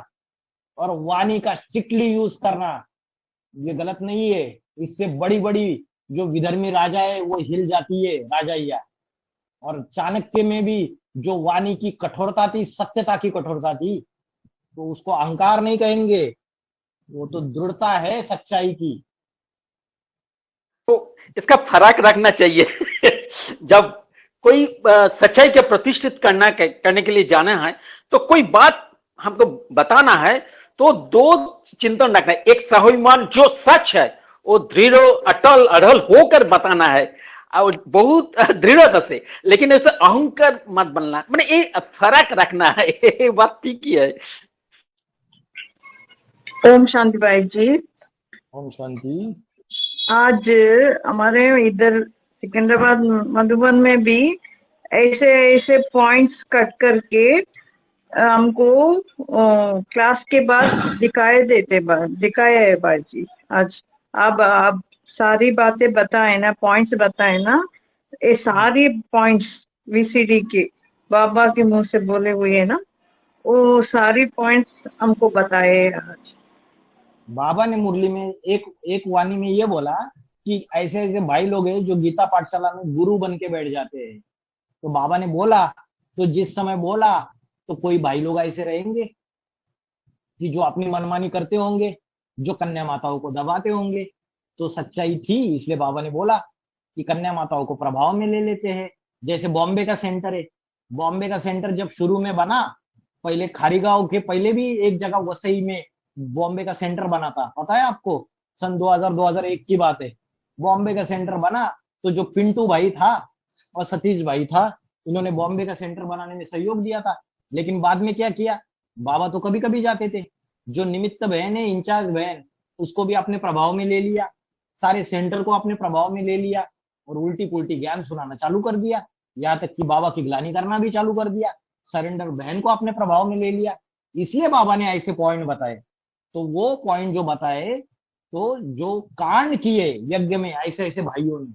और वाणी का स्ट्रिक्टली यूज करना ये गलत नहीं है। इससे बड़ी बड़ी जो विधर्मी राजा है वो हिल जाती है राजाइया। और चाणक्य में भी जो वाणी की कठोरता थी, सत्यता की कठोरता थी, तो उसको अहंकार नहीं कहेंगे, वो तो दृढ़ता है सच्चाई की। तो इसका फर्क रखना चाहिए जब कोई सच्चाई के प्रतिष्ठित करने के लिए जाना है तो कोई बात हमको बताना है तो दो चिंतन रखना है। एक स्वाभिमान जो सच है वो दृढ़ अटल अड़ल होकर बताना है और बहुत दृढ़ता से, लेकिन ऐसे अहंकार मत बनना, मैंने ये फर्क रखना है। ये बात ठीक ही है। ओम शांति भाई जी। ओम शांति। आज हमारे इधर सिकंदराबाद मधुबन में भी ऐसे ऐसे पॉइंट्स कट करके हमको क्लास के बाद दिखाया है भाई जी। आज आप सारी बातें बताए ना, पॉइंट्स बताए ना, ये सारी पॉइंट्स वीसीडी के बाबा के मुंह से बोले हुए है ना, वो सारी पॉइंट्स हमको बताए आज। बाबा ने मुरली में एक वाणी में ये बोला कि ऐसे ऐसे भाई लोग हैं जो गीता पाठशाला में गुरु बन के बैठ जाते हैं। तो बाबा ने बोला, तो जिस समय बोला तो कोई भाई लोग ऐसे रहेंगे कि जो अपनी मनमानी करते होंगे, जो कन्या माताओं को दबाते होंगे। तो सच्चाई थी, इसलिए बाबा ने बोला कि कन्या माताओं को प्रभाव में ले लेते हैं। जैसे बॉम्बे का सेंटर है, बॉम्बे का सेंटर जब शुरू में बना, पहले खारीगांव के पहले भी एक जगह वसई में बॉम्बे का सेंटर बना था, पता है आपको? सन 2000-2001 की बात है। बॉम्बे का सेंटर बना तो जो पिंटू भाई था और सतीश भाई था, इन्होंने बॉम्बे का सेंटर बनाने में सहयोग दिया था। लेकिन बाद में क्या किया, बाबा तो कभी कभी जाते थे, जो निमित्त बहन है, इंचार्ज बहन, उसको भी अपने प्रभाव में ले लिया, सारे सेंटर को अपने प्रभाव में ले लिया और उल्टी पुल्टी ज्ञान सुनाना चालू कर दिया। यहाँ तक कि बाबा की ग्लानी करना भी चालू कर दिया, सरेंडर बहन को अपने प्रभाव में ले लिया। इसलिए बाबा ने ऐसे पॉइंट बताए। तो वो पॉइंट जो बताए, तो जो कांड किए यज्ञ में ऐसे ऐसे भाइयों ने,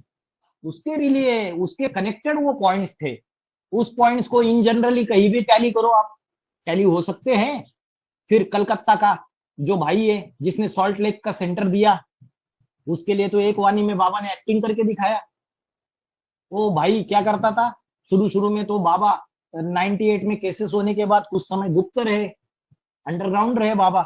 उसके लिए उसके कनेक्टेड वो पॉइंट्स थे। उस पॉइंट्स को इन जनरली कहीं भी टैली करो, आप टैली हो सकते हैं। फिर कलकत्ता का जो भाई है जिसने सॉल्ट लेक का सेंटर दिया, उसके लिए तो एक वाणी में बाबा ने एक्टिंग करके दिखाया। वो भाई क्या करता था, शुरू में तो बाबा 98 में केसेस होने के बाद कुछ समय गुप्त रहे, अंडरग्राउंड रहे बाबा।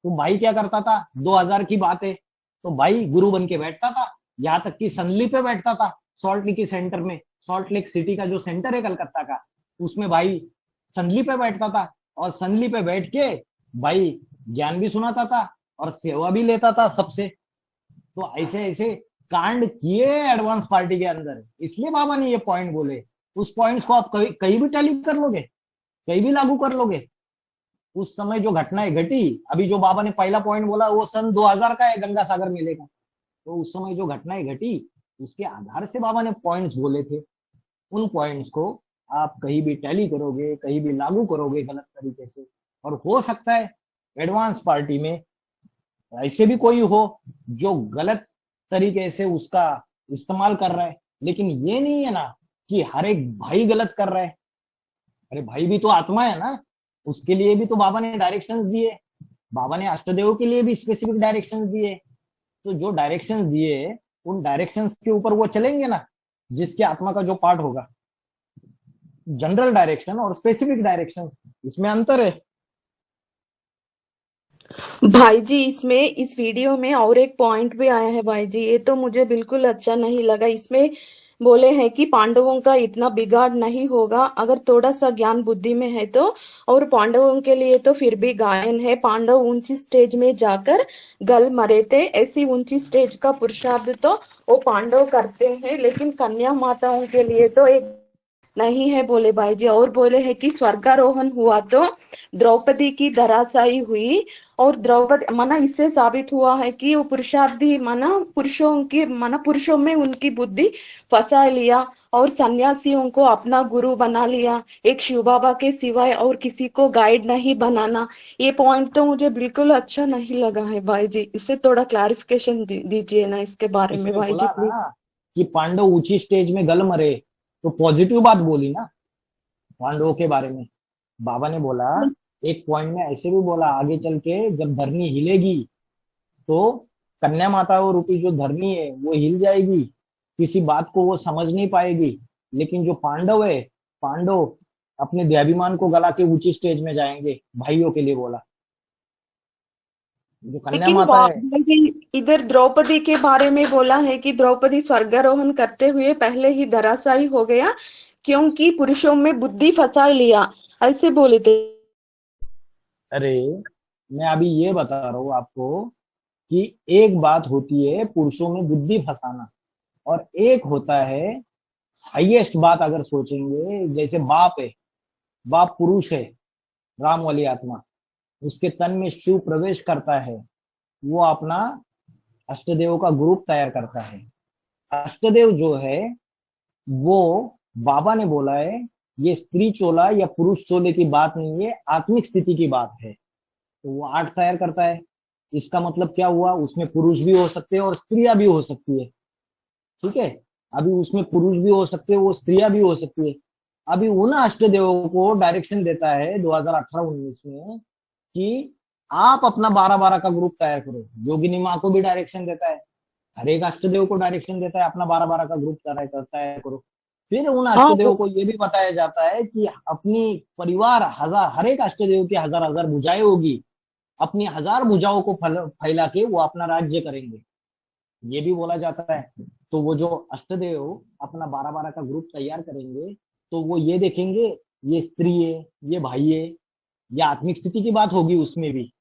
तो भाई क्या करता था, 2000 की बात है, तो भाई गुरु बन के बैठता था, यहाँ तक कि सनली पे बैठता था, सॉल्ट लेक सेंटर में, सॉल्ट लेक सिटी का जो सेंटर है कलकत्ता का, उसमें भाई सनली पे बैठता था और सनली पे बैठ के भाई ज्ञान भी सुनाता था और सेवा भी लेता था सबसे। तो ऐसे ऐसे कांड किए एडवांस पार्टी के अंदर, इसलिए बाबा ने ये पॉइंट बोले। उस पॉइंट्स को आप कहीं भी टैली कर लोगे, कहीं भी लागू कर लोगे। उस समय जो घटनाएं घटी, अभी जो बाबा ने पहला पॉइंट बोला वो सन 2000 का है, गंगा सागर मेले का। तो उस समय जो घटनाएं घटी उसके आधार से बाबा ने पॉइंट्स बोले थे। उन पॉइंट्स को आप कहीं भी टैली करोगे, कहीं भी लागू करोगे गलत तरीके से, और हो सकता है एडवांस पार्टी में ऐसे भी कोई हो जो गलत तरीके से उसका इस्तेमाल कर रहा है। लेकिन ये नहीं है ना कि हर एक भाई गलत कर रहा है। अरे भाई भी तो आत्मा है ना, उसके लिए भी तो बाबा ने डायरेक्शंस दिए। बाबा ने अष्टदेव के लिए भी स्पेसिफिक डायरेक्शंस दिए। तो जो डायरेक्शंस दिए उन डायरेक्शंस के ऊपर वो चलेंगे ना, जिसके आत्मा का जो पार्ट होगा। जनरल डायरेक्शन और स्पेसिफिक डायरेक्शंस, इसमें अंतर है। भाई जी, इसमें इस वीडियो में और एक पॉइंट भी आया है भाई जी, ये तो मुझे बिल्कुल अच्छा नहीं लगा। इसमें बोले हैं कि पांडवों का इतना बिगाड़ नहीं होगा अगर थोड़ा सा ज्ञान बुद्धि में है तो, और पांडवों के लिए तो फिर भी गायन है। पांडव ऊंची स्टेज में जाकर गल मरे थे, ऐसी ऊंची स्टेज का पुरुषार्थ तो वो पांडव करते हैं, लेकिन कन्या माताओं के लिए तो एक नहीं है बोले भाई जी। और बोले है कि स्वर्गारोहण हुआ तो द्रौपदी की धराशायी हुई, और द्रौपदी माना इससे साबित हुआ है कि वो पुरुषार्थी माना पुरुषों में उनकी बुद्धि फंसा लिया और सन्यासियों को अपना गुरु बना लिया, एक शिव बाबा के सिवाय और किसी को गाइड नहीं बनाना। ये पॉइंट तो मुझे बिल्कुल अच्छा नहीं लगा है भाई जी, इससे थोड़ा क्लैरिफिकेशन दीजिए ना इसके बारे में इसमें भाई बोला जी प्लीज। ना कि पांडव ऊंची स्टेज में गल मरे, तो पॉजिटिव बात बोली ना पांडवों के बारे में। बाबा ने बोला, एक पॉइंट में ऐसे भी बोला, आगे चल के जब धरनी हिलेगी तो कन्या माता रूपी जो धरनी है वो हिल जाएगी, किसी बात को वो समझ नहीं पाएगी। लेकिन जो पांडव है, पांडव अपने देहाभिमान को गला के ऊंची स्टेज में जाएंगे, भाइयों के लिए बोला। जो कन्या लेकिन माता है, भाई जी इधर द्रौपदी के बारे में बोला है कि द्रौपदी स्वर्गारोहण करते हुए पहले ही धराशायी हो गया क्योंकि पुरुषों में बुद्धि फंसा लिया, ऐसे बोले थे। अरे मैं अभी ये बता रहा हूँ आपको कि एक बात होती है पुरुषों में बुद्धि फंसाना, और एक होता है हाईएस्ट बात। अगर सोचेंगे, जैसे बाप है, बाप पुरुष है, राम वाली आत्मा, उसके तन में शिव प्रवेश करता है, वो अपना अष्टदेव का ग्रुप तैयार करता है। अष्टदेव जो है वो बाबा ने बोला है, ये स्त्री चोला या पुरुष चोले की बात नहीं है, आत्मिक स्थिति की बात है। तो वो 8 तैयार करता है। इसका मतलब क्या हुआ, उसमें पुरुष भी हो सकते हैं और स्त्रियां भी हो सकती है। ठीक है, अभी उसमें पुरुष भी हो सकते हैं, वो स्त्रियां भी हो सकती है। अभी उन अष्टदेवों को डायरेक्शन देता है 2018-19 में कि आप अपना 12-12 का ग्रुप तैयार करो। योगिनी माँ को भी डायरेक्शन देता है, हर एक अष्टदेव को डायरेक्शन देता है अपना 12-12 का ग्रुप तैयार करो। फिर उन अष्टदेव को ये भी बताया जाता है कि अपनी परिवार हर एक अष्टदेव की 1000 भुजाएं होगी, अपनी 1000 भुजाओं को फैला के वो अपना राज्य करेंगे, ये भी बोला जाता है। तो वो जो अष्टदेव अपना 12-12 का ग्रुप तैयार करेंगे, तो वो ये देखेंगे ये स्त्री है, ये भाई है, ये आत्मिक स्थिति की बात होगी। उसमें भी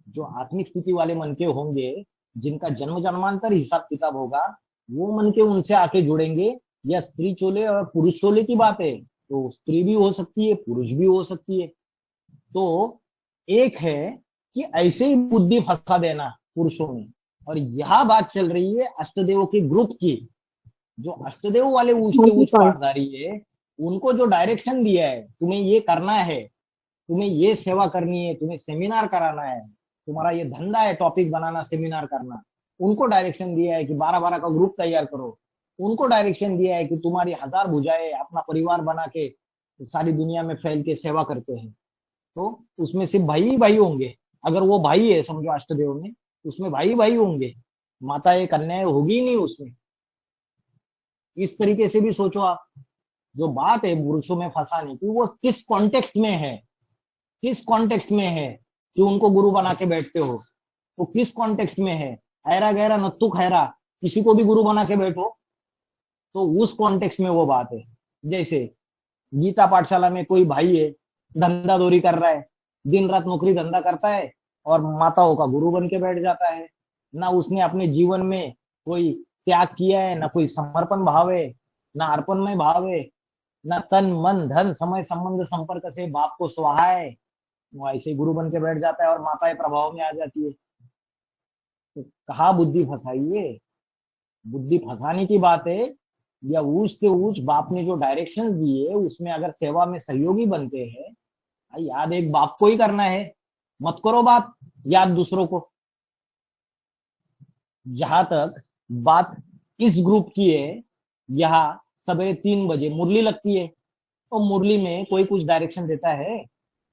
जो आत्मिक स्थिति वाले मन के होंगे, जिनका जन्म जन्मांतर हिसाब किताब होगा, वो मन के उनसे आके जुड़ेंगे। या स्त्री चोले और पुरुष चोले की बात है, तो स्त्री भी हो सकती है, पुरुष भी हो सकती है। तो एक है कि ऐसे ही बुद्धि फंसा देना पुरुषों में, और यह बात चल रही है अष्टदेव के ग्रुप की। जो अष्टदेव वाले उच्च पाठधारी है, उनको जो डायरेक्शन दिया है, तुम्हें ये करना है, तुम्हें ये सेवा करनी है, तुम्हें सेमिनार कराना है, तुम्हारा ये धंधा है टॉपिक बनाना, सेमिनार करना, उनको डायरेक्शन दिया है कि 12-12 का ग्रुप तैयार करो। उनको डायरेक्शन दिया है कि तुम्हारी 1000 भुजाएं अपना परिवार बना के सारी दुनिया में फैल के सेवा करते हैं। तो उसमें सिर्फ भाई ही भाई होंगे। अगर वो भाई है, समझो अष्टदेव में, उसमें भाई भाई होंगे, माताएं कन्याएं होगी नहीं उसमें। इस तरीके से भी सोचो आप। जो बात है पुरुषों में फंसाने की, वो किस कॉन्टेक्स्ट में है, किस कॉन्टेक्स्ट में है कि उनको गुरु बना के बैठते हो, तो किस कॉन्टेक्स्ट में है। ऐरा गहरा नत्तु खैरा, किसी को भी गुरु बना के बैठो, तो उस कॉन्टेक्स्ट में वो बात है। जैसे गीता पाठशाला में कोई भाई है, धंधा दौरी कर रहा है, दिन रात नौकरी धंधा करता है और माताओं का गुरु बन के बैठ जाता है। ना उसने अपने जीवन में कोई त्याग किया है, ना कोई समर्पण भाव है, ना अर्पणमय भाव है, ना तन मन धन समय संबंध संपर्क से बाप को स्वाहा है। वो ऐसे ही गुरु बन के बैठ जाता है और माताएं प्रभाव में आ जाती है। तो कहा बुद्धि फंसाई है, बुद्धि फंसाने की बात है। या ऊंच से ऊंच बाप ने जो डायरेक्शन दिए, उसमें अगर सेवा में सहयोगी बनते हैं, याद एक बाप को ही करना है, मत करो बात याद दूसरों को। जहां तक बात इस ग्रुप की है, यहाँ सवेरे 3 बजे मुरली लगती है, तो मुरली में कोई कुछ डायरेक्शन देता है,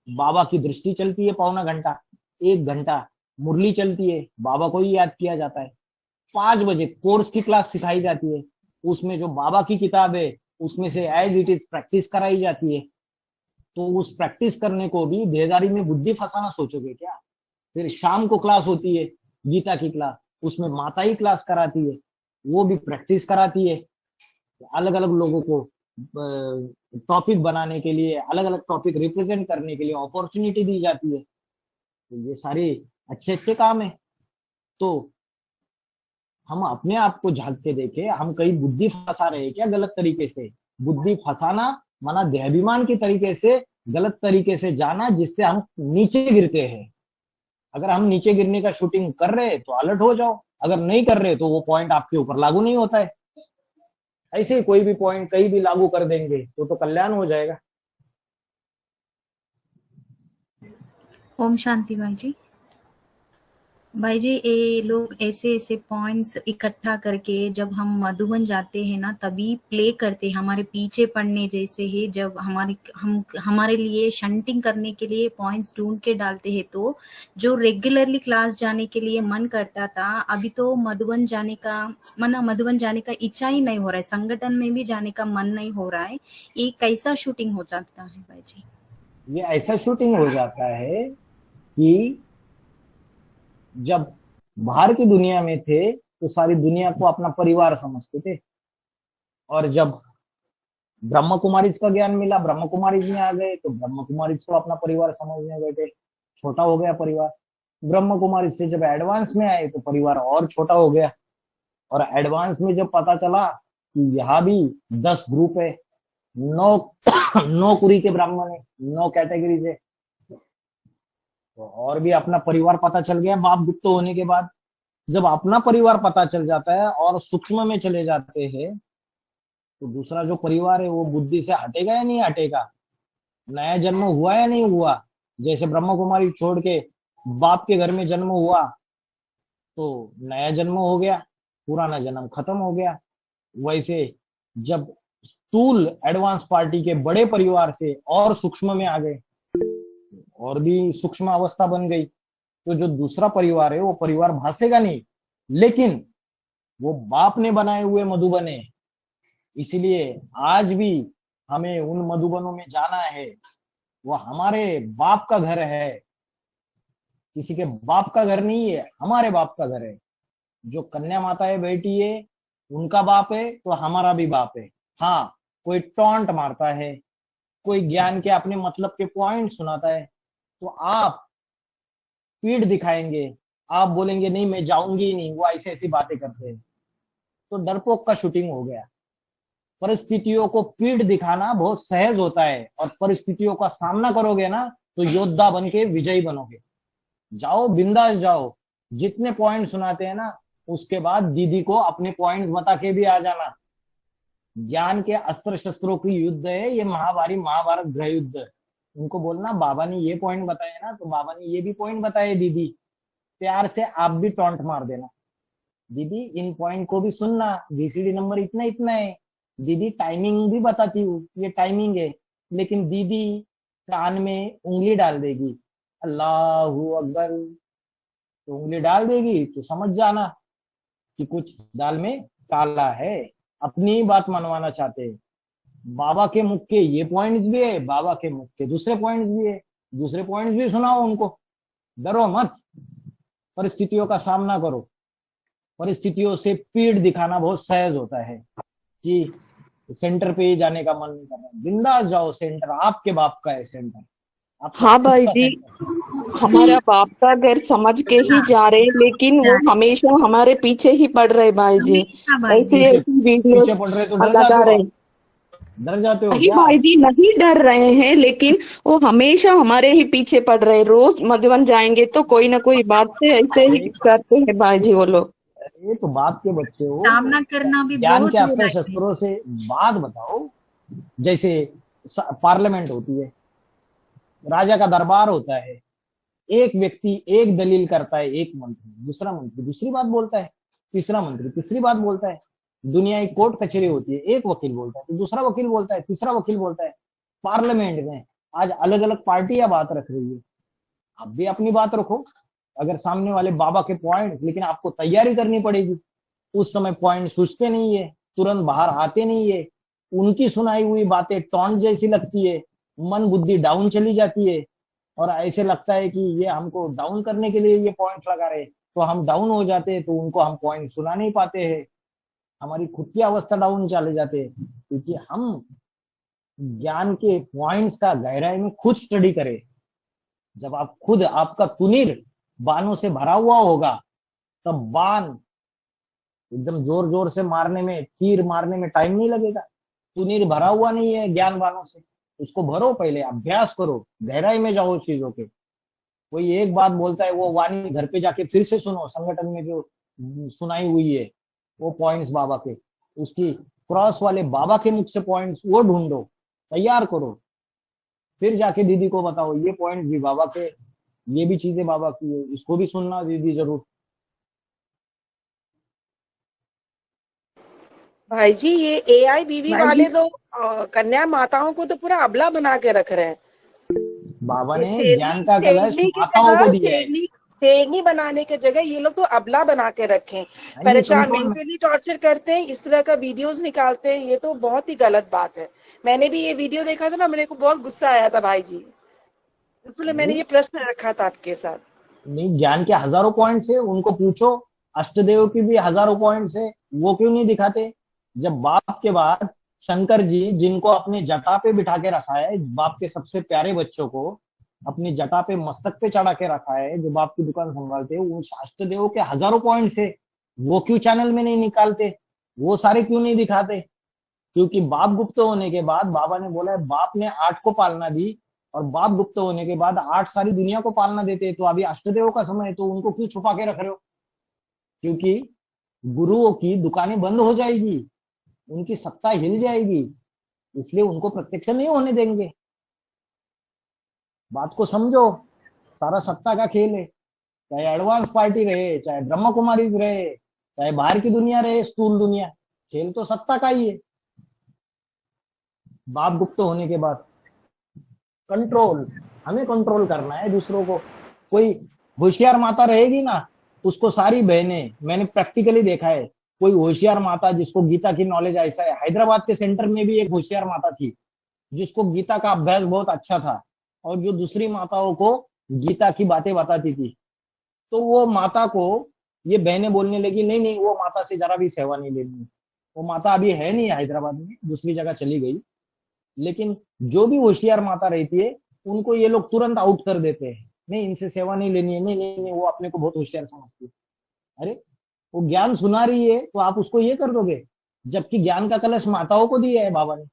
बाबा की दृष्टि चलती है, पौना घंटा 1 घंटा मुरली चलती है, बाबा को ही याद किया जाता है। 5 बजे कोर्स की क्लास सिखाई जाती है, उसमें जो बाबा की किताब है उसमें से एज इट इज प्रैक्टिस कराई जाती है। तो उस प्रैक्टिस करने को भी देहदारी में बुद्धि फंसाना सोचोगे क्या। फिर शाम को क्लास होती है गीता की क्लास, उसमें माता ही क्लास कराती है, वो भी प्रैक्टिस कराती है। अलग अलग लोगों को टॉपिक बनाने के लिए, अलग अलग टॉपिक रिप्रेजेंट करने के लिए अपॉर्चुनिटी दी जाती है। तो ये सारे अच्छे अच्छे काम है। तो हम अपने आप को झांक के देखें, हम कहीं बुद्धि फंसा रहे हैं क्या गलत तरीके से। बुद्धि फंसाना माना देहाभिमान के तरीके से, गलत तरीके से जाना, जिससे हम नीचे गिरते हैं। अगर हम नीचे गिरने का शूटिंग कर रहे हैं तो अलर्ट हो जाओ, अगर नहीं कर रहे तो वो पॉइंट आपके ऊपर लागू नहीं होता है। ऐसे ही कोई भी पॉइंट कहीं भी लागू कर देंगे तो कल्याण हो जाएगा। ओम शांति भाई जी। भाई जी, ये लोग ऐसे ऐसे पॉइंट्स इकट्ठा करके जब हम मधुबन जाते हैं ना, तभी प्ले करते हैं हमारे पीछे पड़ने जैसे ही। जब हमारे लिए शंटिंग करने के लिए पॉइंट्स ढूंढ के डालते हैं, तो जो रेगुलरली क्लास जाने के लिए मन करता था, अभी तो मधुबन जाने का इच्छा ही नहीं हो रहा है, संगठन में भी जाने का मन नहीं हो रहा है। ये कैसा शूटिंग हो जाता है भाई जी? ये ऐसा शूटिंग हो जाता है कि जब बाहर की दुनिया में थे तो सारी दुनिया को अपना परिवार समझते थे, और जब ब्रह्म कुमारीज का ज्ञान मिला, ब्रह्म कुमारीज में आ गए तो ब्रह्म कुमारीज को अपना परिवार समझने बैठे, छोटा हो गया परिवार। ब्रह्म कुमारीज से जब एडवांस में आए तो परिवार और छोटा हो गया, और एडवांस में जब पता चला कि यहाँ भी 10 ग्रुप है, 9 कुरी के ब्राह्मण है, 9 कैटेगरी से, तो और भी अपना परिवार पता चल गया बाप गुप्त होने के बाद। जब अपना परिवार पता चल जाता है और सूक्ष्म में चले जाते हैं, तो दूसरा जो परिवार है वो बुद्धि से हटेगा या नहीं हटेगा, नया जन्म हुआ या नहीं हुआ। जैसे ब्रह्म कुमारी छोड़ के बाप के घर में जन्म हुआ तो नया जन्म हो गया, पुराना जन्म खत्म हो गया। वैसे जब स्थूल एडवांस पार्टी के बड़े परिवार से और सूक्ष्म में आ गए, और भी सूक्ष्म अवस्था बन गई, तो जो दूसरा परिवार है वो परिवार भासेगा नहीं, लेकिन वो बाप ने बनाए हुए मधुबन है। इसलिए आज भी हमें उन मधुबनों में जाना है, वो हमारे बाप का घर है, किसी के बाप का घर नहीं है, हमारे बाप का घर है। जो कन्या माताएं बैठी है उनका बाप है तो हमारा भी बाप है। हाँ, कोई टॉन्ट मारता है, कोई ज्ञान के अपने मतलब के पॉइंट सुनाता है, तो आप पीठ दिखाएंगे, आप बोलेंगे नहीं मैं जाऊंगी ही नहीं, वो ऐसी ऐसी बातें करते हैं, तो डरपोक का शूटिंग हो गया। परिस्थितियों को पीठ दिखाना बहुत सहज होता है, और परिस्थितियों का सामना करोगे ना तो योद्धा बन के विजयी बनोगे। जाओ बिंदास जाओ, जितने पॉइंट सुनाते हैं ना उसके बाद दीदी को अपने पॉइंट्स बता के भी आ जाना। ज्ञान के अस्त्र शस्त्रों की युद्ध है ये, महाभारत गृह युद्ध। उनको बोलना बाबा ने ये पॉइंट बताए ना, तो बाबा ने ये भी पॉइंट बताए दीदी, प्यार से आप भी टॉन्ट मार देना, दीदी इन पॉइंट को भी सुनना, VCD नंबर इतना इतना है, दीदी टाइमिंग भी बताती हूँ ये टाइमिंग है, लेकिन दीदी कान में उंगली डाल देगी, अल्लाहू अकबर, तो उंगली डाल देगी तो समझ जाना कि कुछ दाल में काला है, अपनी बात मनवाना चाहते हैं। बाबा के मुख के ये पॉइंट्स भी है, बाबा के मुख के दूसरे पॉइंट्स भी है, दूसरे पॉइंट्स भी सुनाओ उनको, डरो मत, परिस्थितियों का सामना करो। परिस्थितियों से पीठ दिखाना बहुत सहज होता है कि सेंटर पे ही जाने का मन नहीं कर रहा, बिंदास जाओ, सेंटर आपके बाप का है, सेंटर आपका हाँ खुद भाई का जी, सेंटर है। हमारा बाप का घर समझ के ही जा रहे, लेकिन वो हमेशा हमारे पीछे ही पड़ रहे भाई जी, हमेशा भाई ऐसी जी। पीछे ऐसी वीडियोस पीछे पड़ रहे तो डर लगा जाते हो रहे। आप? डर जाते हो नहीं क्या? भाई जी, नहीं डर रहे हैं, लेकिन वो हमेशा हमारे ही पीछे पड़ रहे। रोज मधुबन जाएंगे तो कोई ना कोई बात से ऐसे ही करते हैं भाई जी वो लोग। ये तो बाप के बच्चे हो, सामना करना भी ज्ञान बहुत के अस्त्र बुरा है। शस्त्रों से बात बताओ। जैसे पार्लियामेंट होती है, राजा का दरबार होता है, एक व्यक्ति एक दलील करता है, एक मंत्री दूसरी बात बोलता है, तीसरा मंत्री तीसरी बात बोलता है। दुनिया की कोर्ट कचहरी होती है, एक वकील बोलता है तो दूसरा वकील बोलता है, तीसरा वकील बोलता है। पार्लियामेंट में आज अलग अलग पार्टियां बात रख रही है, आप भी अपनी बात रखो। अगर सामने वाले बाबा के पॉइंट्स, लेकिन आपको तैयारी करनी पड़ेगी, उस समय पॉइंट सूझते नहीं है, तुरंत बाहर आते नहीं है, उनकी सुनाई हुई बातें टॉन्ट जैसी लगती है, मन बुद्धि डाउन चली जाती है, और ऐसे लगता है कि ये हमको डाउन करने के लिए ये पॉइंट लगा रहे, तो हम डाउन हो जाते हैं, तो उनको हम पॉइंट सुना नहीं पाते हैं, हमारी खुद की अवस्था डाउन चले जाते हैं, क्योंकि हम ज्ञान के पॉइंट्स का गहराई में खुद स्टडी करें। जब आप खुद, आपका तुनीर बाणों से भरा हुआ होगा, तब बाण एकदम जोर जोर से मारने में, तीर मारने में टाइम नहीं लगेगा। तुनीर भरा हुआ नहीं है ज्ञान बाणों से, उसको भरो, पहले अभ्यास करो, गहराई में जाओ चीजों के। कोई एक बात बोलता है, वो वाणी घर पे जाके फिर से सुनो, संगठन में जो सुनाई हुई है वो पॉइंट्स बाबा के, उसकी क्रॉस वाले बाबा के मुख से पॉइंट्स वो ढूंढो, तैयार करो, फिर जाके दीदी को बताओ ये पॉइंट भी बाबा के, ये भी चीजें बाबा की है, इसको भी सुनना दीदी जरूर। भाई जी ये एआई बीवी भाई वाले जी तो कन्या माताओं को तो पूरा अबला बना के रख रहे हैं। बाबा ये ने शेरनी ज्ञान का कलश शेरनी की माताओं को जगह दिया है। शेरनी बनाने के जगह ये लोग तो अबला बना के रखे हैं, ये परेशान कंट्रोल में, मेंटली टॉर्चर करते हैं, इस तरह का वीडियोस निकालते हैं। ये तो बहुत ही गलत बात है। मैंने भी ये वीडियो देखा था ना, मेरे को बहुत गुस्सा आया था भाई जी, इसलिए मैंने ये प्रश्न रखा था आपके साथ। नहीं ज्ञान के हजारों पॉइंट्स है, उनको पूछो, अष्टदेव की भी हजारों पॉइंट्स है, वो क्यों नहीं दिखाते? जब बाप के बाद शंकर जी जिनको अपने जटा पे बिठा के रखा है, बाप के सबसे प्यारे बच्चों को अपनी जटा पे मस्तक पे चढ़ा के रखा है, जो बाप की दुकान संभालते हैं, उन अष्टदेव के हजारों पॉइंट्स है, वो क्यों चैनल में नहीं निकालते? वो सारे क्यों नहीं दिखाते? क्योंकि बाप गुप्त होने के बाद बाबा ने बोला है बाप ने 8 को पालना दी, और बाप गुप्त होने के बाद 8 सारी दुनिया को पालना देते हैं। तो अभी अष्टदेव का समय है, तो उनको क्यों छुपा के रख रहे हो? क्योंकि गुरुओं की दुकानें बंद हो जाएगी, उनकी सत्ता हिल जाएगी, इसलिए उनको प्रत्यक्ष नहीं होने देंगे। बात को समझो, सारा सत्ता का खेल है, चाहे एडवांस पार्टी रहे, चाहे ब्रह्म कुमारीज रहे, चाहे बाहर की दुनिया रहे, स्थूल दुनिया, खेल तो सत्ता का ही है। बाप गुप्त होने के बाद कंट्रोल, हमें कंट्रोल करना है दूसरों को। कोई होशियार माता रहेगी ना, उसको सारी बहनें, मैंने प्रैक्टिकली देखा है, कोई होशियार माता जिसको गीता की नॉलेज ऐसा है, हैदराबाद के सेंटर में भी एक होशियार माता थी जिसको गीता का अभ्यास बहुत अच्छा था, और जो दूसरी माताओं को गीता की बातें बताती थी। तो वो माता को ये बहनें बोलने लगी, नहीं नहीं वो माता से जरा भी सेवा नहीं लेनी, वो माता अभी है नहीं हैदराबाद में, दूसरी जगह चली गई। लेकिन जो भी होशियार माता रहती है उनको ये लोग तुरंत आउट कर देते हैं, नहीं इनसे सेवा नहीं लेनी है, नहीं नहीं नहीं, वो अपने को बहुत होशियार समझती है। अरे वो ज्ञान सुना रही है तो आप उसको ये कर दोगे, जबकि ज्ञान का कलश माताओं को दिया है बाबा ने।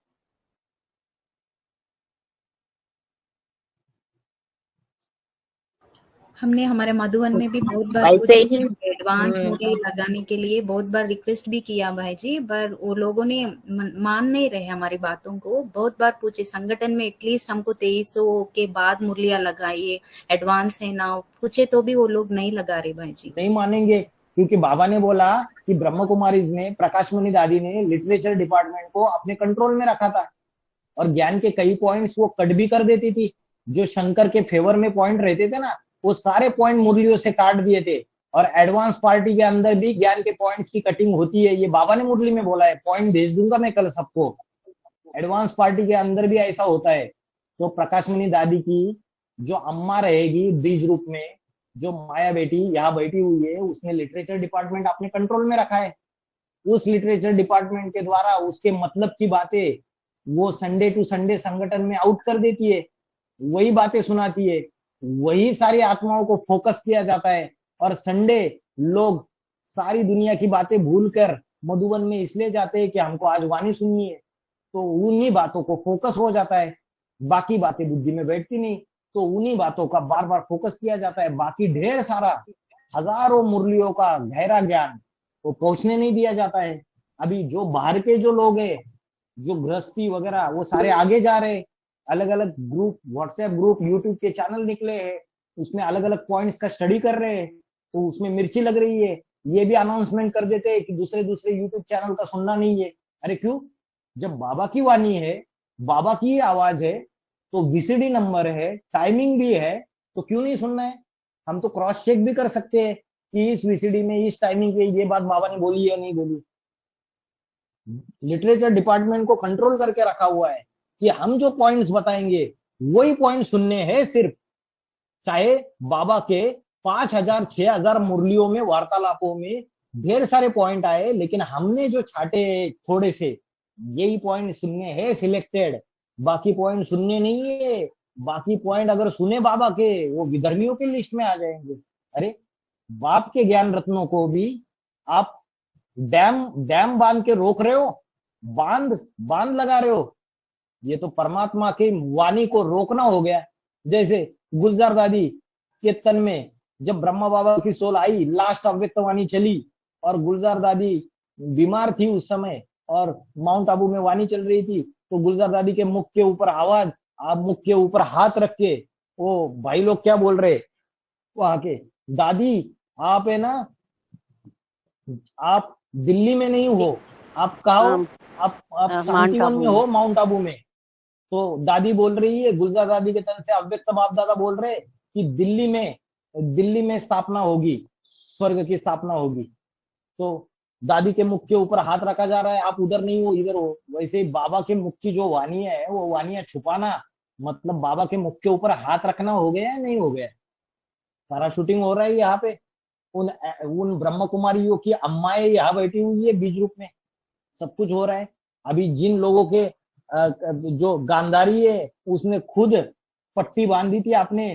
हमने हमारे मधुबन में भी बहुत बार वैसे ही एडवांस मुरली लगाने के लिए बहुत बार रिक्वेस्ट भी किया भाई जी, पर वो लोगों ने मान नहीं रहे हमारी बातों को। बहुत बार पूछे संगठन में एटलीस्ट हमको 2300 के बाद मुरलियां लगाइए, एडवांस है ना, पूछे तो भी वो लोग नहीं लगा रहे भाई जी। नहीं मानेंगे, क्योंकि बाबा ने बोला कि ब्रह्म कुमारीज में प्रकाशमणि दादी ने लिटरेचर डिपार्टमेंट को अपने कंट्रोल में रखा था, और ज्ञान के कई पॉइंट्स वो कट भी कर देती थी। जो शंकर के फेवर में पॉइंट रहते थे ना, वो सारे पॉइंट मुरलियों से काट दिए थे। और एडवांस पार्टी के अंदर भी ज्ञान के पॉइंट्स की कटिंग होती है, ये बाबा ने मुरली में बोला है, पॉइंट भेज दूंगा मैं कल सबको। एडवांस पार्टी के अंदर भी ऐसा होता है। तो प्रकाशमणि दादी की जो अम्मा रहेगी बीज रूप में, जो माया बेटी यहाँ बैठी हुई है, उसने लिटरेचर डिपार्टमेंट अपने कंट्रोल में रखा है। उस लिटरेचर डिपार्टमेंट के द्वारा उसके मतलब की बातें वो संडे टू संडे संगठन में आउट कर देती है, वही बातें सुनाती है, वही सारी आत्माओं को फोकस किया जाता है। और संडे लोग सारी दुनिया की बातें भूलकर मधुबन में इसलिए जाते हैं कि हमको आज वाणी सुननी है, तो उन्हीं बातों को फोकस हो जाता है, बाकी बातें बुद्धि में बैठती नहीं, तो उन्हीं बातों का बार बार फोकस किया जाता है। बाकी ढेर सारा हजारों मुरलियों का गहरा ज्ञान वो पहुंचने नहीं दिया जाता है। अभी जो बाहर के जो लोग हैं, जो गृहस्थी वगैरह, वो सारे आगे जा रहे, अलग अलग ग्रुप, व्हाट्सएप ग्रुप, यूट्यूब के चैनल निकले हैं, उसमें अलग अलग पॉइंट्स का स्टडी कर रहे हैं, तो उसमें मिर्ची लग रही है। ये भी अनाउंसमेंट कर देते हैं कि दूसरे दूसरे यूट्यूब चैनल का सुनना नहीं है। अरे क्यों? जब बाबा की वाणी है, बाबा की आवाज है, तो वीसीडी नंबर है, टाइमिंग भी है, तो क्यों नहीं सुनना है? हम तो क्रॉस चेक भी कर सकते हैं कि इस वीसीडी में इस टाइमिंग पे ये बात बाबा ने बोली या नहीं बोली। लिटरेचर डिपार्टमेंट को कंट्रोल करके रखा हुआ है कि हम जो पॉइंट्स बताएंगे वही पॉइंट सुनने हैं सिर्फ। चाहे बाबा के 5000 6000 मुरलियों में, वार्तालापों में ढेर सारे पॉइंट आए, लेकिन हमने जो छाटे थोड़े से, यही पॉइंट सुनने हैं सिलेक्टेड, बाकी पॉइंट सुनने नहीं है। बाकी पॉइंट अगर सुने बाबा के, वो विधर्मियों की लिस्ट में आ जाएंगे। अरे बाप के ज्ञान रत्नों को भी आप डैम बांध के रोक रहे हो, बांध लगा रहे हो। ये तो परमात्मा की वाणी को रोकना हो गया। जैसे गुलजार दादी के तन में जब ब्रह्मा बाबा की सोल आई, लास्ट अव्यक्त वाणी चली, और गुलजार दादी बीमार थी उस समय, और माउंट आबू में वाणी चल रही थी, तो गुलजार दादी के मुख के ऊपर आवाज, आप मुख के ऊपर हाथ रख के, वो भाई लोग क्या बोल रहे वहां के, दादी आप है ना, आप दिल्ली में नहीं हो, आप कहा हो, आप शांतिवन में हो, माउंट आबू में। तो दादी बोल रही है, गुलजार दादी के तन से अव्यक्त बाप दादा बोल रहे कि दिल्ली में स्थापना होगी, स्वर्ग की स्थापना होगी। तो दादी के मुख के ऊपर हाथ रखा जा रहा है, आप उधर नहीं हो इधर हो। वैसे ही बाबा के मुख की जो वानियां है, वो वानियां छुपाना मतलब बाबा के मुख के ऊपर हाथ रखना हो गया है, नहीं हो गया? सारा शूटिंग हो रहा है यहाँ पे। उन ब्रह्म कुमारियों की अम्माएं यहाँ बैठी हुई है बीज रूप में, सब कुछ हो रहा है। अभी जिन लोगों के जो गांधारी है उसने खुद पट्टी बांधी थी अपने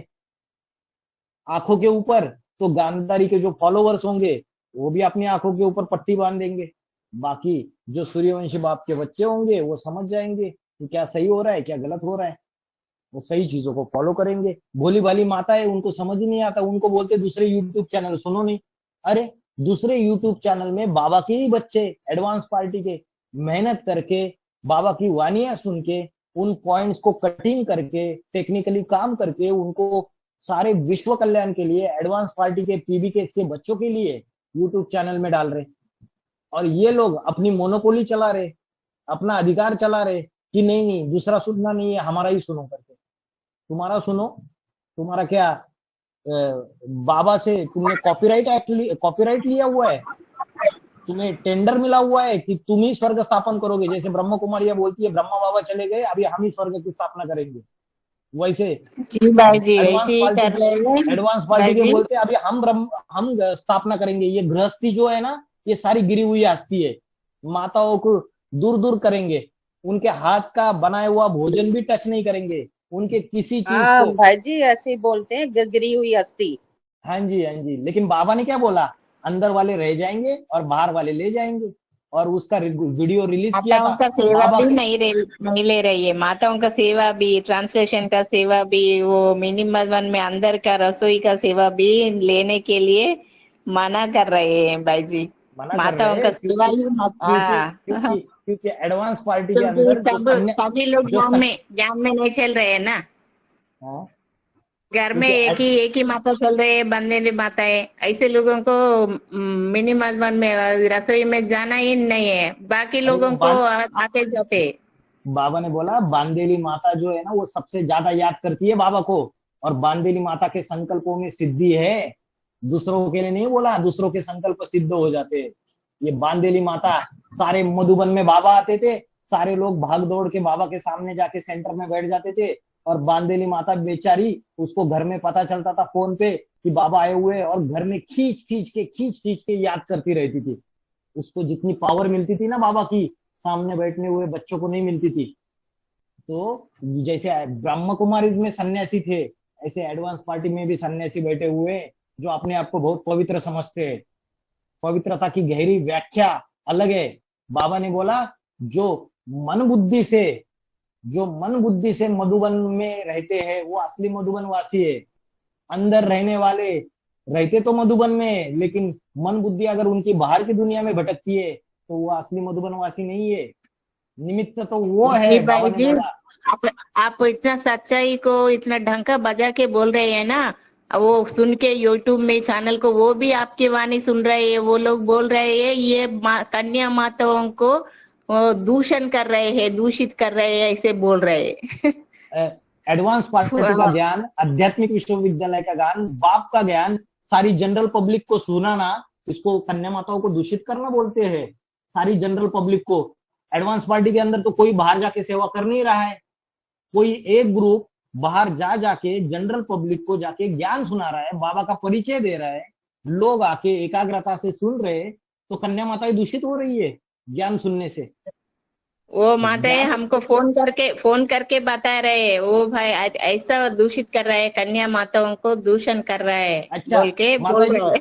आंखों के ऊपर, तो गांधारी के जो फॉलोवर्स होंगे वो भी अपनी आंखों के ऊपर पट्टी बांध देंगे। बाकी जो सूर्यवंशी बाप के बच्चे होंगे वो समझ जाएंगे कि क्या सही हो रहा है क्या गलत हो रहा है, वो सही चीजों को फॉलो करेंगे। भोली भाली माता है, उनको समझ ही नहीं आता, उनको बोलते दूसरे यूट्यूब चैनल सुनो नहीं। अरे दूसरे यूट्यूब चैनल में बाबा के ही बच्चे एडवांस पार्टी के मेहनत करके बाबा की वानियां सुन के उन पॉइंट्स को कटिंग करके टेक्निकली काम करके उनको सारे विश्व कल्याण के लिए एडवांस पार्टी के पीबीके के बच्चों के लिए यूट्यूब चैनल में डाल रहे। और ये लोग अपनी मोनोपोली चला रहे, अपना अधिकार चला रहे कि नहीं नहीं दूसरा सुनना नहीं है, हमारा ही सुनो करके। तुम्हारा सुनो, तुम्हारा क्या बाबा से तुमने कॉपीराइट लिया हुआ है? तुम्हें टेंडर मिला हुआ है कि तुम ही स्वर्ग स्थापन करोगे? जैसे ब्रह्म कुमारियां बोलती है ब्रह्मा बाबा चले गए, अभी हम ही स्वर्ग की स्थापना करेंगे, वैसे जी भाई जी वैसे ही कर रहे हैं। एडवांस पार्टी के बोलते हैं अभी हम स्थापना करेंगे। ये गृहस्थी जो है ना, ये सारी गिरी हुई हस्ती है, माताओं को दूर दूर करेंगे, उनके हाथ का बनाया हुआ भोजन भी टच नहीं करेंगे, उनके किसी चीज को। भाई जी ऐसे ही बोलते हैं गिरी हुई हस्ती। हाँ जी हाँ जी, लेकिन बाबा ने क्या बोला, अंदर वाले रह जाएंगे और बाहर वाले ले जाएंगे। और उसका वीडियो रिलीज किया माताओं था। का सेवा भी नहीं ले रही है, माताओं का सेवा भी, ट्रांसलेशन का सेवा भी, वो मिनिमम में अंदर का रसोई का सेवा भी लेने के लिए मना कर रहे हैं भाई जी। माताओं का सेवा ही क्योंकि एडवांस पार्टी के अंदर सभी लोग जाम में नहीं चल रहे हैं ना। घर में एक ही माता चल रही है, बंदे माता है, ऐसे लोगों को मिनिमम में रसोई में जाना ही नहीं है, बाकी लोगों को आते जाते। बाबा ने बोला बांदेली माता जो है ना वो सबसे ज्यादा याद करती है बाबा को, और बांदेली माता के संकल्पों में सिद्धि है, दूसरों के लिए नहीं बोला, दूसरों के संकल्प सिद्ध हो जाते हैं। ये बांदेली माता, सारे मधुबन में बाबा आते थे, सारे लोग भाग दौड़ के बाबा के सामने जाके सेंटर में बैठ जाते थे, और बांदेली माता बेचारी, उसको घर में पता चलता था फोन पे कि बाबा आए हुए, और घर में खींच खींच के याद करती रहती थी। उसको जितनी पावर मिलती थी ना बाबा की, सामने बैठने हुए बच्चों को नहीं मिलती थी। तो जैसे ब्रह्म कुमारी में सन्यासी थे, ऐसे एडवांस पार्टी में भी सन्यासी बैठे हुए जो अपने आप को बहुत पवित्र समझते हैं। पवित्रता की गहरी व्याख्या अलग है। बाबा ने बोला जो मन बुद्धि से मधुबन में रहते हैं वो असली मधुबन वासी है। अंदर रहने वाले रहते तो मधुबन में, लेकिन मन बुद्धि अगर उनकी बाहर की दुनिया में भटकती है तो वो असली मधुबन वासी नहीं है। निमित्त तो वो है। बाबा ने बोला आप इतना सच्चाई को इतना ढंका बजा के बोल रहे हैं ना, वो सुन के यूट्यूब में चैनल को वो भी आपकी वाणी सुन रहे हैं, वो लोग बोल रहे हैं ये कन्या माताओं को दूषण कर रहे हैं, दूषित कर रहे हैं, ऐसे बोल रहे हैं। एडवांस पार्टी का ज्ञान, आध्यात्मिक विश्वविद्यालय का ज्ञान, बाप का ज्ञान सारी जनरल पब्लिक को सुनाना, इसको कन्या माताओं को दूषित करना बोलते हैं। सारी जनरल पब्लिक को, एडवांस पार्टी के अंदर तो कोई बाहर जाके सेवा कर नहीं रहा है, कोई एक ग्रुप बाहर जाके जनरल पब्लिक को जाके ज्ञान सुना रहा है, बाबा का परिचय दे रहा है, लोग आके एकाग्रता से सुन रहे, तो कन्या माता दूषित हो रही है ज्ञान सुनने से। वो माताएं हमको फोन करके बता रहे हैं, वो भाई ऐसा दूषित कर रहा है, कन्या माताओं को दूषण कर रहा है, अच्छा, बोल के बोल रहे हैं।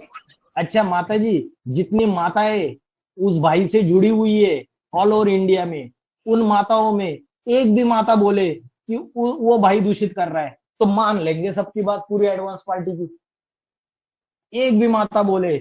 अच्छा माता जी, जितनी माताएं उस भाई से जुड़ी हुई है ऑल ओवर इंडिया में, उन माताओं में एक भी माता बोले कि वो भाई दूषित कर रहा है तो मान लेंगे सबकी बात पूरी एडवांस पार्टी की। एक भी माता बोले,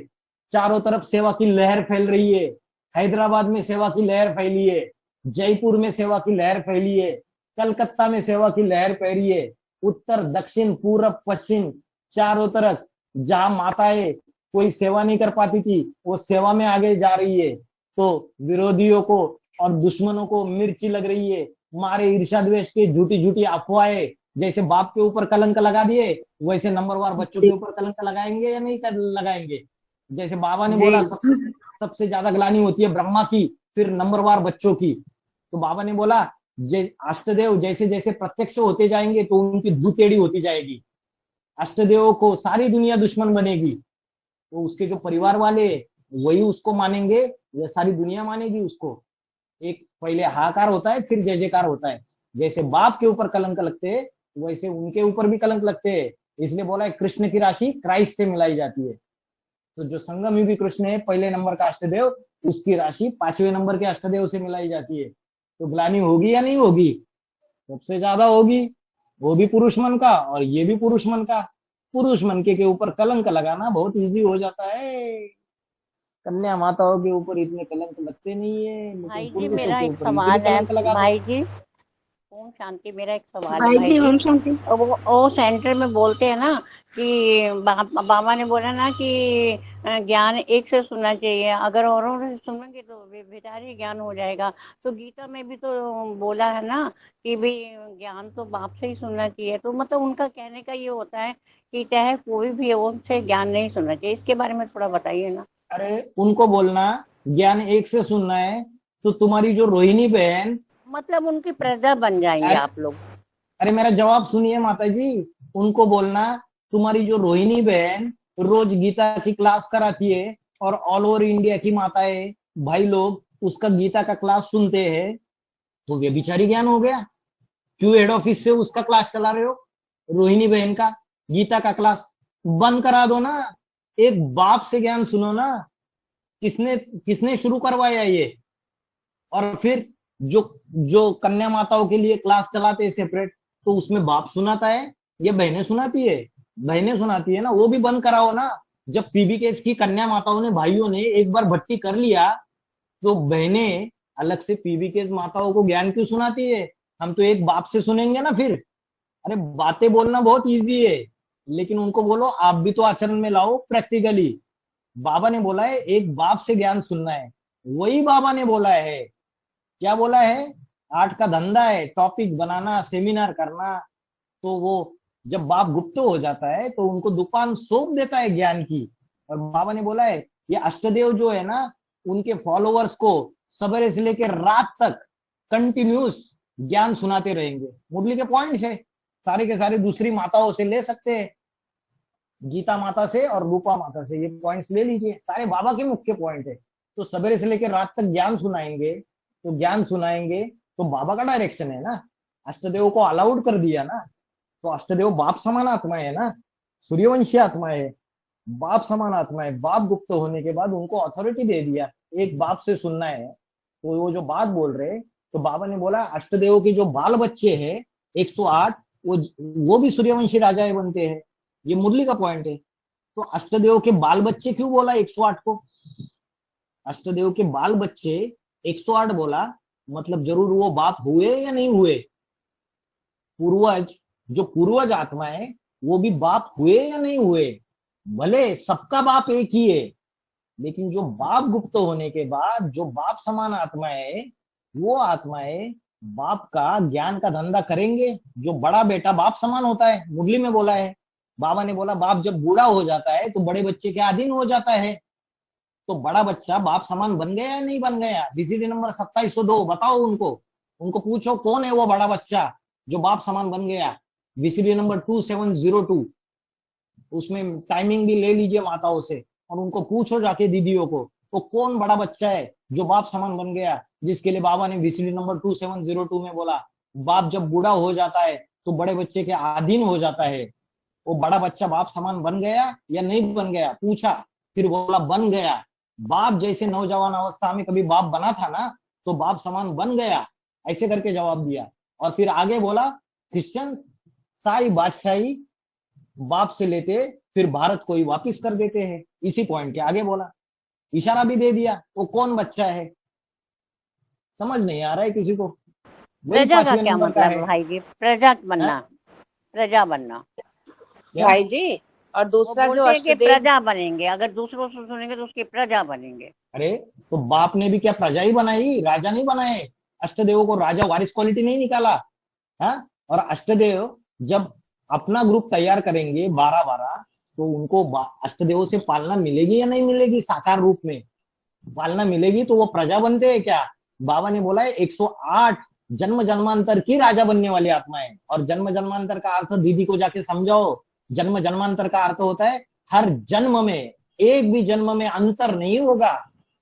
चारों तरफ सेवा की लहर फैल रही है, हैदराबाद में सेवा की लहर फैली है, जयपुर में सेवा की लहर फैली है, कलकत्ता में सेवा की लहर फैली है, उत्तर दक्षिण पूरब पश्चिम चारों तरफ जहां माताएं कोई सेवा नहीं कर पाती थी वो सेवा में आगे जा रही है। तो विरोधियों को और दुश्मनों को मिर्ची लग रही है, मारे ईर्ष्या द्वेष के झूठी झूठी अफवाहें, जैसे बाप के ऊपर कलंक लगा दिए वैसे नंबरवार बच्चों के ऊपर कलंक लगाएंगे या नहीं लगाएंगे। जैसे बाबा ने बोला सबसे ज्यादा ग्लानि होती है ब्रह्मा की, फिर नंबरवार बच्चों की। तो बाबा ने बोला अष्टदेव जैसे जैसे प्रत्यक्ष होते जाएंगे तो उनकी धूतेड़ी होती जाएगी, अष्टदेव को सारी दुनिया दुश्मन बनेगी, तो उसके जो परिवार वाले वही उसको मानेंगे या सारी दुनिया मानेगी उसको। एक पहले हाहाकार होता है फिर जय जयकार होता है। जैसे बाप के ऊपर कलंक लगते हैं वैसे उनके ऊपर भी कलंक लगते हैं, इसलिए बोला है कृष्ण की राशि क्राइस्ट से मिलाई जाती है। तो जो संगम युगी कृष्ण है पहले नंबर का अष्टदेव, उसकी राशि 5वें नंबर के अष्टदेव से मिलाई जाती है। तो ग्लानि होगी या नहीं होगी? सबसे ज्यादा होगी, वो भी पुरुष मन का और ये भी पुरुष मन का। पुरुष मन के ऊपर कलंक लगाना बहुत इजी हो जाता है, कन्या माताओं के ऊपर इतने कलंक लगते नहीं है, भाई लेकिन जी पुरुषों मेरा के एक ऊपर सवाल इजीली है कलंक लगाते भाई हैं। जी, ओम शांति, मेरा एक सवाल है भाई भाई जी जी। ओम शांति। वो सेंटर में बोलते हैं ना कि बाबा ने बोला ना कि ज्ञान एक से सुनना चाहिए, अगर औरों से सुनेंगे तो बेचारी ज्ञान हो जाएगा। तो गीता में भी तो बोला है ना कि भाई ज्ञान तो बाप से ही सुनना चाहिए। तो मतलब उनका कहने का ये होता है कि चाहे कोई भी हो उनसे ज्ञान नहीं सुनना चाहिए, इसके बारे में थोड़ा बताइए ना। अरे उनको बोलना ज्ञान एक से सुनना है तो तुम्हारी जो रोहिणी बहन, मतलब उनकी प्रजा बन जाएंगे आप लोग। अरे मेरा जवाब सुनिए माता जी, उनको बोलना तुम्हारी जो रोहिणी बहन रोज गीता की क्लास कराती है और ऑल ओवर इंडिया की माताएं भाई लोग उसका गीता का क्लास सुनते हैं, तो वे बिचारी ज्ञान हो गया। क्यों हेड ऑफिस से उसका क्लास चला रहे हो? रोहिणी बहन का गीता का क्लास बंद करा दो ना, एक बाप से ज्ञान सुनो ना। किसने किसने शुरू करवाया ये? और फिर जो जो कन्या माताओं के लिए क्लास चलाते हैं सेपरेट, तो उसमें बाप सुनाता है या बहनें सुनाती है? बहनें सुनाती है ना, वो भी बंद कराओ ना। जब पीबीकेएस की कन्या माताओं ने भाइयों ने एक बार भट्टी कर लिया तो बहनें अलग से पीबीकेएस माताओं को ज्ञान क्यों सुनाती है? हम तो एक बाप से सुनेंगे ना फिर। अरे बातें बोलना बहुत इजी है, लेकिन उनको बोलो आप भी तो आचरण में लाओ प्रैक्टिकली। बाबा ने बोला है एक बाप से ज्ञान सुनना है, वही बाबा ने बोला है। क्या बोला है? आर्ट का धंधा है टॉपिक बनाना, सेमिनार करना। तो वो जब बाप गुप्त हो जाता है तो उनको दुकान सौंप देता है ज्ञान की। और बाबा ने बोला है ये अष्टदेव जो है ना उनके फॉलोअर्स को सवेरे से लेकर रात तक कंटिन्यूस ज्ञान सुनाते रहेंगे। मुरली के पॉइंट्स है सारे के सारे, दूसरी माताओं से ले सकते हैं, गीता माता से और रूपा माता से ये पॉइंट्स ले लीजिए, सारे बाबा के मुख्य पॉइंट है। तो सवेरे से लेकर रात तक ज्ञान सुनाएंगे, तो ज्ञान सुनाएंगे तो बाबा का डायरेक्शन है ना। अष्टदेव को अलाउड कर दिया ना, तो अष्टदेव बाप समान आत्मा है ना, सूर्यवंशी आत्मा है, बाप समान आत्मा है। बाप गुप्त होने के बाद उनको अथॉरिटी दे दिया एक बाप से सुनना है। तो वो जो बात बोल रहे, तो बाबा ने बोला अष्टदेव के जो बाल बच्चे हैं 108 वो भी सूर्यवंशी राजा बनते हैं। ये मुरली का पॉइंट है। तो अष्टदेव के बाल बच्चे क्यों बोला 108 को? अष्टदेव के बाल बच्चे 108 बोला, मतलब जरूर वो बाप हुए या नहीं हुए? पूर्वज जो पूर्वज आत्मा है वो भी बाप हुए या नहीं हुए? भले सबका बाप एक ही है, लेकिन जो बाप गुप्त होने के बाद जो बाप समान आत्मा है वो आत्माएं बाप का ज्ञान का धंधा करेंगे। जो बड़ा बेटा बाप समान होता है, मुरली में बोला है। बाबा ने बोला बाप जब बूढ़ा हो जाता है तो बड़े बच्चे के अधीन हो जाता है। तो बड़ा बच्चा बाप समान बन गया या नहीं बन गया? बीसीडी नंबर 2702 बताओ उनको पूछो कौन है वो बड़ा बच्चा जो बाप समान बन गया। बीसीडी नंबर 2702, उसमें टाइमिंग भी ले लीजिए माताओं से और उनको पूछो जाके दीदियों को, तो कौन बड़ा बच्चा है जो बाप समान बन गया, जिसके लिए बाबा ने बीसीडी नंबर 2702 में बोला बाप जब बूढ़ा हो जाता है तो बड़े बच्चे के अधीन हो जाता है। वो बड़ा बच्चा बाप समान बन गया या नहीं बन गया? पूछा, फिर बोला बन गया। बाप जैसे नौजवान अवस्था में कभी बाप बना था ना, तो बाप समान बन गया, ऐसे करके जवाब दिया। और फिर आगे बोला क्रिश्चियंस सारी बादशाही बाप से लेते फिर भारत को ही वापिस कर देते हैं, इसी पॉइंट के आगे बोला। इशारा भी दे दिया, वो कौन बच्चा है? समझ नहीं आ रहा है किसी को। वही प्रजा का 5वें क्या नंबर का मतलब है। है भाई जी? प्रजा बनना, प्रजा बनना। क्या? भाई जी, और वो दूसरा जो बोलते हैं कि अष्टदेव, प्रजा बनेंगे, अगर दूसरों से सुनेंगे तो उसकी प्रजा बनेंगे। अरे तो बाप ने भी क्या प्रजा ही बनाई, राजा नहीं बनाए? अष्टदेवों को राजा वारिस क्वालिटी नहीं निकाला? हाँ, और अष्टदेव जब अपना ग्रुप तैयार करेंगे 12-12, तो उनको अष्टदेवों से पालना मिलेगी या नहीं मिलेगी? साकार रूप में पालना मिलेगी तो वो प्रजा बनते हैं क्या? बाबा ने बोला है 108 जन्म जन्मांतर की राजा बनने वाली आत्माएं। और जन्म जन्मांतर का अर्थ दीदी को जाके समझाओ। जन्म जन्मांतर का अर्थ होता है हर जन्म में, एक भी जन्म में अंतर नहीं होगा,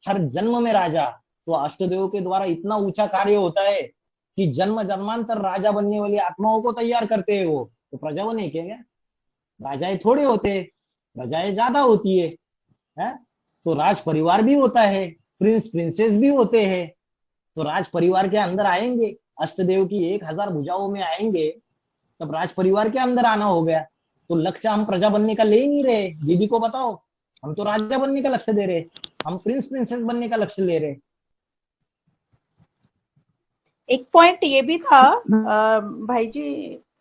हर जन्म में राजा। तो अष्टदेव के द्वारा इतना ऊंचा कार्य होता है कि जन्म जन्मांतर राजा बनने वाली आत्माओं को तैयार करते हैं वो। तो प्रजा बने क्या? राजाएं थोड़े होते, प्रजाएं ज्यादा होती है? तो राज परिवार भी होता है, प्रिंस प्रिंसेस भी होते हैं। तो राज परिवार के अंदर आएंगे, अष्टदेव की 1000 भुजाओं में आएंगे, तब राज परिवार के अंदर आना हो गया। तो लक्ष्य हम प्रजा बनने का ले ही नहीं रहे। दीदी को बताओ, हम तो राजा बनने का लक्ष्य दे रहे, हम प्रिंस प्रिंसेस बनने का लक्ष्य ले रहे। एक पॉइंट ये भी था भाई जी,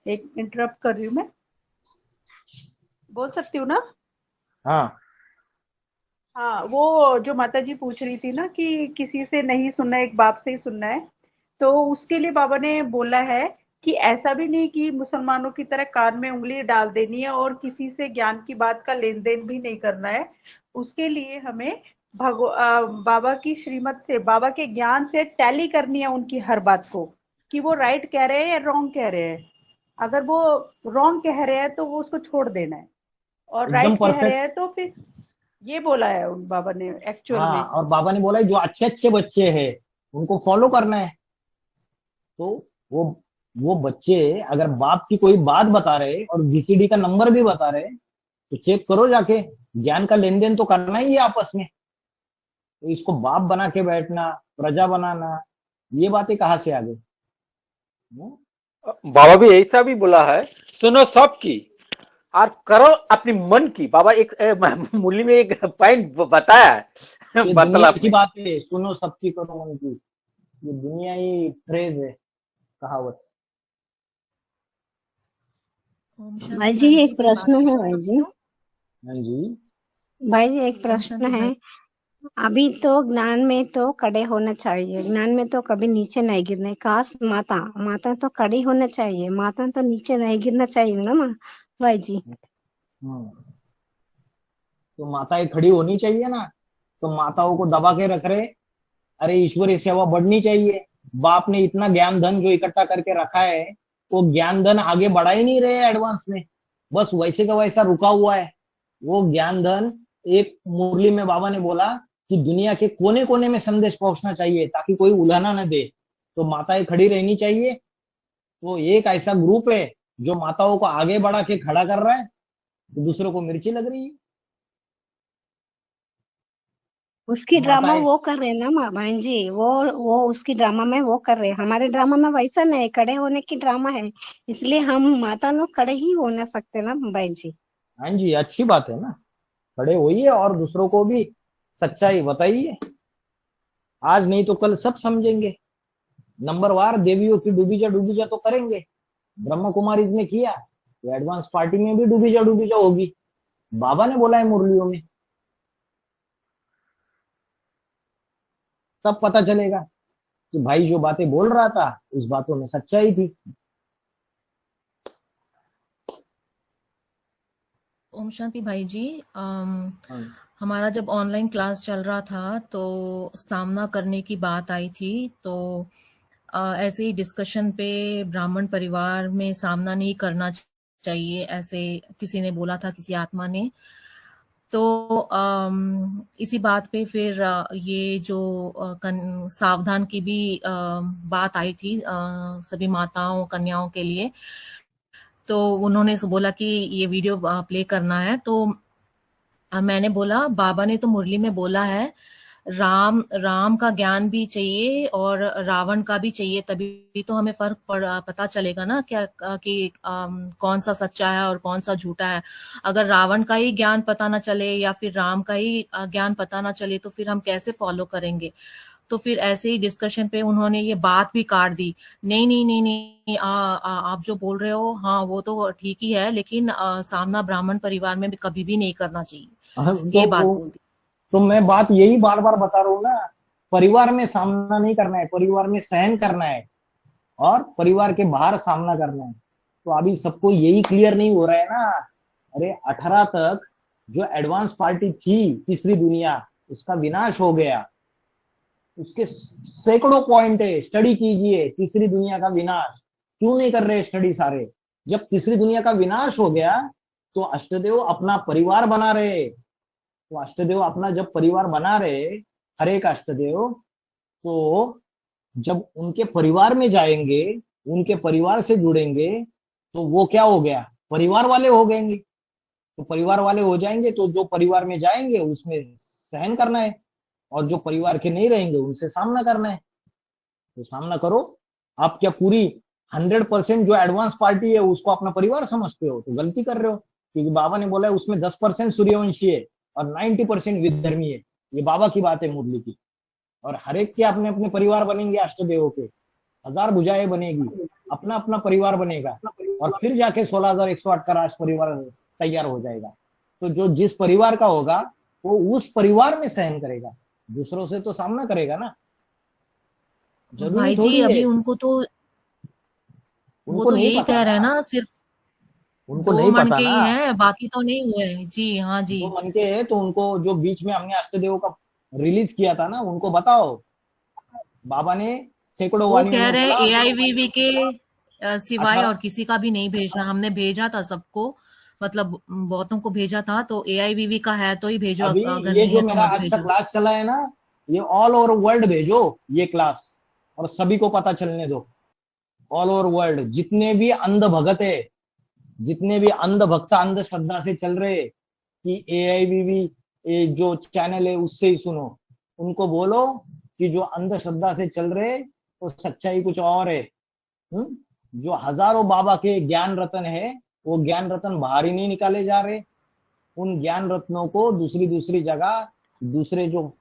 एक इंटरप्ट कर रही हूँ मैं, बोल सकती हूँ ना? हाँ हाँ, वो जो माता जी पूछ रही थी ना कि किसी से नहीं सुनना है, एक बाप से ही सुनना है, तो उसके लिए बाबा ने बोला है कि ऐसा भी नहीं कि मुसलमानों की तरह कान में उंगली डाल देनी है और किसी से ज्ञान की बात का लेन देन भी नहीं करना है। उसके लिए हमें बाबा की श्रीमत से, बाबा के ज्ञान से टैली करनी है उनकी हर बात को, कि वो राइट कह रहे हैं या रॉन्ग कह रहे हैं। अगर वो रॉन्ग कह रहे हैं तो वो उसको छोड़ देना है, और एकदम राइट कह रहे परफेक्ट। हैं तो फिर ये बोला है उन बाबा ने एक्चुअल हाँ, में। और बाबा ने बोला है जो अच्छे अच्छे बच्चे हैं उनको फॉलो करना है। तो वो बच्चे अगर बाप की कोई बात बता रहे और VCD का नंबर भी बता रहे, तो चेक करो जाके। ज्ञान का लेन देन तो करना ही है आपस में। तो इसको बाप बना के बैठना, प्रजा बनाना, ये बातें कहाँ से आ गई? बाबा भी ऐसा भी बोला है, सुनो सबकी और करो अपनी मन की। बाबा एक मुरली में एक पॉइंट बताया है ये दुनिया वार्तालाप की में। बात है, सुनो सबकी करो मन की। ये दुनिया ही फ्रेज है, कहावत। ओम भाई शांति। जी भाई एक जी, मैं बात प्रश्न है कर भाई सकती जी। हूँ? हाँ जी। भाई जी एक ओम प्रश्न शांति है। भाई। अभी तो ज्ञान में तो कड़े होना चाहिए, ज्ञान में तो कभी नीचे नहीं गिरना। काश माता माता तो कड़ी होना चाहिए, माता तो नीचे नहीं गिरना चाहिए ना भाई जी। तो माताएं खड़ी होनी चाहिए ना, तो माताओं को दबा के रख रहे। अरे ईश्वरीय सेवा बढ़नी चाहिए। बाप ने इतना ज्ञान धन जो इकट्ठा करके रखा है, वो ज्ञान धन आगे बढ़ा ही नहीं रहे एडवांस में, बस वैसे का वैसा रुका हुआ है। वो ज्ञान धन, एक मुरली में बाबा ने बोला कि दुनिया के कोने कोने में संदेश पहुंचना चाहिए ताकि कोई उलाहना न दे। तो माताएं खड़ी रहनी चाहिए। तो एक ऐसा ग्रुप है जो माताओं को आगे बढ़ा के खड़ा कर रहा है, तो दूसरों को मिर्ची लग रही है। उसकी ड्रामा माताएं वो कर रहे हैं ना बहन जी, वो उसकी ड्रामा में वो कर रहे हैं। हमारे ड्रामा में वैसा नहीं, खड़े होने की ड्रामा है, इसलिए हम माता लोग खड़े ही हो ना सकते ना बहन जी। हाँ जी, अच्छी बात है ना, खड़े होइए और दूसरों को भी सच्चाई बताइए। आज नहीं तो कल सब समझेंगे। नंबरवार देवियों की डूबी जा तो करेंगे। ब्रह्म कुमारीज में किया तो एडवांस पार्टी में भी डूबी जा होगी। बाबा ने बोला है मुरलियों में, तब पता चलेगा कि भाई जो बातें बोल रहा था उस बातों में सच्चाई थी। ओम शांति भाई जी। हमारा जब ऑनलाइन क्लास चल रहा था तो सामना करने की बात आई थी, तो ऐसे ही डिस्कशन पे ब्राह्मण परिवार में सामना नहीं करना चाहिए, ऐसे किसी ने बोला था, किसी आत्मा ने। तो इसी बात पे फिर ये जो सावधान की भी बात आई थी सभी माताओं कन्याओं के लिए। तो उन्होंने बोला कि ये वीडियो प्ले करना है। तो मैंने बोला बाबा ने तो मुरली में बोला है राम राम का ज्ञान भी चाहिए और रावण का भी चाहिए, तभी तो हमें पता चलेगा ना क्या कि कौन सा सच्चा है और कौन सा झूठा है। अगर रावण का ही ज्ञान पता ना चले या फिर राम का ही ज्ञान पता ना चले तो फिर हम कैसे फॉलो करेंगे। तो फिर ऐसे ही डिस्कशन पे उन्होंने ये बात भी काट दी। नहीं नहीं नहीं नहीं, आप जो बोल रहे हो हाँ वो तो ठीक ही है, लेकिन सामना ब्राह्मण परिवार में भी कभी भी नहीं करना चाहिए, ये बात बोल दी। तो मैं बात यही बार बार बता रहा हूँ ना, परिवार में सामना नहीं करना है, परिवार में सहन करना है और परिवार के बाहर सामना करना है। तो अभी सबको यही क्लियर नहीं हो रहा है ना। अरे 18 तक जो एडवांस पार्टी थी तीसरी दुनिया, उसका विनाश हो गया। उसके सैकड़ों पॉइंट है, स्टडी कीजिए तीसरी दुनिया का विनाश। क्यों नहीं कर रहे स्टडी सारे? जब तीसरी दुनिया का विनाश हो गया तो अष्टदेव अपना परिवार बना रहे। तो अष्टदेव अपना जब परिवार बना रहे, हर एक अष्टदेव, तो जब उनके परिवार में जाएंगे, उनके परिवार से जुड़ेंगे, तो वो क्या हो गया? परिवार वाले हो गएंगे। तो परिवार वाले हो जाएंगे तो जो परिवार में जाएंगे उसमें सहन करना है, और जो परिवार के नहीं रहेंगे उनसे सामना करना है। तो सामना करो। आप क्या पूरी 100% जो एडवांस पार्टी है उसको अपना परिवार समझते हो? तो गलती कर रहे हो, क्योंकि बाबा ने बोला है उसमें 10% सूर्यवंशी है और 90% विधर्मी है। ये बाबा की बात है मुरली की। और हर एक के अपने अपने परिवार बनेंगे, अष्टदेवों के 1000 भुजाएं बनेगी, अपना अपना परिवार बनेगा, और फिर जाके 16,108 का राज परिवार तैयार हो जाएगा। तो जो जिस परिवार का होगा वो उस परिवार में सहन करेगा, दूसरों से तो सामना करेगा ना। भाई जी अभी उनको तो वो तो यही कह रहे हैं ना, सिर्फ उनको 2 नहीं मन पता के ही ना। हैं, बाकी तो नहीं हुए हैं। जी हाँ जी, 2 मन के है तो उनको जो बीच में हमने अष्टदेव का रिलीज किया था ना, उनको बताओ। बाबा ने सैकड़ों वो वाणियों कह में रहे हैं बोला AIVV के सिवाय 18 और किसी का भी नहीं भेजना। हमने भेजा था सबको, मतलब बहुतों को भेजा था, तो AIVV का है तो ही भेजो, अभी अगर ये नहीं जो है तो मेरा मत आज का भेजो। क्लास चला है ना, ये ऑल ओवर वर्ल्ड भेजो ये क्लास, और सभी को पता चलने दो। ऑल ओवर वर्ल्ड जितने भी अंध भगत है, जितने भी अंध भक्त अंधश्रद्धा से चल रहे कि AIVV जो चैनल है उससे ही सुनो, उनको बोलो कि जो अंधश्रद्धा से चल रहे तो सच्चाई कुछ और है। जो हजारों बाबा के ज्ञान रत्न है, वो ज्ञान रत्न बाहर ही नहीं निकाले जा रहे। उन ज्ञान रत्नों को दूसरी दूसरी जगह, दूसरे जो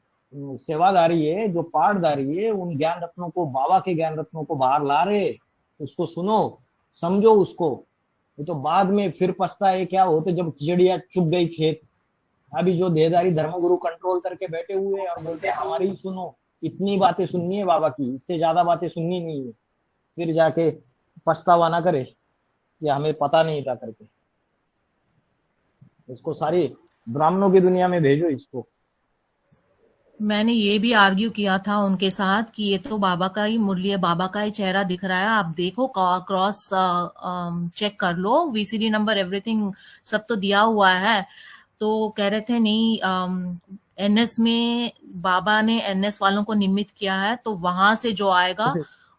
सेवादारी है, जो पाठदारी है, उन ज्ञान रत्नों को, बाबा के ज्ञान रत्नों को बाहर ला रहे। उसको सुनो, समझो उसको। ये तो बाद में फिर पछता है क्या होते जब चिड़िया चुग गई खेत। अभी जो देहदारी धर्मगुरु कंट्रोल करके बैठे हुए हैं और बोलते हैं हमारी ही सुनो, इतनी बातें सुननी है बाबा की, इससे ज्यादा बातें सुननी नहीं है। फिर जाके पछतावा ना करे कि हमें पता नहीं था करके। इसको सारी ब्राह्मणों की दुनिया में भेजो इसको। मैंने ये भी आर्ग्यू किया था उनके साथ कि ये तो बाबा का ही मुरली है, बाबा का ही चेहरा दिख रहा है, आप देखो क्रॉस चेक कर लो, VCD नंबर एवरीथिंग सब तो दिया हुआ है। तो कह रहे थे नहीं, NS में बाबा ने NS वालों को निमित्त किया है, तो वहां से जो आएगा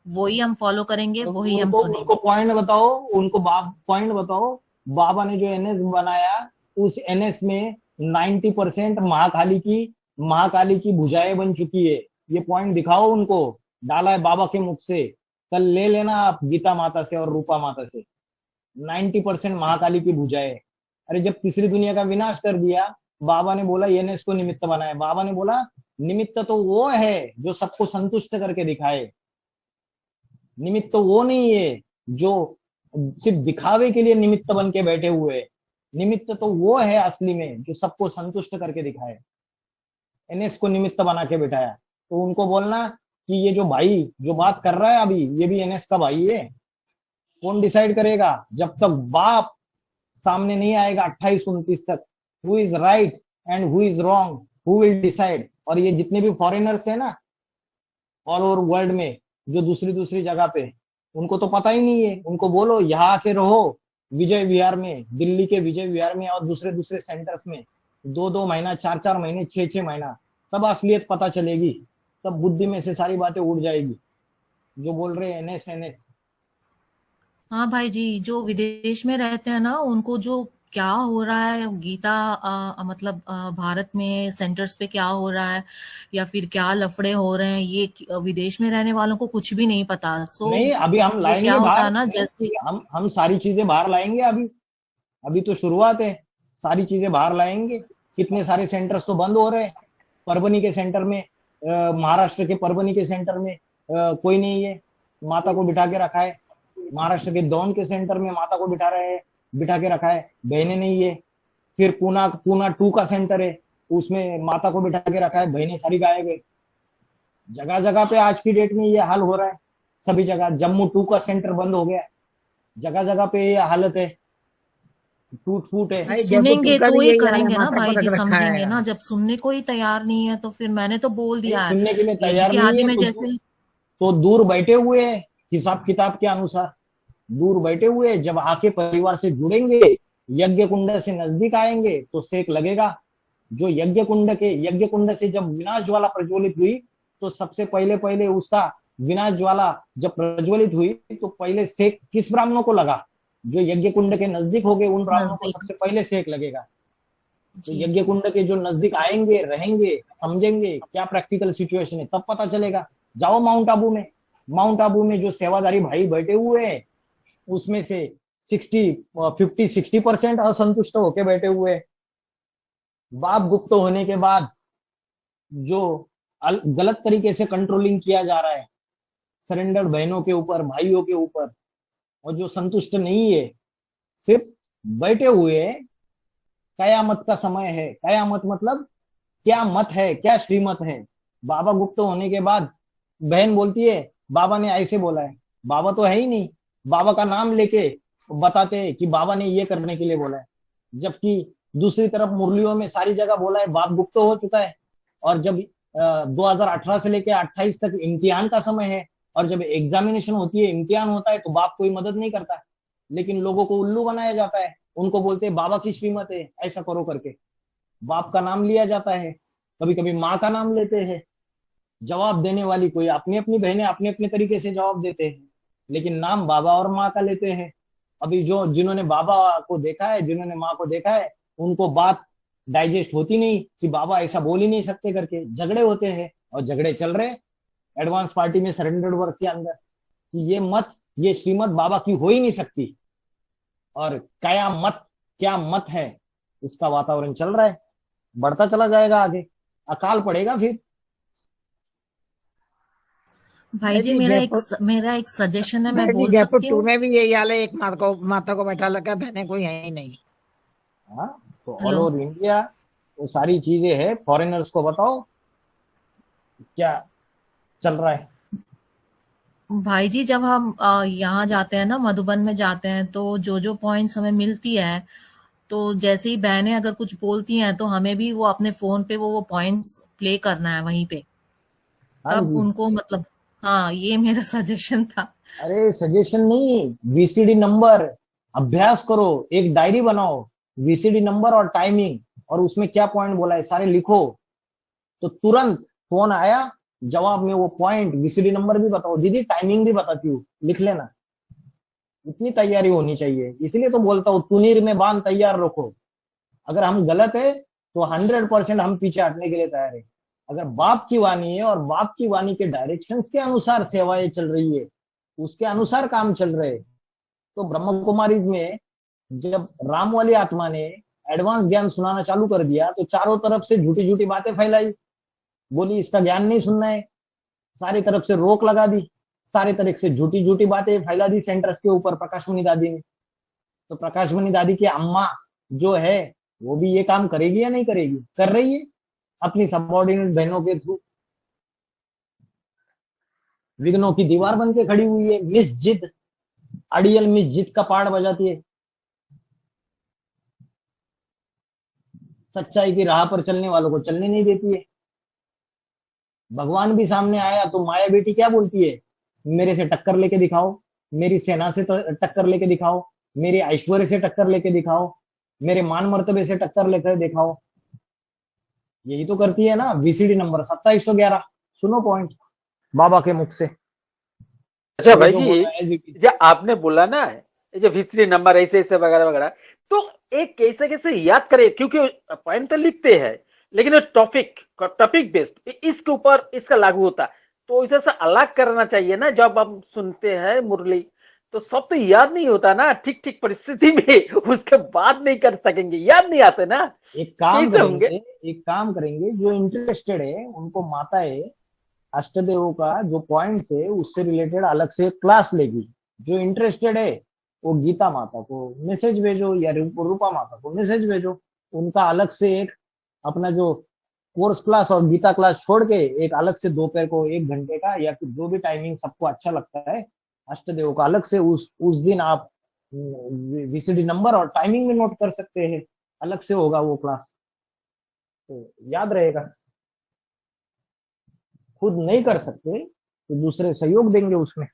वही हम फॉलो करेंगे, वही हम सुनेंगे। उनको पॉइंट बताओ, उनको पॉइंट बताओ। बाबा ने जो NS बनाया उस NS में 90% महाकाली की भुजाएं बन चुकी है। ये पॉइंट दिखाओ उनको, डाला है बाबा के मुख से। कल ले लेना आप गीता माता से और रूपा माता से, 90% महाकाली की भुजाएं। अरे जब तीसरी दुनिया का विनाश कर दिया, बाबा ने बोला NS को निमित्त बनाया। बाबा ने बोला निमित्त तो वो है जो सबको संतुष्ट करके दिखाए, निमित्त तो वो नहीं है जो सिर्फ दिखावे के लिए निमित्त बन के बैठे हुए। निमित्त तो वो है असली में जो सबको संतुष्ट करके दिखाए। NS को निमित्त बना के बिठाया। तो उनको बोलना कि ये जो भाई जो बात कर रहा है अभी, ये भी NS का भाई है। कौन डिसाइड करेगा? जब तक बाप सामने नहीं आएगा 28-29 तक, who is right and who is wrong, who will decide. और ये जितने भी फॉरेनर्स है ना ऑल ओवर वर्ल्ड में, जो दूसरी दूसरी जगह पे, उनको तो पता ही नहीं है। उनको बोलो यहाँ आके रहो विजय विहार में, दिल्ली के विजय विहार में और दूसरे दूसरे सेंटर्स में 2-2 महीना, 4-4 महीने, 6-6 महीना, तब असलियत पता चलेगी। तब बुद्धि में से सारी बातें उड़ जाएगी जो बोल रहे NS। हाँ भाई जी, जो विदेश में रहते हैं ना, उनको जो क्या हो रहा है गीता मतलब भारत में सेंटर्स पे क्या हो रहा है या फिर क्या लफड़े हो रहे हैं, ये विदेश में रहने वालों को कुछ भी नहीं पता। सो नहीं, अभी हम ये क्या लाएंगे होता बाहर, है ना, जैसे हम सारी चीजें बाहर लाएंगे। अभी अभी तो शुरुआत है, सारी चीजें बाहर लाएंगे। कितने सारे सेंटर्स तो बंद हो रहे हैं। परभनी के सेंटर में, महाराष्ट्र के परभनी के सेंटर में कोई नहीं है, माता को बिठा के रखा है। महाराष्ट्र के दौंड के सेंटर में माता को बिठा के रखा है, बहनें नहीं है। फिर पूना 2 का सेंटर है, उसमें माता को बिठा के रखा है, बहनें सारी गायब है। जगह जगह पे आज की डेट में ये हाल हो रहा है। सभी जगह जम्मू 2 का सेंटर बंद हो गया, जगह जगह पे ये हालत है, टूट फूट है। भाई जयपुर सुनेंगे का तो भी ये यही हाल है, करेंगे ना माता को भाई रख जी, रखा समझेंगे है। ना। जब सुनने को ही तैयार नहीं है तो फिर मैंने तो बोल दिया है। सुनने के लिए ये तैयार की नहीं आदि है में तो जैसे दूर बैठे हुए हैं, हिसाब किताब के अनुसार दूर बैठे हुए हैं। जब आके परिवार से जुड़ेंगे, यज्ञ कुंड से नजदीक आएंगे तो सेक लगेगा। जो यज्ञ कुंड से जब विनाश ज्वाला प्रज्वलित हुई, तो सबसे पहले उसका विनाश ज्वाला जब प्रज्वलित हुई तो पहले सेक किस ब्राह्मणों को लगा? जो यज्ञ कुंड के नजदीक हो गए उन ब्राह्मणों को नजदीक सबसे पहले सेक लगेगा। तो जी। यज्ञ कुंड के जो नजदीक आएंगे, रहेंगे, समझेंगे क्या प्रैक्टिकल सिचुएशन है, तब पता चलेगा। जाओ माउंट आबू में जो सेवादारी भाई बैठे हुए हैं, उसमें से 50-60% असंतुष्ट होके बैठे हुए हैं। बाप गुप्त होने के बाद जो गलत तरीके से कंट्रोलिंग किया जा रहा है सरेंडर बहनों के ऊपर, भाइयों के ऊपर, और जो संतुष्ट नहीं है, सिर्फ बैठे हुए हैं। कयामत का समय है। कयामत मतलब क्या मत है, क्या श्रीमत है। बाबा गुप्त होने के बाद बहन बोलती है बाबा ने ऐसे बोला है। बाबा तो है ही नहीं, बाबा का नाम लेके बताते हैं कि बाबा ने ये करने के लिए बोला है, जबकि दूसरी तरफ मुरलियों में सारी जगह बोला है बाप गुप्त हो चुका है। और जब 2018 से लेके 28 तक इम्तिहान का समय है, और जब एग्जामिनेशन होती है, इम्तिहान होता है, तो बाप कोई मदद नहीं करता। लेकिन लोगों को उल्लू बनाया जाता है, उनको बोलते हैं बाबा की श्रीमत है, ऐसा करो करके बाप का नाम लिया जाता है। कभी कभी माँ का नाम लेते हैं। जवाब देने वाली कोई अपनी अपनी बहनें अपने अपने तरीके से जवाब देते हैं, लेकिन नाम बाबा और माँ का लेते हैं। अभी जिन्होंने बाबा को देखा है, जिन्होंने माँ को देखा है, उनको बात डाइजेस्ट होती नहीं कि बाबा ऐसा बोल ही नहीं सकते करके झगड़े होते हैं। और झगड़े चल रहे एडवांस पार्टी में, सरेंडर्ड वर्ग के अंदर, कि ये श्रीमत बाबा की हो ही नहीं सकती। और क्या मत है, इसका वातावरण चल रहा है, बढ़ता चला जाएगा आगे, अकाल पड़ेगा फिर। भाई जी मेरा एक सजेशन है, मैं भाई जी बोल जयपुर सकती 2 हूँ? में भी यही हाल है, एक माता को बैठा लगा, बहनें कोई है ही नहीं। हाँ, तो ऑल हेलो। ओवर इंडिया वो सारी चीजें है। फॉरेनर्स को बताओ क्या चल रहा है। भाई जी जब हम यहाँ जाते हैं ना, मधुबन में जाते हैं, तो जो पॉइंट्स हमें मिलती है, तो जैसे ही बहनें अगर कुछ बोलती हैं तो हमें भी वो अपने फोन पे वो पॉइंट्स प्ले करना है वहीं पे, हाँ तब जी। उनको मतलब, हाँ ये मेरा सजेशन था। अरे सजेशन नहीं, वीसीडी नंबर अभ्यास करो, एक डायरी बनाओ, वीसीडी नंबर और टाइमिंग, और उसमें क्या पॉइंट बोला है सारे लिखो। तो तुरंत फोन आया, जवाब में वो पॉइंट, वीसीडी नंबर भी बताओ, दीदी टाइमिंग भी बताती हूँ, लिख लेना। इतनी तैयारी होनी चाहिए। इसलिए तो बोलता हूँ तुनीर में बांध तैयार रखो। अगर हम गलत है तो 100% हम पीछे हटने के लिए तैयार है। अगर बाप की वाणी है और बाप की वाणी के डायरेक्शंस के अनुसार सेवाएं चल रही है, उसके अनुसार काम चल रहे, तो ब्रह्म कुमारीज में जब राम वाली आत्मा ने एडवांस ज्ञान सुनाना चालू कर दिया, तो चारों तरफ से झूठी झूठी बातें फैलाई, बोली इसका ज्ञान नहीं सुनना है, सारी तरफ से रोक लगा दी, सारी तरह से झूठी झूठी बातें फैला दी सेंटर्स के ऊपर प्रकाशमणि दादी ने। तो प्रकाशमणि दादी की अम्मा जो है वो भी ये काम करेगी या नहीं करेगी? कर रही है अपनी सबऑर्डिनेट बहनों के थ्रू। विघ्नों की दीवार बन के खड़ी हुई है, मिस जिद, अड़ियल मिस जिद का पार्ट बजाती है। सच्चाई की राह पर चलने वालों को चलने नहीं देती है। भगवान भी सामने आया तो माया बेटी क्या बोलती है? मेरे से टक्कर लेके दिखाओ, मेरी सेना से टक्कर लेके दिखाओ, मेरे ऐश्वर्य से टक्कर लेके दिखाओ, मेरे मान मर्तबे से टक्कर लेकर दिखाओ। यही तो करती है ना। वीसीडी नंबर 2711 सुनो पॉइंट बाबा के मुख से। अच्छा भाई जो जी, बोला as it is। जो आपने बोला ना ये जो VCD नंबर ऐसे ऐसे वगैरह वगैरह, तो एक कैसे कैसे याद करे, क्योंकि पॉइंट तो लिखते हैं लेकिन टॉपिक बेस्ड इसके ऊपर इसका लागू होता है, तो इसे से अलग करना चाहिए ना। जब हम सुनते हैं मुरली तो सब तो याद नहीं होता ना, ठीक ठीक परिस्थिति में उसके बाद नहीं कर सकेंगे, याद नहीं आते ना। एक काम कैसे होंगे? करेंगे, जो इंटरेस्टेड है उनको माताएं अष्टदेवों का जो पॉइंट्स है उससे रिलेटेड अलग से क्लास लेगी। जो इंटरेस्टेड है वो गीता माता को मैसेज भेजो या रूपा माता को मैसेज भेजो, उनका अलग से एक अपना जो कोर्स क्लास और गीता क्लास छोड़ के एक अलग से दोपहर को 1 घंटे का या फिर जो भी टाइमिंग सबको अच्छा लगता है अष्टदेव का अलग से उस दिन आप VCD नंबर और टाइमिंग में नोट कर सकते हैं, अलग से होगा वो क्लास, तो याद रहेगा। खुद नहीं कर सकते तो दूसरे सहयोग देंगे उसमें।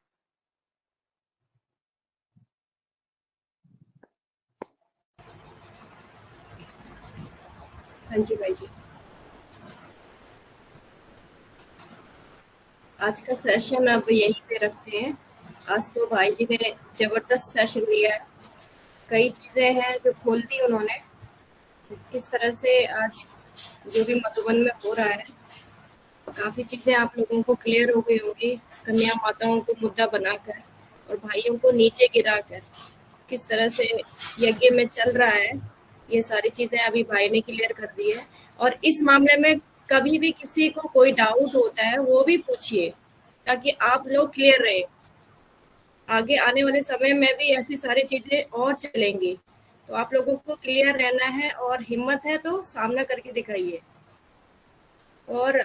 हाँ जी भाई जी, आज का सेशन अब यहीं पे रखते हैं। आज तो भाई जी ने जबरदस्त सेशन लिया है, कई चीजें हैं जो खोल दी उन्होंने। किस तरह से आज जो भी मधुबन में हो रहा है, काफी चीजें आप लोगों को क्लियर हो गई होंगी। कन्या माताओं को मुद्दा बनाकर और भाइयों को नीचे गिराकर किस तरह से यज्ञ में चल रहा है, ये सारी चीजें अभी भाई ने क्लियर कर दी है। और इस मामले में कभी भी किसी को कोई डाउट होता है वो भी पूछिए, ताकि आप लोग क्लियर रहे। आगे आने वाले समय में भी ऐसी सारी चीजें और चलेंगी, तो आप लोगों को क्लियर रहना है और हिम्मत है तो सामना करके दिखाइए। और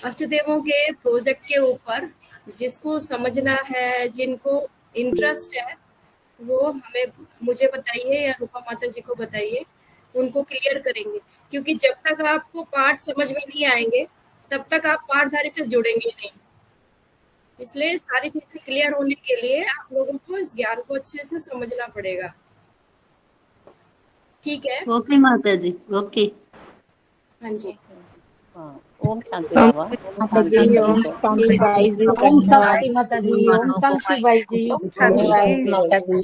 अष्टदेवों के प्रोजेक्ट के ऊपर जिसको समझना है, जिनको इंटरेस्ट है, वो मुझे बताइए या रूपा माता जी को बताइए, उनको क्लियर करेंगे। क्योंकि जब तक आपको पाठ समझ में नहीं आएंगे तब तक आप पाठधारी से जुड़ेंगे नहीं। इसलिए सारी चीजें क्लियर होने के लिए आप लोगों को इस ज्ञान को अच्छे से समझना पड़ेगा। ठीक है? ओके माता जी, ओके। हाँ जी। ओम शांति बाबा। माता जी, ओम शांति भाई जी, ओम शांति माता जी, ओम शांति भाई जी, धन्यवाद माता जी।